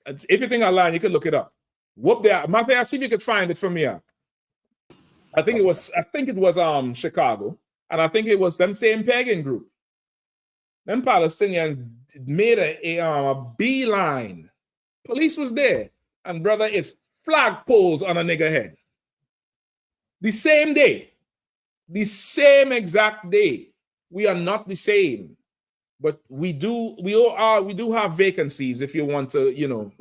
Speaker 10: If you think I'm lying, you can look it up. Whoop their ass. Matthew, see if you could find it for me. I think it was Chicago, and I think it was them same pagan group. Them Palestinians made a beeline. Police was there, and brother, it's flagpoles on a nigger head. The same day, the same exact day. We are not the same, but we do have vacancies if you want to,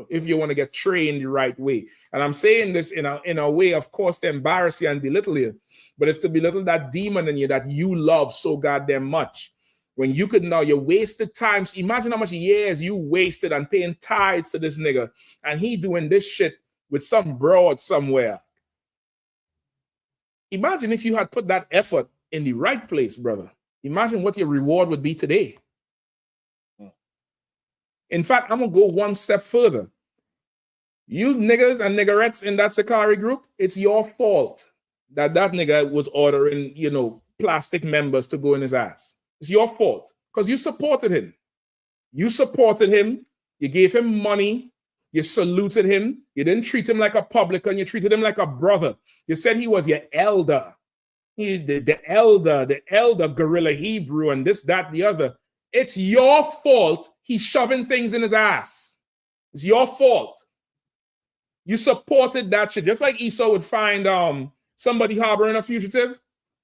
Speaker 10: if you want to get trained the right way. And I'm saying this in a way, of course, to embarrass you and belittle you, but it's to belittle that demon in you that you love so goddamn much. When you could know you wasted times, imagine how much years you wasted on paying tithes to this nigga, and he doing this shit with some broad somewhere. Imagine if you had put that effort in the right place, brother. Imagine what your reward would be today. In fact, I'm gonna go one step further. You niggas and niggerettes in that Sakari group, it's your fault that nigga was ordering, plastic members to go in his ass. It's your fault because you supported him. You supported him. You gave him money. You saluted him. You didn't treat him like a publican. You treated him like a brother. You said he was your elder. He's the elder guerrilla Hebrew and this, that, the other. It's your fault he's shoving things in his ass. It's your fault. You supported that shit. Just like Esau would find somebody harboring a fugitive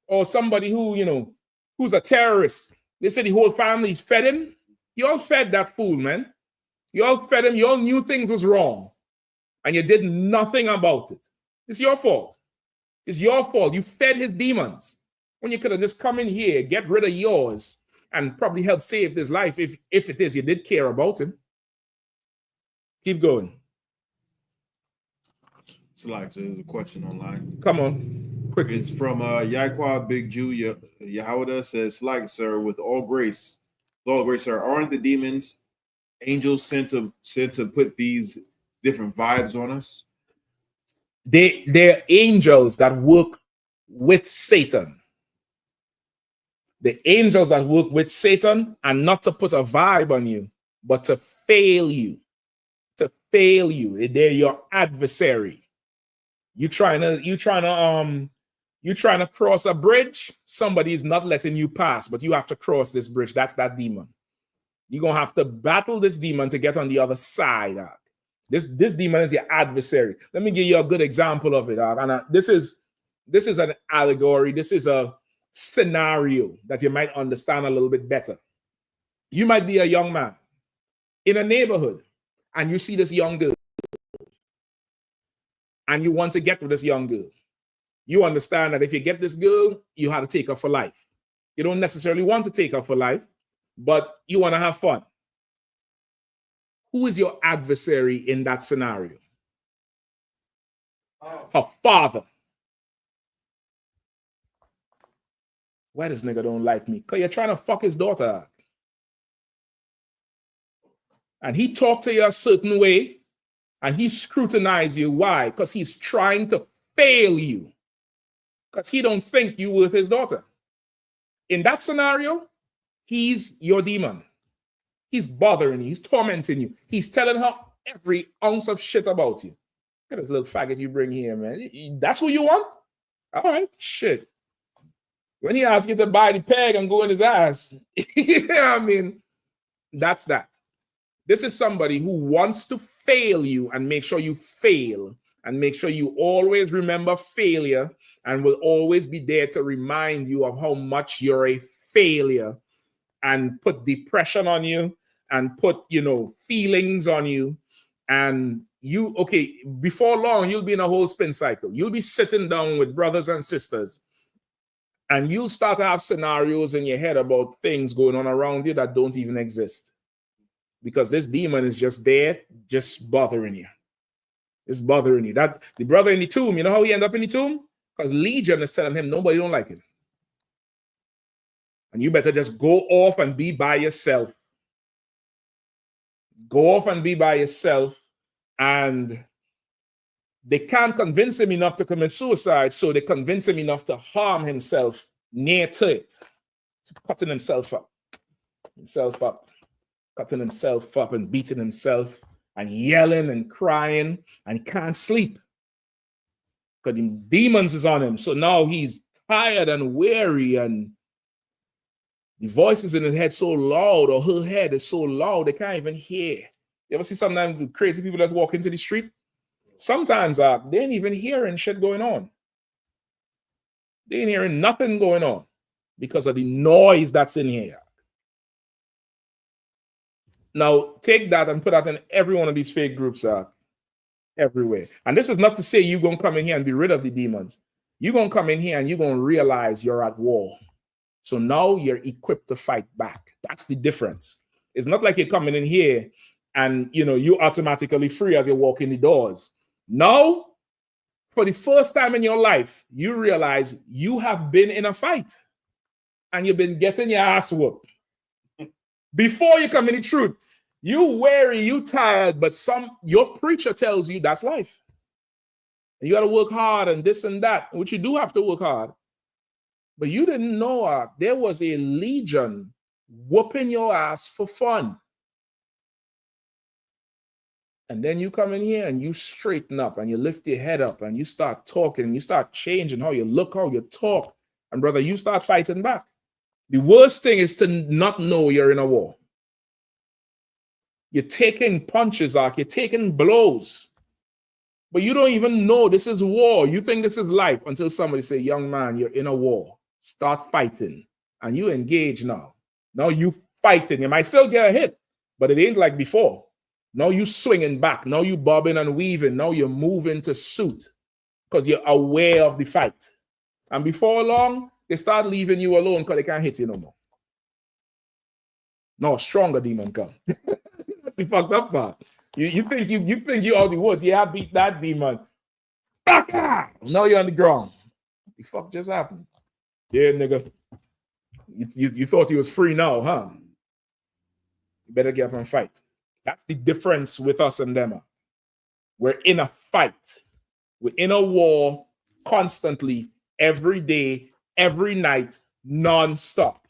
Speaker 10: or somebody who, who's a terrorist. They said the whole family's fed him. You all fed that fool, man. You all fed him. You all knew things was wrong. And you did nothing about it. It's your fault. It's your fault. You fed his demons. When you could have just come in here, get rid of yours, and probably help save his life if it is you did care about him. Keep going.
Speaker 9: So there's a question online.
Speaker 10: Come on. Quickly.
Speaker 9: It's from Yaqua Big Jew Yahweh says, sir, with all grace, sir, aren't the demons angels sent to put these different vibes on us?
Speaker 10: They're angels that work with Satan. The angels that work with Satan are not to put a vibe on you, but to fail you. To fail you. They're your adversary. You trying to You're trying to cross a bridge, somebody is not letting you pass, but you have to cross this bridge. That's that demon. You're going to have to battle this demon to get on the other side. This demon is your adversary. Let me give you a good example of it. And this is an allegory. This is a scenario that you might understand a little bit better. You might be a young man in a neighborhood, and you see this young girl, and you want to get with this young girl. You understand that if you get this girl, you have to take her for life. You don't necessarily want to take her for life, but you want to have fun. Who is your adversary in that scenario? Her father. Why this nigga don't like me? Because you're trying to fuck his daughter. And he talked to you a certain way, and he scrutinized you. Why? Because he's trying to fail you. Because he don't think you worth his daughter. In that scenario, he's your demon. He's bothering you. He's tormenting you. He's telling her every ounce of shit about you. Look at this little faggot you bring here, man. That's who you want? All right, shit. When he asks you to buy the peg and go in his ass, you know what I mean? That's that. This is somebody who wants to fail you and make sure you fail and make sure you always remember failure and will always be there to remind you of how much you're a failure and put depression on you and put, feelings on you. And before long, you'll be in a whole spin cycle. You'll be sitting down with brothers and sisters and you'll start to have scenarios in your head about things going on around you that don't even exist. Because this demon is just there, just bothering you. It's bothering you. That the brother in the tomb, you know how he ended up in the tomb? Because Legion is telling him nobody don't like him. And you better just go off and be by yourself. Go off and be by yourself. And they can't convince him enough to commit suicide, so they convince him enough to harm himself near to it. So cutting himself up. Cutting himself up and beating himself and yelling and crying, and he can't sleep because the demons is on him. So now he's tired and weary, and the voices in his head so loud, or her head is so loud they can't even hear. You ever see sometimes the crazy people that walk into the street? Sometimes they ain't even hearing shit going on. They ain't hearing nothing going on because of the noise that's in here. Now, take that and put that in every one of these fake groups everywhere. And this is not to say you're going to come in here and be rid of the demons. You're going to come in here and you're going to realize you're at war. So now you're equipped to fight back. That's the difference. It's not like you're coming in here and, you automatically free as you walk in the doors. Now, for the first time in your life, you realize you have been in a fight and you've been getting your ass whooped. Before you come in the truth, you weary, you tired, but your preacher tells you that's life. You got to work hard and this and that, which you do have to work hard. But you didn't know there was a legion whooping your ass for fun. And then you come in here and you straighten up and you lift your head up and you start talking and you start changing how you look, how you talk. And brother, you start fighting back. The worst thing is to not know you're in a war. You're taking punches, you're taking blows. But you don't even know this is war. You think this is life until somebody say, young man, you're in a war. Start fighting. And you engage now. Now you fighting. You might still get a hit, but it ain't like before. Now you swinging back. Now you bobbing and weaving. Now you're moving to suit because you're aware of the fight. And before long, they start leaving you alone because they can't hit you no more. No, a stronger demon come. That's the fucked up part. You think you out the woods. Yeah, I beat that demon. Now you're on the ground. What the fuck just happened? Yeah, nigga. You thought you was free now, huh? You better get up and fight. That's the difference with us and them. We're in a fight. We're in a war constantly, every day, every night, non-stop.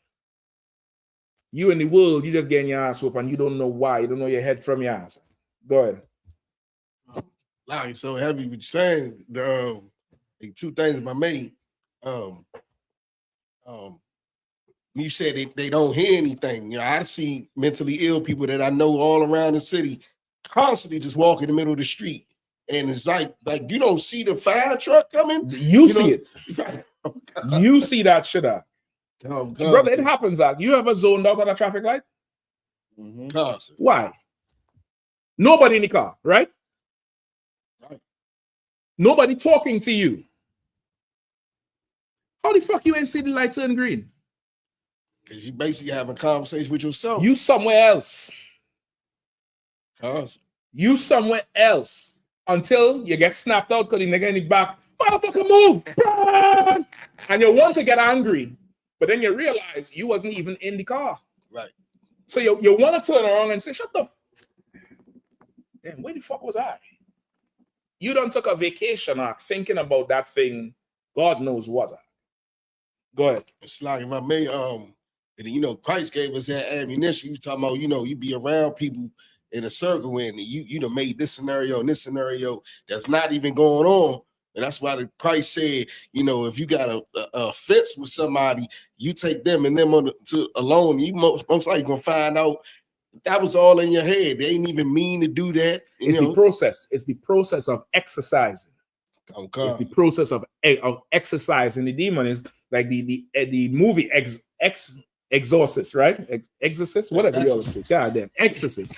Speaker 10: You in the world, you just getting your ass whooped and you don't know why. You don't know your head from your ass. Go ahead.
Speaker 11: Larry, so heavy what you're saying. The two things about me. you said they don't hear anything. You know, I see mentally ill people that I know all around the city constantly just walk in the middle of the street. And it's like you don't see the fire truck coming.
Speaker 10: You see it. You see that shit out.
Speaker 11: Oh,
Speaker 10: brother, it happens. You ever zoned out at a traffic light? Why? Nobody in the car, right? Nobody talking to you. How the fuck you ain't see the light turn green?
Speaker 11: Because you basically having a conversation with yourself.
Speaker 10: You somewhere else. You somewhere else until you get snapped out because the nigga in the back, motherfucker, move! Run! And you want to get angry, but then you realize you wasn't even in the car.
Speaker 11: Right.
Speaker 10: So you want to turn around and say, shut the damn, where the fuck was I? You done took a vacation thinking about that thing, God knows what. Go ahead.
Speaker 11: It's like if I may, you know, Christ gave us that ammunition. You talking about, you know, you be around people in a circle and you done made this scenario and this scenario that's not even going on. And that's why Christ said, you know, if you got a offense with somebody, you take them and them alone. You most likely gonna find out that was all in your head. They ain't even mean to do that.
Speaker 10: It's the process. It's the process of exercising. It's the process of exercising. The demon is like the movie Exorcist, right? Exorcist, whatever you always say. God damn, Exorcist,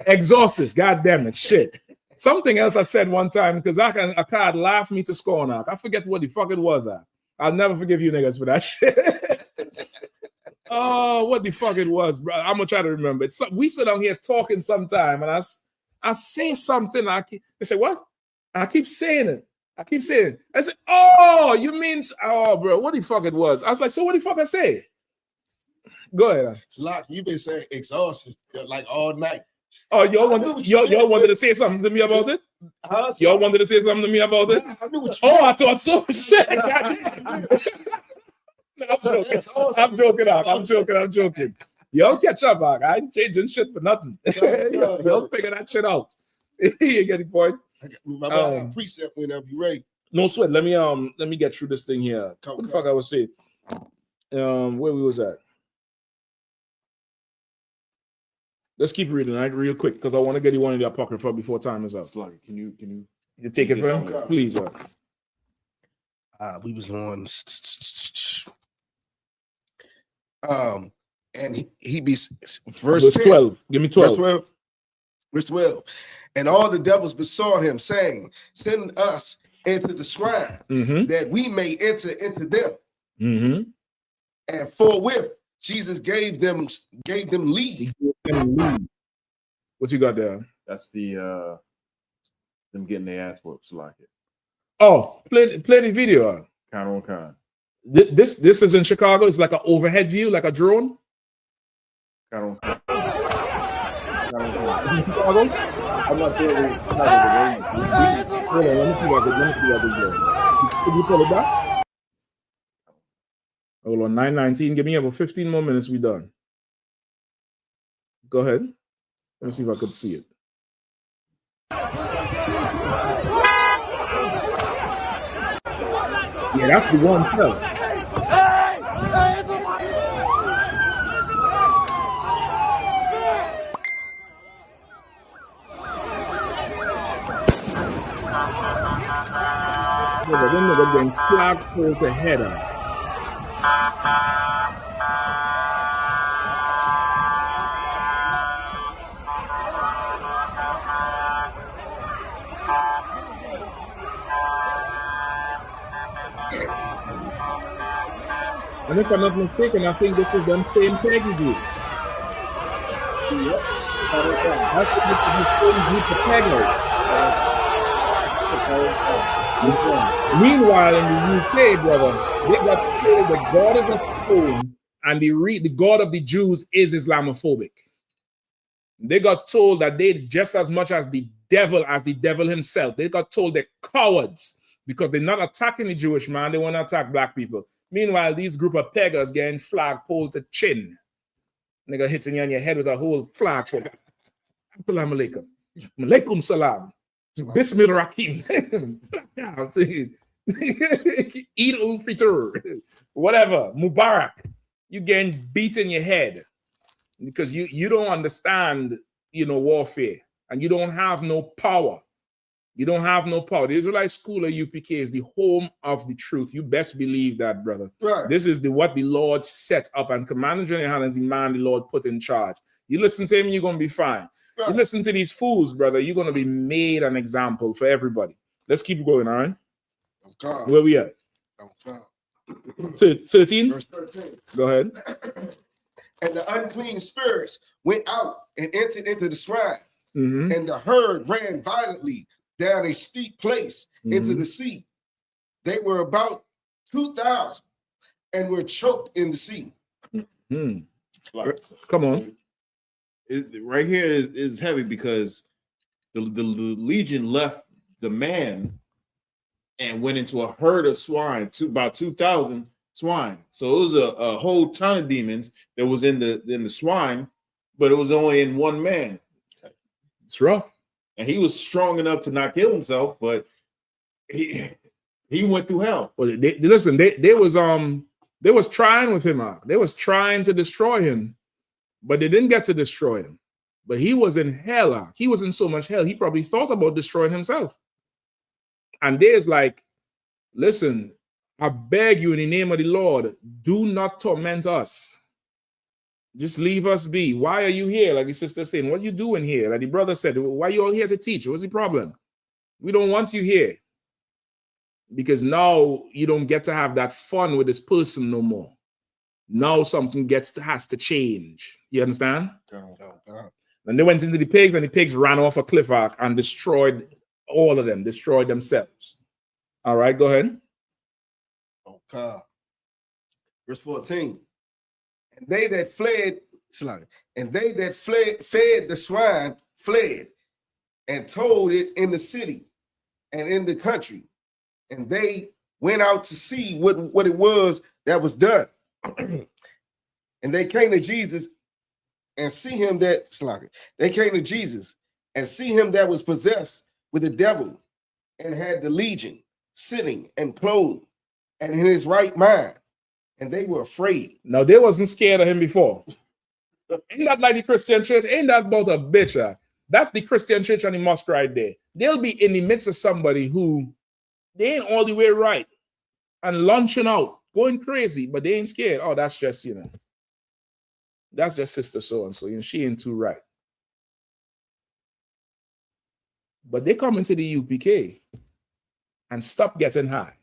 Speaker 10: Exorcist. God damn it, shit. Something else I said one time because a card laughed me to scorn. I forget what the fuck it was. I'll never forgive you niggas for that shit. Oh, what the fuck it was, bro? I'm gonna try to remember it. So we sit down here talking sometime, and I say something. They say what? I keep saying it. I said, oh, you mean, oh, bro, what the fuck it was? I was like, so what the fuck I say? Go ahead.
Speaker 11: It's like you've been saying exhausted like all night.
Speaker 10: Oh, y'all wanted to say something to me about it? Y'all wanted to say something to me about it? I thought so. Shit. I'm joking. Y'all catch up, I ain't changing shit for nothing. Y'all figure that shit out. You get the point?
Speaker 11: My precept whenever you ready.
Speaker 10: No sweat. Let me get through this thing here. What the fuck I was saying? Where we was at? Let's keep reading, right, real quick, because I want to get you one in the apocrypha before time is up.
Speaker 9: Can you
Speaker 10: take it from him, please?
Speaker 11: We was on. And he be verse
Speaker 10: 12. Give me 12.
Speaker 11: Verse 12. And all the devils besought him, saying, "Send us into the swine, that we may enter into them." And forthwith Jesus gave them leave.
Speaker 10: What you got there?
Speaker 9: That's the them getting their ass whooped, like it.
Speaker 10: Oh, play the video.
Speaker 9: Kind on kind.
Speaker 10: This is in Chicago. It's like an overhead view, like a drone.
Speaker 9: Kind on kind.
Speaker 10: Chicago. I'm not sure. Hold on, let me see what I can. Can you pull it back? Hold on, 9:19. Give me about 15 more minutes. We done. Go ahead. Let me see if I could see it. Yeah, that's the one fella. Yeah, then they're getting flagpole to header. And if I'm not mistaken, I think this is them same Peggy group. Yep. That's the same group of Peggers. Meanwhile, in the UK, brother, they got told the God is a stone and the God of the Jews is Islamophobic. They got told that they just as much as the devil himself. They got told they're cowards because they're not attacking the Jewish man. They want to attack black people. Meanwhile, these group of peggers getting flagpole to chin. Nigga hitting you on your head with a whole flag. Assalamu alaikum. Malaikum salam. Bismillah Rahim. Eid al-Fitr, whatever, Mubarak. You getting beat in your head because you don't understand, warfare, and you don't have no power. You don't have no power. The Israelite School of UPK is the home of the truth. You best believe that, brother.
Speaker 11: Right.
Speaker 10: This is what the Lord set up, and Commander General Yohanan is the man the Lord put in charge. You listen to him, you're going to be fine. Right. You listen to these fools, brother, you're going to be made an example for everybody. Let's keep going, all right?
Speaker 11: Okay.
Speaker 10: Where we at?
Speaker 11: Okay.
Speaker 10: 13?
Speaker 11: Verse 13.
Speaker 10: Go ahead.
Speaker 11: And the unclean spirits went out and entered into the swine, and the herd ran violently down a steep place into the sea. They were about 2,000 and were choked in the sea.
Speaker 10: Come on.
Speaker 9: Right here is heavy because the legion left the man and went into a herd of swine, about 2,000 swine. So it was a whole ton of demons that was in the swine, but it was only in one man.
Speaker 10: It's rough.
Speaker 9: And he was strong enough to not kill himself, but he went through hell.
Speaker 10: Well, listen, they was trying with him. They was trying to destroy him, but they didn't get to destroy him. But he was in hell. He was in so much hell, he probably thought about destroying himself. And there's like, listen, I beg you in the name of the Lord, do not torment us. Just leave us be. Why are you here? Like the sister saying, what are you doing here? Like the brother said, why are you all here to teach? What's the problem? We don't want you here. Because now you don't get to have that fun with this person no more. Now something has to change. You understand? And they went into the pigs, and the pigs ran off a cliff arc and destroyed all of them, destroyed themselves. All right, go ahead.
Speaker 11: Okay. Verse 14. And they that fled, fed the swine fled and told it in the city and in the country. And they went out to see what it was that was done. And they came to Jesus and see him that was possessed with the devil and had the legion sitting and clothed and in his right mind. And they were afraid.
Speaker 10: Now, they wasn't scared of him before. Ain't that like the Christian church? Ain't that about a bitch? That's the Christian church and the mosque right there. They'll be in the midst of somebody who they ain't all the way right and launching out, going crazy, but they ain't scared. Oh, that's just, that's just sister so-and-so. She ain't too right. But they come into the UPK and stop getting high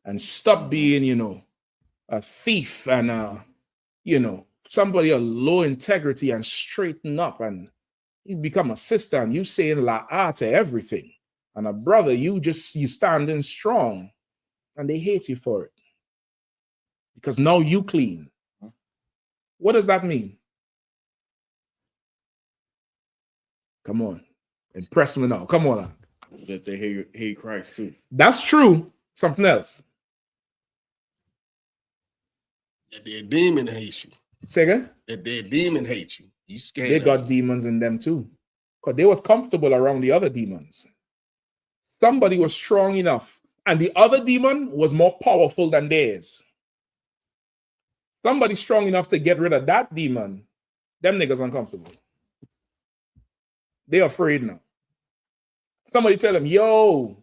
Speaker 10: and stop being, a thief and, somebody of low integrity and straighten up, and you become a sister and you saying la to everything. And a brother, you standing strong, and they hate you for it. Because now you clean. What does that mean? Come on. Impress me now. Come on.
Speaker 9: That they hate Christ too.
Speaker 10: That's true. Something else.
Speaker 11: That their demon hates you.
Speaker 10: Say again?
Speaker 11: That their demon hates you. You scared.
Speaker 10: They got demons in them too. Because they was comfortable around the other demons. Somebody was strong enough, and the other demon was more powerful than theirs. Somebody strong enough to get rid of that demon, them niggas uncomfortable. They afraid now. Somebody tell them, yo,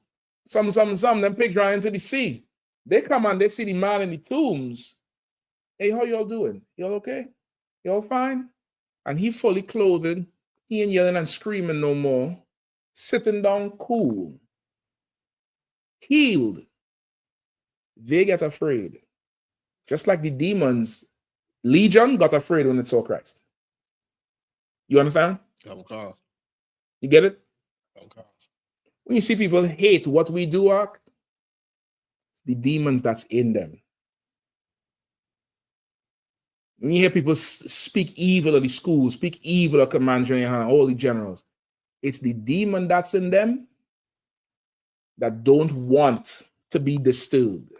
Speaker 10: them pigs ran into the sea. They come and they see the man in the tombs. Hey, how y'all doing? Y'all okay? Y'all fine? And he fully clothed. He ain't yelling and screaming no more. Sitting down cool. Healed. They get afraid. Just like the demons, Legion got afraid when it saw Christ. You understand?
Speaker 11: Okay.
Speaker 10: You get it?
Speaker 11: Okay.
Speaker 10: When you see people hate what we do, it's the demons that's in them. When you hear people speak evil of the schools, speak evil of Commander and all the generals, it's the demon that's in them that don't want to be disturbed.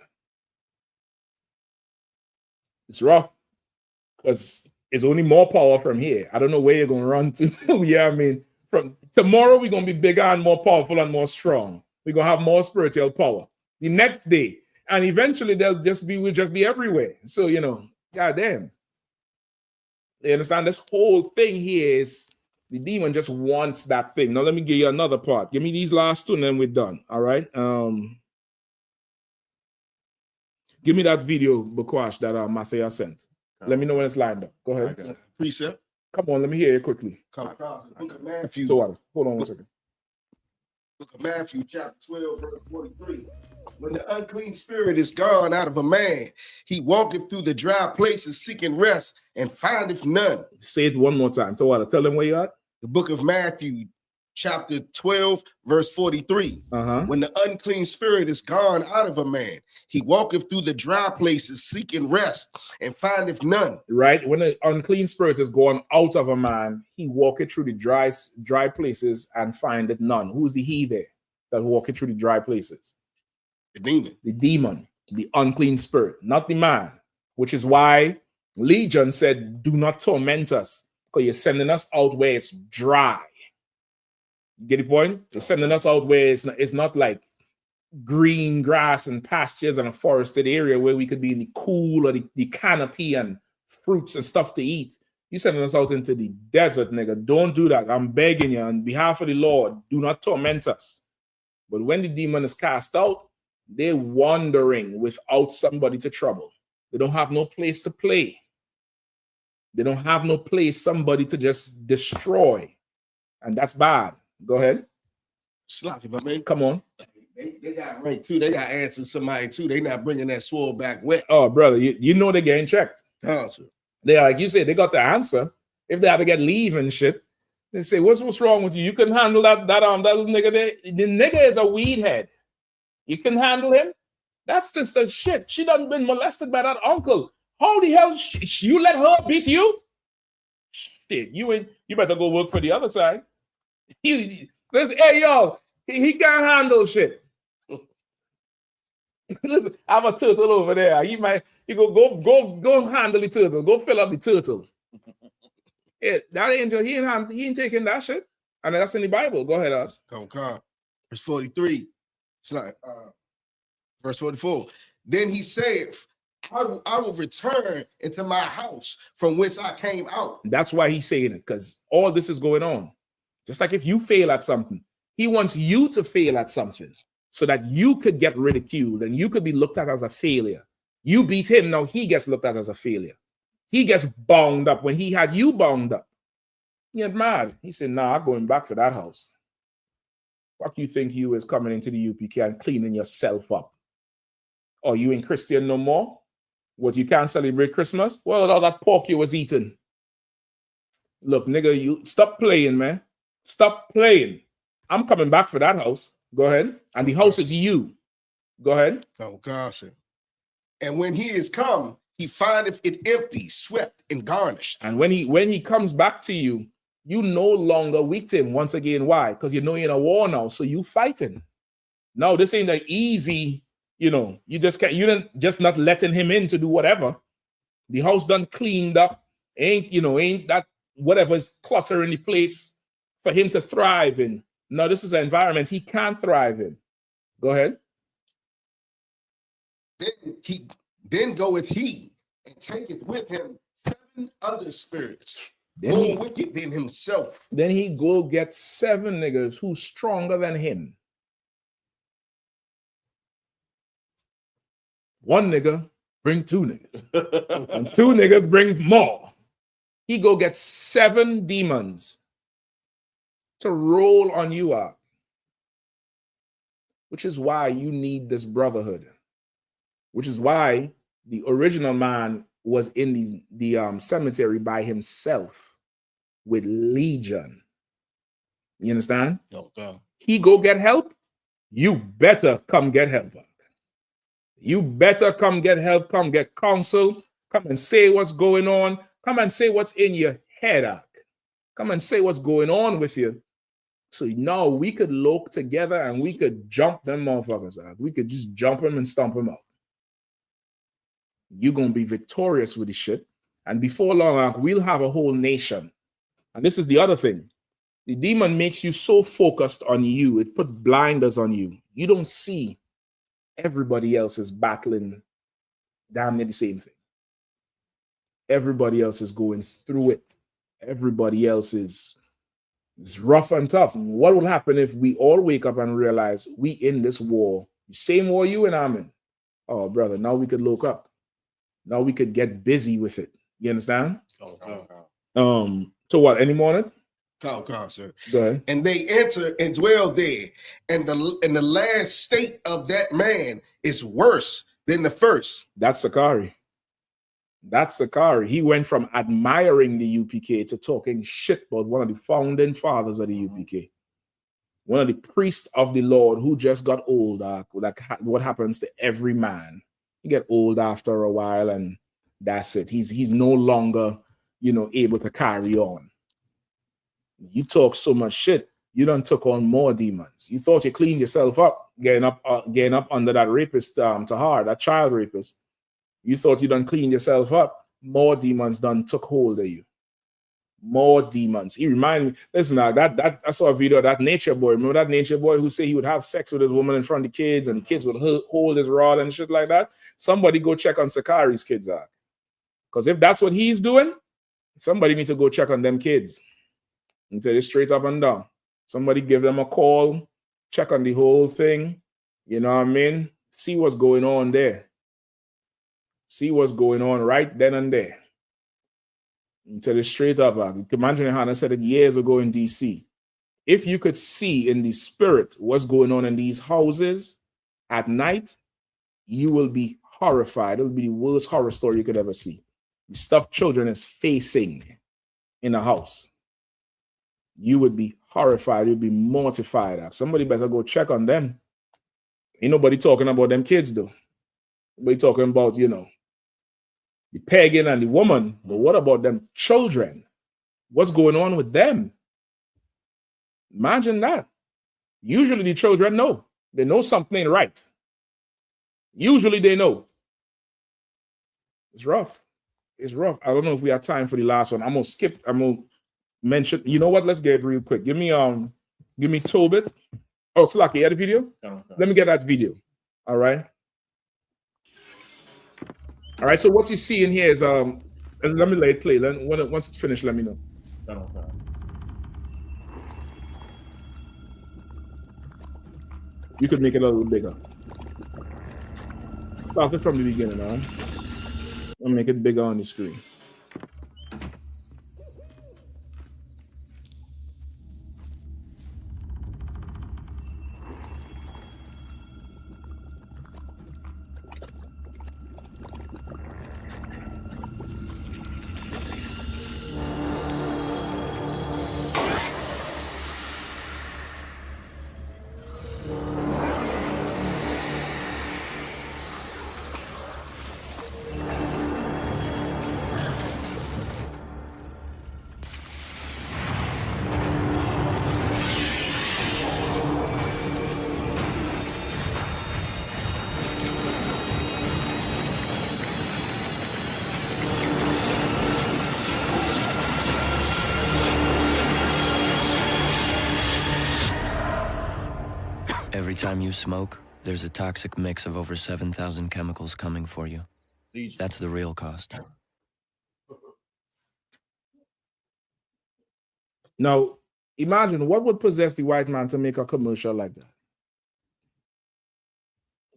Speaker 10: It's rough because it's only more power from here. I don't know where you're going to run to. Yeah, I mean, from tomorrow, we're going to be bigger and more powerful and more strong. We're going to have more spiritual power. the next day, and eventually we'll just be everywhere. So goddamn. You understand? This whole thing here is the demon just wants that thing. Now let me give you another part. Give me these last two, and then we're done. All right. Give me that video, Bakwash, that Matthias sent. Let me know when it's lined up. Go ahead.
Speaker 11: Precept.
Speaker 10: Come on, let me hear you quickly.
Speaker 11: Come across the book of Matthew.
Speaker 10: So what? Hold on 1 second.
Speaker 11: Book of Matthew, chapter 12, verse 43. When the unclean spirit is gone out of a man, he walketh through the dry places seeking rest and findeth none.
Speaker 10: Say it one more time. So what? Tell them where you at.
Speaker 11: The book of Matthew, chapter 12, verse 43. When the unclean spirit is gone out of a man, he walketh through the dry places seeking rest and findeth none.
Speaker 10: Right? When the unclean spirit is gone out of a man, he walketh through the dry places and findeth none. Who's the he there that walketh through the dry places?
Speaker 11: The demon.
Speaker 10: The demon, the unclean spirit, not the man, which is why Legion said, do not torment us, because you're sending us out where it's dry. Get the point? You're sending us out where it's not like green grass and pastures and a forested area where we could be in the cool or the canopy and fruits and stuff to eat. You're sending us out into the desert, nigga. Don't do that. I'm begging you on behalf of the Lord, do not torment us. But when the demon is cast out, they're wandering without somebody to trouble. They don't have no place to play. They don't have no place, somebody to just destroy. And that's bad. Go ahead.
Speaker 11: Slack if I may.
Speaker 10: Come on.
Speaker 11: They got rank too. They got answers somebody too. They not bringing that sword back wet.
Speaker 10: Oh, brother, you know they're getting checked.
Speaker 11: Answer.
Speaker 10: They like you said, they got the answer. If they had to get leave and shit, they say, what's wrong with you? You couldn't handle that little nigga there. The nigga is a weed head. You can handle him? That sister shit. She done been molested by that uncle. How the hell you let her beat you? Shit, you better go work for the other side. Hey yo, he can't handle shit. Listen, I have a turtle over there. You go handle the turtle. Go fill up the turtle. Yeah, that angel, he ain't taking that shit. And that's in the Bible. Go ahead, Art.
Speaker 11: Come. Verse 43. It's like verse 44. Then he said, I will return into my house from whence I came out.
Speaker 10: That's why he's saying it, because all this is going on. Just like if you fail at something, he wants you to fail at something so that you could get ridiculed and you could be looked at as a failure. You beat him, now he gets looked at as a failure. He gets bound up when he had you bound up. He get mad. He said, nah, I'm going back for that house. What you think you is coming into the UPK and cleaning yourself up? Or you ain't Christian no more? What, you can't celebrate Christmas? Well, all that pork you was eating. Look, nigga, you stop playing, man. Stop playing. I'm coming back for that house. Go ahead. And the house is you. Go ahead.
Speaker 11: Oh, gosh. And when he is come, he findeth it empty, swept, and garnished.
Speaker 10: And when he comes back to you, you no longer weak him. Once again, why? Because you know you're in a war now, so you fighting. No, this ain't an easy, you just can't, you didn't just not letting him in to do whatever. The house done cleaned up. Ain't that whatever is clutter in the place for him to thrive in. No, this is an environment he can't thrive in. Go ahead.
Speaker 11: Then goeth he and taketh with him 7 other spirits, more wicked than himself.
Speaker 10: Then he go get 7 niggas who's stronger than him. 1 nigga bring 2 niggas. And 2 niggas bring more. He go get 7 demons to roll on you out. Which is why you need this brotherhood. Which is why the original man was in the cemetery by himself with Legion. You understand?
Speaker 11: Okay.
Speaker 10: He go get help. You better come get help. You better come get help. Come get counsel. Come and say what's going on. Come and say what's in your head. Come and say what's going on with you. So now we could look together and we could jump them motherfuckers out. We could just jump them and stomp them out. You're going to be victorious with this shit. And before long, we'll have a whole nation. And this is the other thing. The demon makes you so focused on you. It put blinders on you. You don't see everybody else is battling damn near the same thing. Everybody else is going through it. Everybody else is rough and tough. What will happen if we all wake up and realize we in this war, the same war you and I'm in? Oh, brother, now we could look up. Now we could get busy with it. You understand? So what? Any more on it?
Speaker 11: Come, sir.
Speaker 10: Go ahead.
Speaker 11: And they enter and dwell there, and the last state of that man is worse than the first.
Speaker 10: That's Sakari. That's Sakari. He went from admiring the UPK to talking shit about one of the founding fathers of the UPK. One of the priests of the Lord who just got old. Like what happens to every man. You get old after a while and that's it. He's no longer, able to carry on. You talk so much shit, you done took on more demons. You thought you cleaned yourself up, getting up under that rapist, Tahar, that child rapist. You thought you done cleaned yourself up. More demons done took hold of you. More demons. He reminded me, listen, I saw a video of that nature boy. Remember that nature boy who said he would have sex with his woman in front of the kids and the kids would hold his rod and shit like that? Somebody go check on Sakari's kids out. Because if that's what he's doing, somebody needs to go check on them kids. And say it straight up and down. Somebody give them a call, check on the whole thing. You know what I mean? See what's going on there. See what's going on right then and there. And tell it straight up. Imagine Yohanna said it years ago in DC. If you could see in the spirit what's going on in these houses at night, you will be horrified. It will be the worst horror story you could ever see. The stuff children is facing in a house. You would be horrified. You'd be mortified. Somebody better go check on them. Ain't nobody talking about them kids, though. Nobody talking about, the pagan and the woman. But what about them children? What's going on with them? Imagine that. Usually the children know. They know something ain't right. Usually they know. It's rough. It's rough. I don't know if we have time for the last one. I'm going to skip. I'm going to mention, you know what? Let's get it real quick. Give me Tobit. Oh, Slaki, you had the video? Let me get that video. All right. All right. So what you see in here is let me let it play. Once it's finished, let me know. You could make it a little bigger. Start it from the beginning, all right? I'll make it bigger on the screen.
Speaker 16: Every time you smoke, there's a toxic mix of over 7,000 chemicals coming for you. That's the real cost.
Speaker 10: Now, imagine what would possess the white man to make a commercial like that,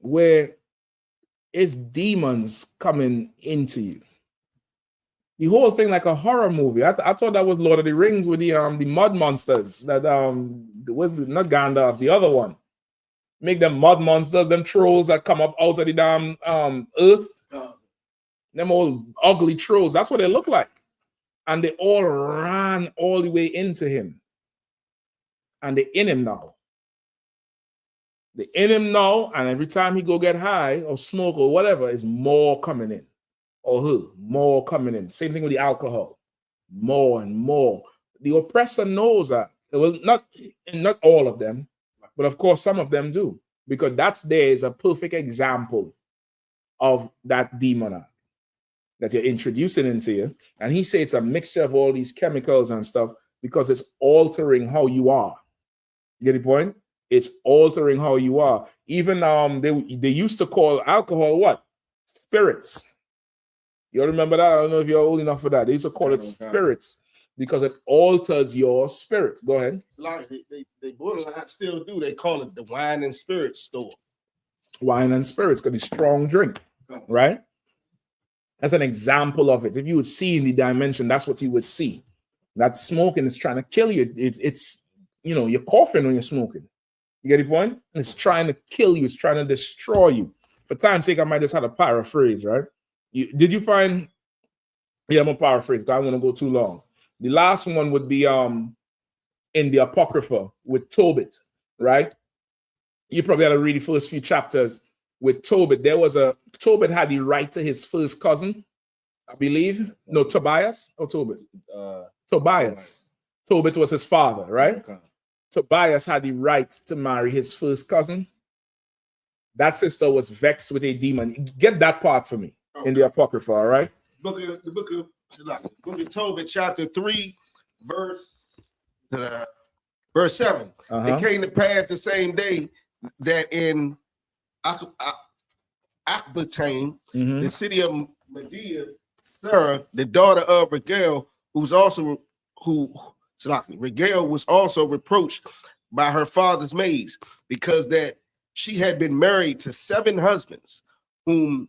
Speaker 10: where it's demons coming into you. The whole thing like a horror movie. I thought that was Lord of the Rings with the mud monsters. That was not Gandalf, the other one. Make them mud monsters, them trolls that come up out of the damn earth. Them old ugly trolls. That's what they look like. And they all ran all the way into him. And they're in him now. They're in him now, and every time he go get high or smoke or whatever, is more coming in. Or more coming in. Same thing with the alcohol. More and more. The oppressor knows that. Well, not all of them, but of course some of them do. Because there is a perfect example of that demon that you're introducing into you. And he says it's a mixture of all these chemicals and stuff because it's altering how you are. You get the point? It's altering how you are. Even they used to call alcohol what? Spirits. You remember that? I don't know if you're old enough for that. They used to call it spirits because it alters your spirit. Go ahead.
Speaker 11: Like they borderline still do. They call it the wine and spirits store.
Speaker 10: Wine and spirits, because it's strong drink, right? That's an example of it. If you would see in the dimension, that's what you would see. That smoking is trying to kill you. It's you're coughing when you're smoking. You get the point? It's trying to kill you. It's trying to destroy you. For time's sake, I might just have to paraphrase, right? Did you find? Yeah, I'm gonna paraphrase. I don't want to go too long. The last one would be in the Apocrypha with Tobit, right? You probably had to read the first few chapters with Tobit. Tobit had the right to his first cousin, I believe. No, Tobias or Tobit? Tobias. Tobit was his father, right? Okay. Tobias had the right to marry his first cousin. That sister was vexed with a demon. Get that part for me in the Apocrypha, all right?
Speaker 11: The book of Tobit, chapter 3, verse 7. It came to pass the same day that in I.S.U.P.K, the city of Medea, Sarah, the daughter of Regale, Regale was also reproached by her father's maids because that she had been married to 7 husbands, whom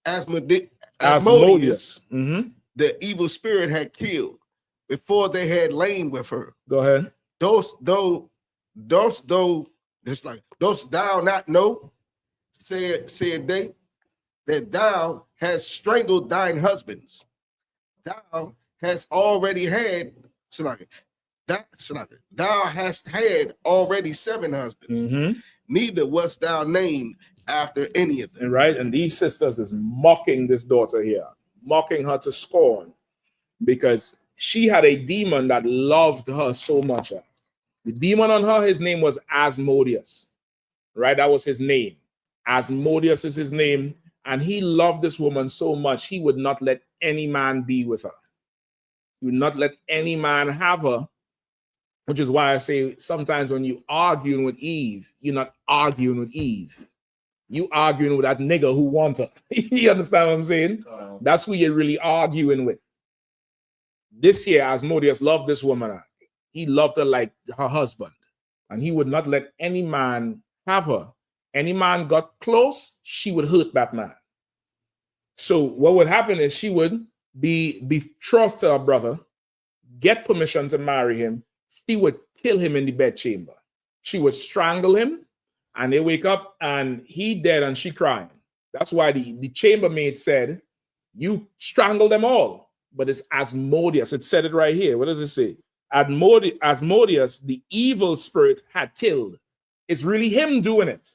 Speaker 11: Asmodeus, the evil spirit, had killed before they had lain with her.
Speaker 10: Go ahead.
Speaker 11: Dost thou not know, said they, that thou hast strangled thine husbands. Thou hast already had, thou hast had already 7 husbands. Neither wast thou named after any of them.
Speaker 10: Right? And these sisters is mocking this daughter here, mocking her to scorn, because she had a demon that loved her so much. The demon on her, his name was Asmodeus, right? That was his name. Asmodeus is his name. And he loved this woman so much, he would not let any man be with her. He would not let any man have her, which is why I say sometimes when you arguing with Eve, you're not arguing with Eve. You arguing with that nigga who want her. You understand what I'm saying? That's who you're really arguing with. This year, Asmodeus loved this woman. He loved her like her husband. And he would not let any man have her. Any man got close, she would hurt that man. So what would happen is she would be betrothed to her brother, get permission to marry him. She would kill him in the bedchamber. She would strangle him, and they wake up and he dead and she crying. That's why the chambermaid said, you strangle them all. But it's Asmodeus. It said it right here. What does it say? Asmodeus, the evil spirit, had killed. It's really him doing it.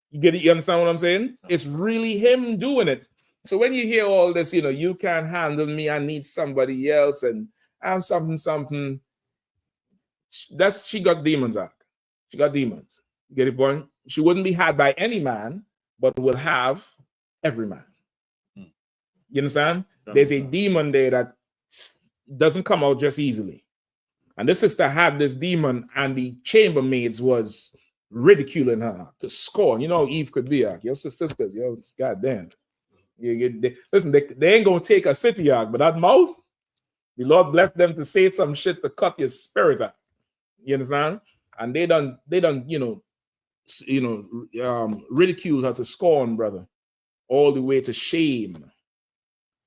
Speaker 10: You get it? You understand what I'm saying? It's really him doing it. So when you hear all this, you can't handle me, I need somebody else, and I'm something. She got demons out. She got demons. You get the point? She wouldn't be had by any man, but will have every man. You understand? There's a demon there that doesn't come out just easily. And this sister had this demon, and the chambermaids was ridiculing her to scorn. You know how Eve could be. Your sisters, goddamn. Listen, they ain't gonna take a city, but that mouth, the Lord bless them to say some shit to cut your spirit out. You understand? And they done, ridicule her to scorn, brother, all the way to shame.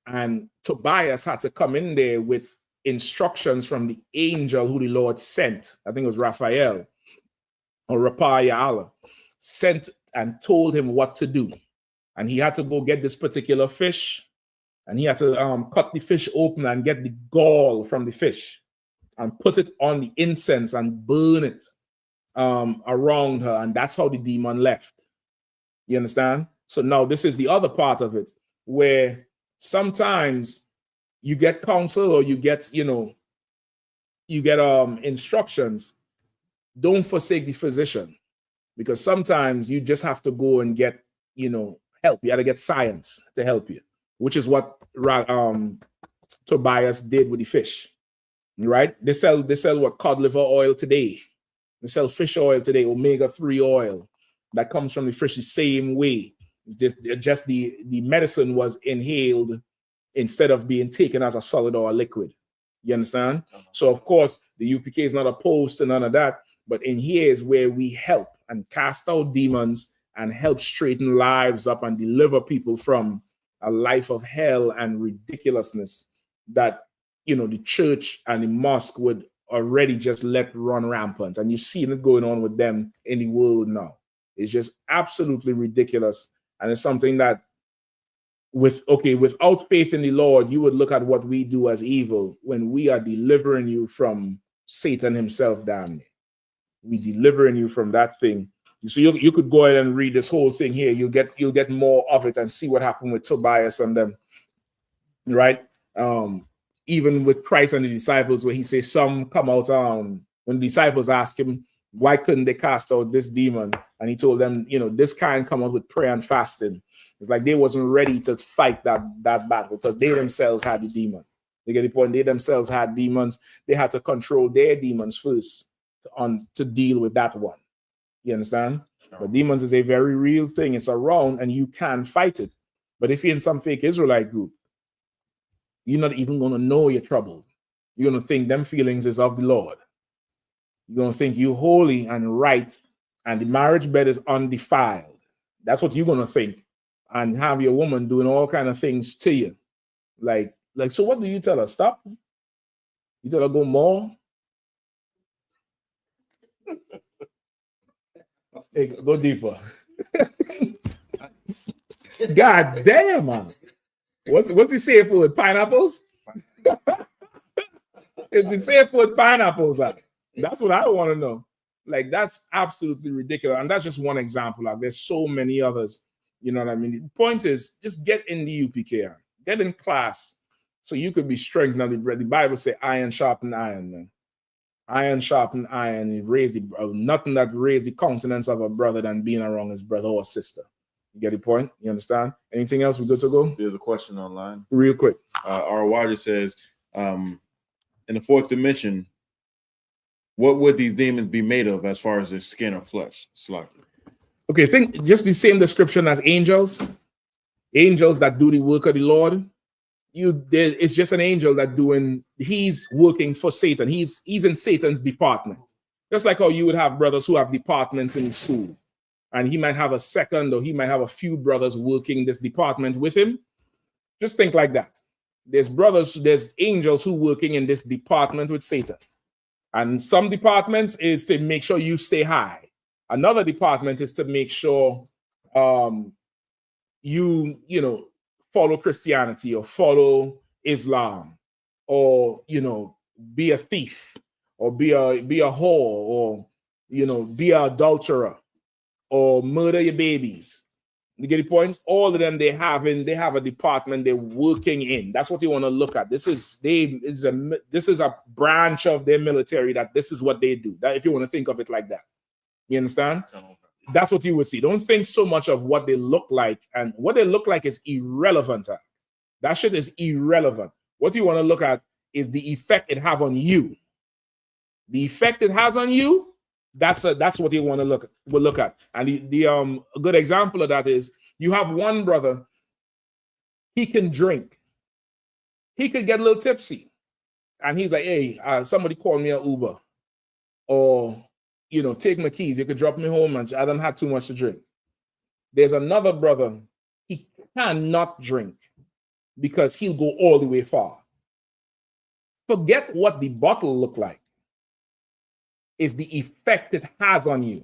Speaker 10: And Tobias had to come in there with instructions from the angel who the Lord sent. I think it was Raphael or Raphael, sent and told him what to do. And he had to go get this particular fish, and he had to cut the fish open and get the gall from the fish and put it on the incense and burn it around her. And that's how the demon left. You understand? So now this is the other part of it, where sometimes you get counsel or you get instructions. Don't forsake the physician, because sometimes you just have to go and get, help. You got to get science to help you, which is what Tobias did with the fish, right? They sell what cod liver oil today. They sell fish oil today, omega-3 oil that comes from the fish the same way. It's just the medicine was inhaled instead of being taken as a solid or a liquid. You understand? So of course the UPK is not opposed to none of that, but in here is where we help and cast out demons and help straighten lives up and deliver people from a life of hell and ridiculousness that, you know, the church and the mosque would already just let run rampant. And you see it going on with them in the world now. It's just absolutely ridiculous. And it's something that without faith in the Lord, you would look at what we do as evil when we are delivering you from Satan himself, damn it. We delivering you from that thing. So you could go ahead and read this whole thing here. You'll get more of it and see what happened with Tobias and them, right? Even with Christ and the disciples, where he says some come out when the disciples ask him, why couldn't they cast out this demon? And he told them, you know, this kind come out with prayer and fasting. It's like they wasn't ready to fight that battle because they themselves had the demon. They get the point. They themselves had demons. They had to control their demons first to deal with that one. You understand? But demons is a very real thing. It's around and you can fight it. But if you're in some fake Israelite group, you're not even going to know you're troubled. You're going to think them feelings is of the Lord. You're going to think you're holy and right and the marriage bed is undefiled. That's what you're going to think. And have your woman doing all kind of things to you. Like, so what do you tell her? Stop? You tell her go more? Hey, go deeper. God damn, man. What's he saying for with pineapples? Is he saying for with pineapples? That's what I want to know. Like, that's absolutely ridiculous. And that's just one example. Like, there's so many others. You know what I mean? The point is, just get in the UPK. Get in class so you could be strengthened. The Bible say iron sharpen iron, man. Iron sharpen iron. Nothing that raised the countenance of a brother than being around his brother or sister. You get the point? You understand? Anything else? We good to go?
Speaker 9: There's a question online.
Speaker 10: Real quick.
Speaker 9: Our Roger says, in the fourth dimension, what would these demons be made of as far as their skin or flesh?
Speaker 10: Okay, think just the same description as angels. Angels that do the work of the Lord. It's just an angel that he's working for Satan. He's in Satan's department. Just like how you would have brothers who have departments in school. And he might have a second or he might have a few brothers working this department with him. Just think like that. There's angels who working in this department with Satan. And some departments is to make sure you stay high. Another department is to make sure you follow Christianity or follow Islam or be a thief or be a whore or be an adulterer or murder your babies. You get the point? All of them they have a department they're working in. That's what you want to look at. This is a branch of their military that this is what they do. That if you want to think of it like that. You understand? That's what you will see. Don't think so much of what they look like, and what they look like is irrelevant. That shit is irrelevant. What you want to look at is the effect it have on you. The effect it has on you, that's what you want to look at. And a good example of that is you have one brother, he can drink. He could get a little tipsy. And he's like, hey, somebody call me an Uber. Or take my keys. You could drop me home and I don't have too much to drink. There's another brother, he cannot drink because he'll go all the way far. Forget what the bottle look like. It's the effect it has on you.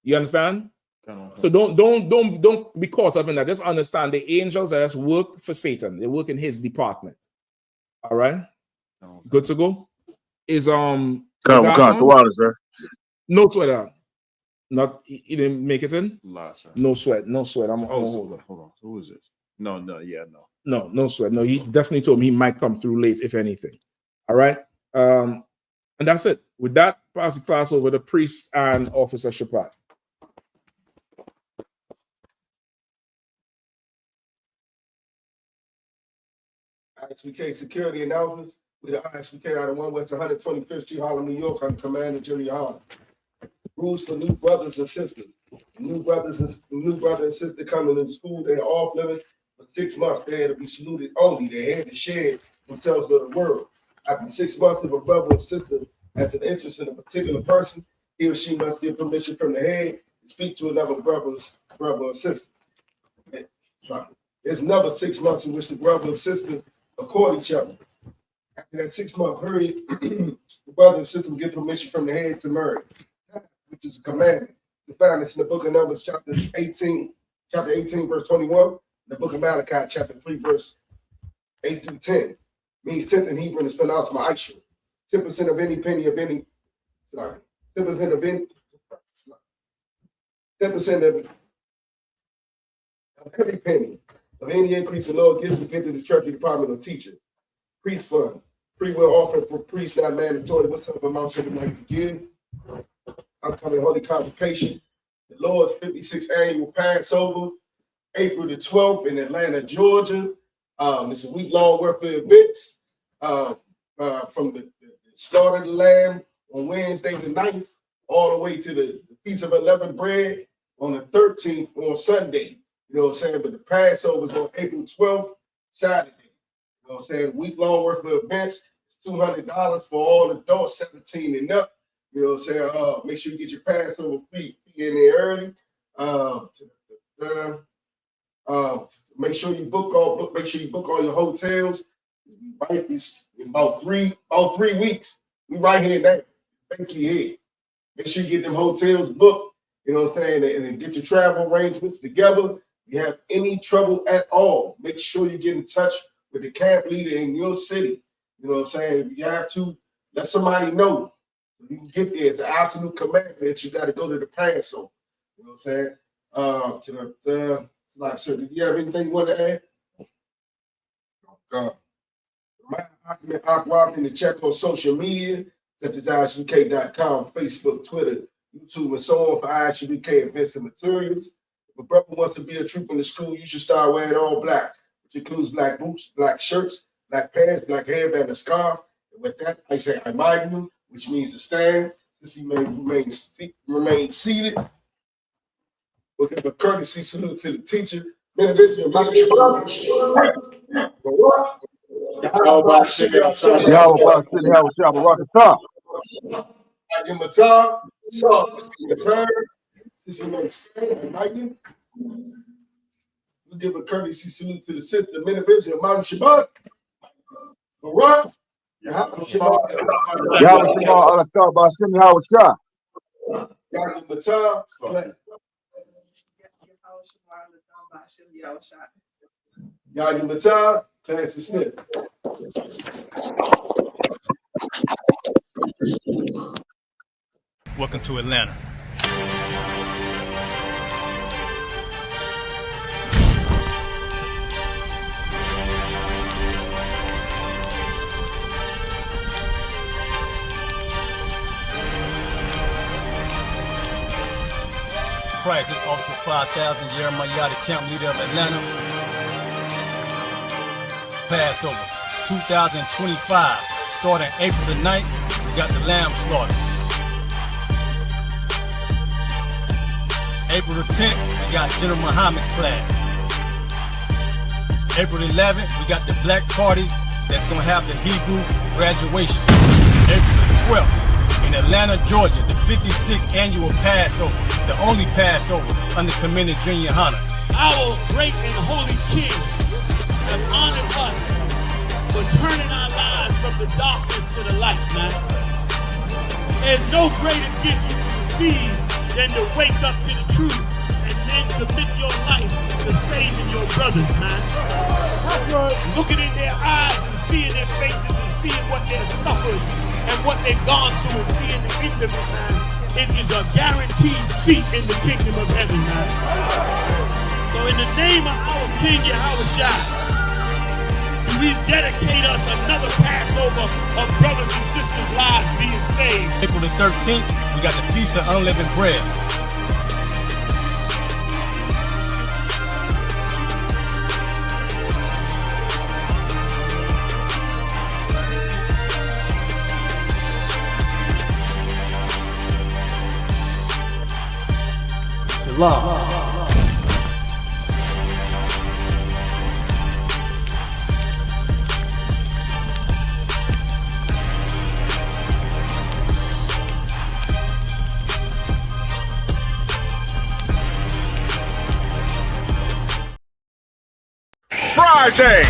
Speaker 10: You understand? So don't be caught up in that. Just understand the angels just work for Satan. They work in his department. All right? Good to go? Is
Speaker 14: come on, sir.
Speaker 10: No sweat. Not you didn't make it in? No sweat. I'm hold on.
Speaker 9: Who is it? No.
Speaker 10: No sweat. No, he definitely told me he might come through late, if anything. All right. And that's it. With that, pass the class over to Priest and Officer Shapat.
Speaker 11: I.S.U.P.K security announcements. With the I.S.U.P.K out of 1 West 125th Street, Harlem, New York. I'm Commander General YAHANNA. Rules for new brothers and sisters. New brother and sister coming to school, they're off limits for 6 months. They had to be saluted only. They had to share themselves with the world. After 6 months, if a brother or sister has an interest in a particular person, he or she must get permission from the head to speak to another brother or sister. There's another 6 months in which the brother and sister accord each other. After that 6 month period, the brother and sister get permission from the head to marry, which is a commandment. You find this in the book of Numbers, chapter 18, verse 21, the book of Malachi, chapter 3, verse 8 through 10. Means 10th in Hebrew and it's pronounced ma'asher. 10% of any penny of any, 10% of any, 10% of every penny of any increase the Lord gives to get to the treasury department or teacher. Priest fund, free will offering for priests not mandatory. What sort of amount should it like to give? Upcoming Holy Convocation, the Lord's 56th annual Passover, April the 12th in Atlanta, Georgia. It's a week-long worth of events from the start of the Lamb on Wednesday the 9th all the way to the Feast of Unleavened Bread on the 13th on Sunday. You know what I'm saying? But the Passover is on April 12th, Saturday. You know what I'm saying? Week-long worth of events. It's $200 for all adults 17 and up. You know what I'm saying? Make sure you get your Passover fee in there early. Make sure you book all your hotels. Right, it's in about three weeks. We right here now. Basically here. Make sure you get them hotels booked. You know what I'm saying? And get your travel arrangements together. If you have any trouble at all, make sure you get in touch with the camp leader in your city. You know what I'm saying? If you have to, let somebody know. You can get there. It's an absolute commandment that you got to go to the Passover. You know what I'm saying? Like, sir, did you have anything you want to add? Aqua to check on social media, such as ISUPK.com, Facebook, Twitter, YouTube, and so on for I.S.U.P.K events and materials. If a brother wants to be a troop in the school, you should start wearing all black, which includes black boots, black shirts, black pants, black hairband, and scarf. And with that, I say I-MIGU, which means to stand, since he may remain seated. We'll give a courtesy salute to the teacher. We'll give a courtesy salute to the sister, Minister Mount Shabbat. Barak. Yahya Matar, Clancy Smith.
Speaker 1: Welcome to Atlanta. Price is Officer 5000, Jeremiah, the camp leader of Atlanta. Passover 2025, starting April the 9th, we got the lamb slaughter. April the 10th, we got General Muhammad's class. April the 11th, we got the black party that's gonna have the Hebrew graduation. April the 12th, in Atlanta, Georgia, the 56th annual Passover, the only Passover under Commander Junior YAHANNA.
Speaker 2: Our great and holy King has honored us for turning our lives from the darkness to the light, man. There's no greater gift you can receive than to wake up to the truth and then commit your life to saving your brothers, man. Looking in their eyes and seeing their faces and seeing what they've suffered and what they've gone through and seeing the end of it, man. It is a guaranteed seat in the kingdom of heaven, man. So in the name of our King Yahushua, we dedicate us another Passover of brothers and sisters' lives being saved.
Speaker 1: April the 13th, we got the Feast of Unleavened Bread.
Speaker 17: Shalom.
Speaker 5: Friday.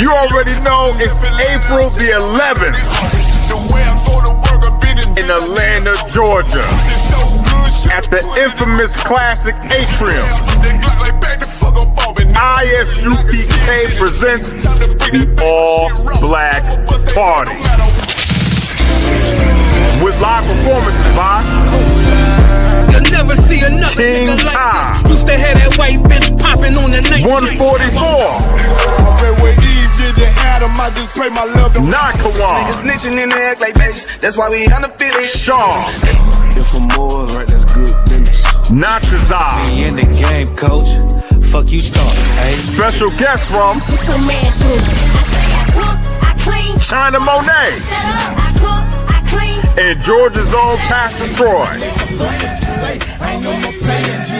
Speaker 5: You already know it's April the 11th in Atlanta, Georgia, at the infamous classic Atrium. I.S.U.P.K presents the All-Black Party with live performances by
Speaker 18: Never see another
Speaker 5: King
Speaker 18: nigga like
Speaker 5: Ty,
Speaker 18: this. Used to have that white bitch popping on the night.
Speaker 5: 144. Nakawan.
Speaker 6: Niggas snitching in the act like bitches. That's why we undefeated.
Speaker 5: Sean.
Speaker 7: If I'm more, right, that's good business.
Speaker 5: Natazai.
Speaker 7: We in the game, coach. Fuck you talking, hey?
Speaker 5: Special guest from China Monet and Georgia's own Pastor Troy.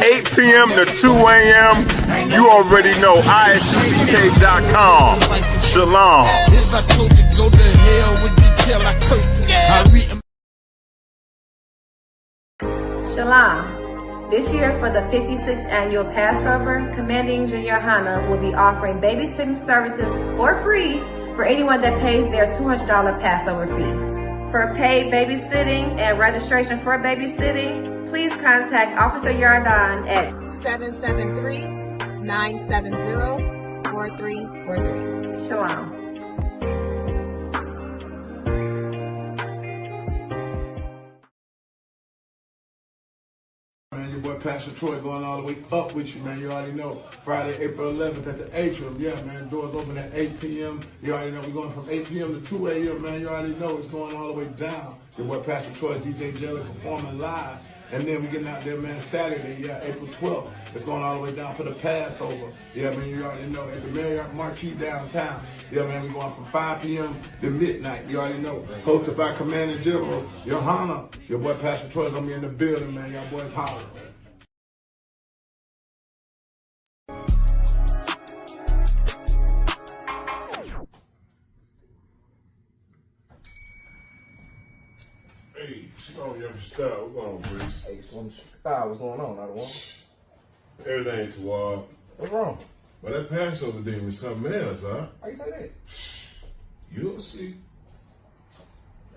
Speaker 5: 8 p.m. to 2 a.m. You already know ISUPK.com. Shalom.
Speaker 4: Shalom. This year for the 56th annual Passover, Commanding Junior YAHANNA will be offering babysitting services for free for anyone that pays their $200 Passover fee. For paid babysitting and registration for babysitting, please contact Officer Yardan at 773-970-4343. Shalom.
Speaker 3: Man, your boy Pastor Troy going all the way up with you, man. You already know. Friday, April 11th at the I.S.U.P.K. Yeah, man. Doors open at 8 p.m. You already know we're going from 8 p.m. to 2 a.m., man. You already know it's going all the way down. Your boy Pastor Troy, DJ Jelly performing live. And then we getting out there, man, Saturday, yeah, April 12th. It's going all the way down for the Passover. Yeah, man, you already know. At the Marriott Marquis downtown. Yeah, man, we're going from 5 p.m. to midnight. You already know. Hosted by Commanding General YAHANNA. Your boy Pastor Troy going to be in the building, man. Y'all boys holler.
Speaker 19: Hey, Sean, you ever style? What's going on, Breeze?
Speaker 11: Hey, style, what's going on? I don't want.
Speaker 19: Everything too wild.
Speaker 11: What's wrong?
Speaker 19: Well, that Passover demon is something else, huh?
Speaker 11: How you say that?
Speaker 19: You'll see.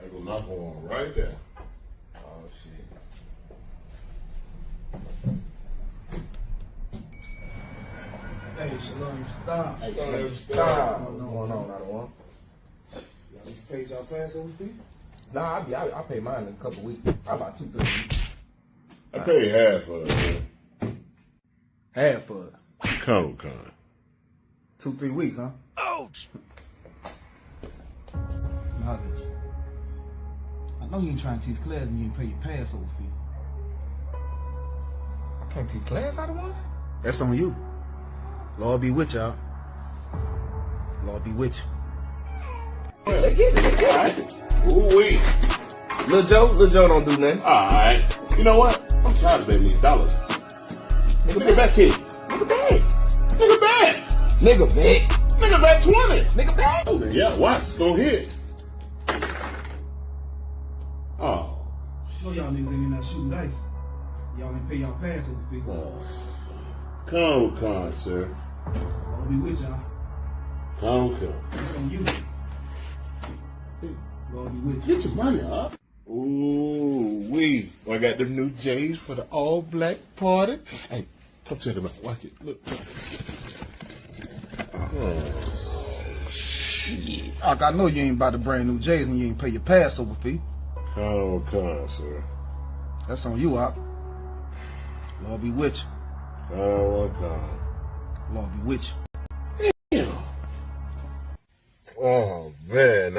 Speaker 19: I go knock on right there.
Speaker 11: Oh, shit.
Speaker 17: Hey, Shalom, stop.
Speaker 11: Hey, stop. What's going on? I don't want.
Speaker 17: Y'all paid y'all Passover fee?
Speaker 11: Nah, I pay mine in a couple weeks. About 2-3 weeks.
Speaker 19: I paid half of it, man.
Speaker 17: Half of it.
Speaker 19: Con.
Speaker 17: 2-3 weeks, huh?
Speaker 7: Ouch!
Speaker 17: Knowledge. I know you ain't trying to teach class and you ain't pay your Passover fee.
Speaker 11: I can't teach class out of one?
Speaker 17: That's on you. Lord be with y'all. Lord be with you.
Speaker 11: Let's get it.
Speaker 19: Ooh-wee.
Speaker 11: Lil Joe don't do nothing.
Speaker 19: All right. You know what? I'm tired of betting these dollars. Nigga bet 10.
Speaker 11: Nigga bet.
Speaker 19: Nigga bet.
Speaker 11: Nigga bet.
Speaker 19: Nigga bet 20.
Speaker 11: Nigga bet.
Speaker 19: Oh, yeah, watch. It's gonna hit. Oh.
Speaker 17: No, y'all niggas ain't not shooting dice. Y'all ain't pay y'all Passover fee.
Speaker 19: Con, sir.
Speaker 17: Lord be with y'all.
Speaker 19: Con.
Speaker 17: That's on you. Lord be with you.
Speaker 19: Get your money up. Ooh-wee. I got them new J's for the all-black party. Hey, come check them out. Watch it. Look. Oh, shit.
Speaker 17: I know you ain't about to brand new J's and you ain't pay your Passover fee.
Speaker 19: Con, sir.
Speaker 17: That's on you, Op. Lord be with you.
Speaker 19: Con.
Speaker 17: Lord be with you.
Speaker 19: Oh, man.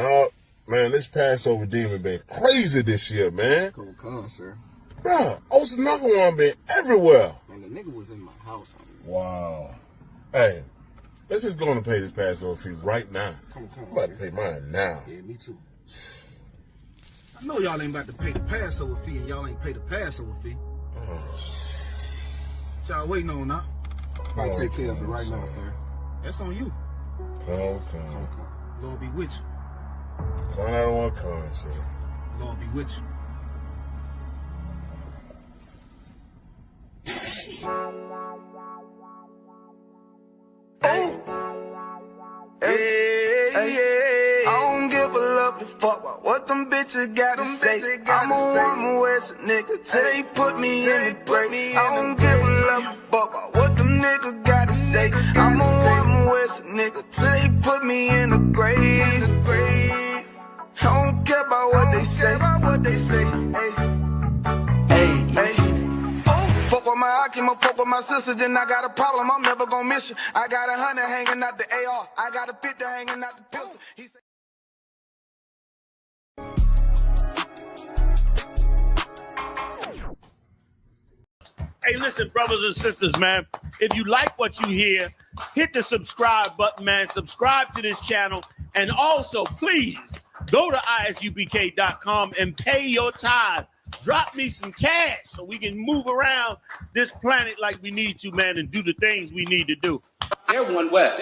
Speaker 19: Man, this Passover demon been crazy this year, man.
Speaker 11: Con, sir.
Speaker 19: Bruh, Osanakawan been everywhere.
Speaker 11: Man, the nigga was in my house.
Speaker 19: Wow. Hey, let's just go on and pay this Passover fee right now.
Speaker 11: Come
Speaker 19: I'm about to pay mine now.
Speaker 11: Yeah, me too. I know y'all ain't about to pay the Passover fee and y'all ain't pay the Passover fee.
Speaker 19: Oh,
Speaker 17: Y'all waiting on, huh? I'll take care of it right now, sir. That's on you.
Speaker 19: Okay.
Speaker 17: Lord be with you.
Speaker 19: I don't want to come, sir.
Speaker 17: Lord be with you.
Speaker 6: I don't give a lovely fuck about what them bitches gotta say. I'm a woman with a nigga till they put me in the grave. I don't give a lovely fuck about what them niggas gotta say. I'm a woman with a nigga till they put me in the grave. I don't care about what they say. Hey. Fuck with my Akima, fuck with my sister, then I got a problem, I'm never gonna miss you. I got 100 hanging out the AR, I got a 50 hanging out the pistol. He said,
Speaker 2: Hey, listen, brothers and sisters, man. If you like what you hear, hit the subscribe button, man. Subscribe to this channel. And also, please, go to ISUPK.com and pay your tithe. Drop me some cash so we can move around this planet like we need to, man, and do the things we need to do.
Speaker 20: They're one West.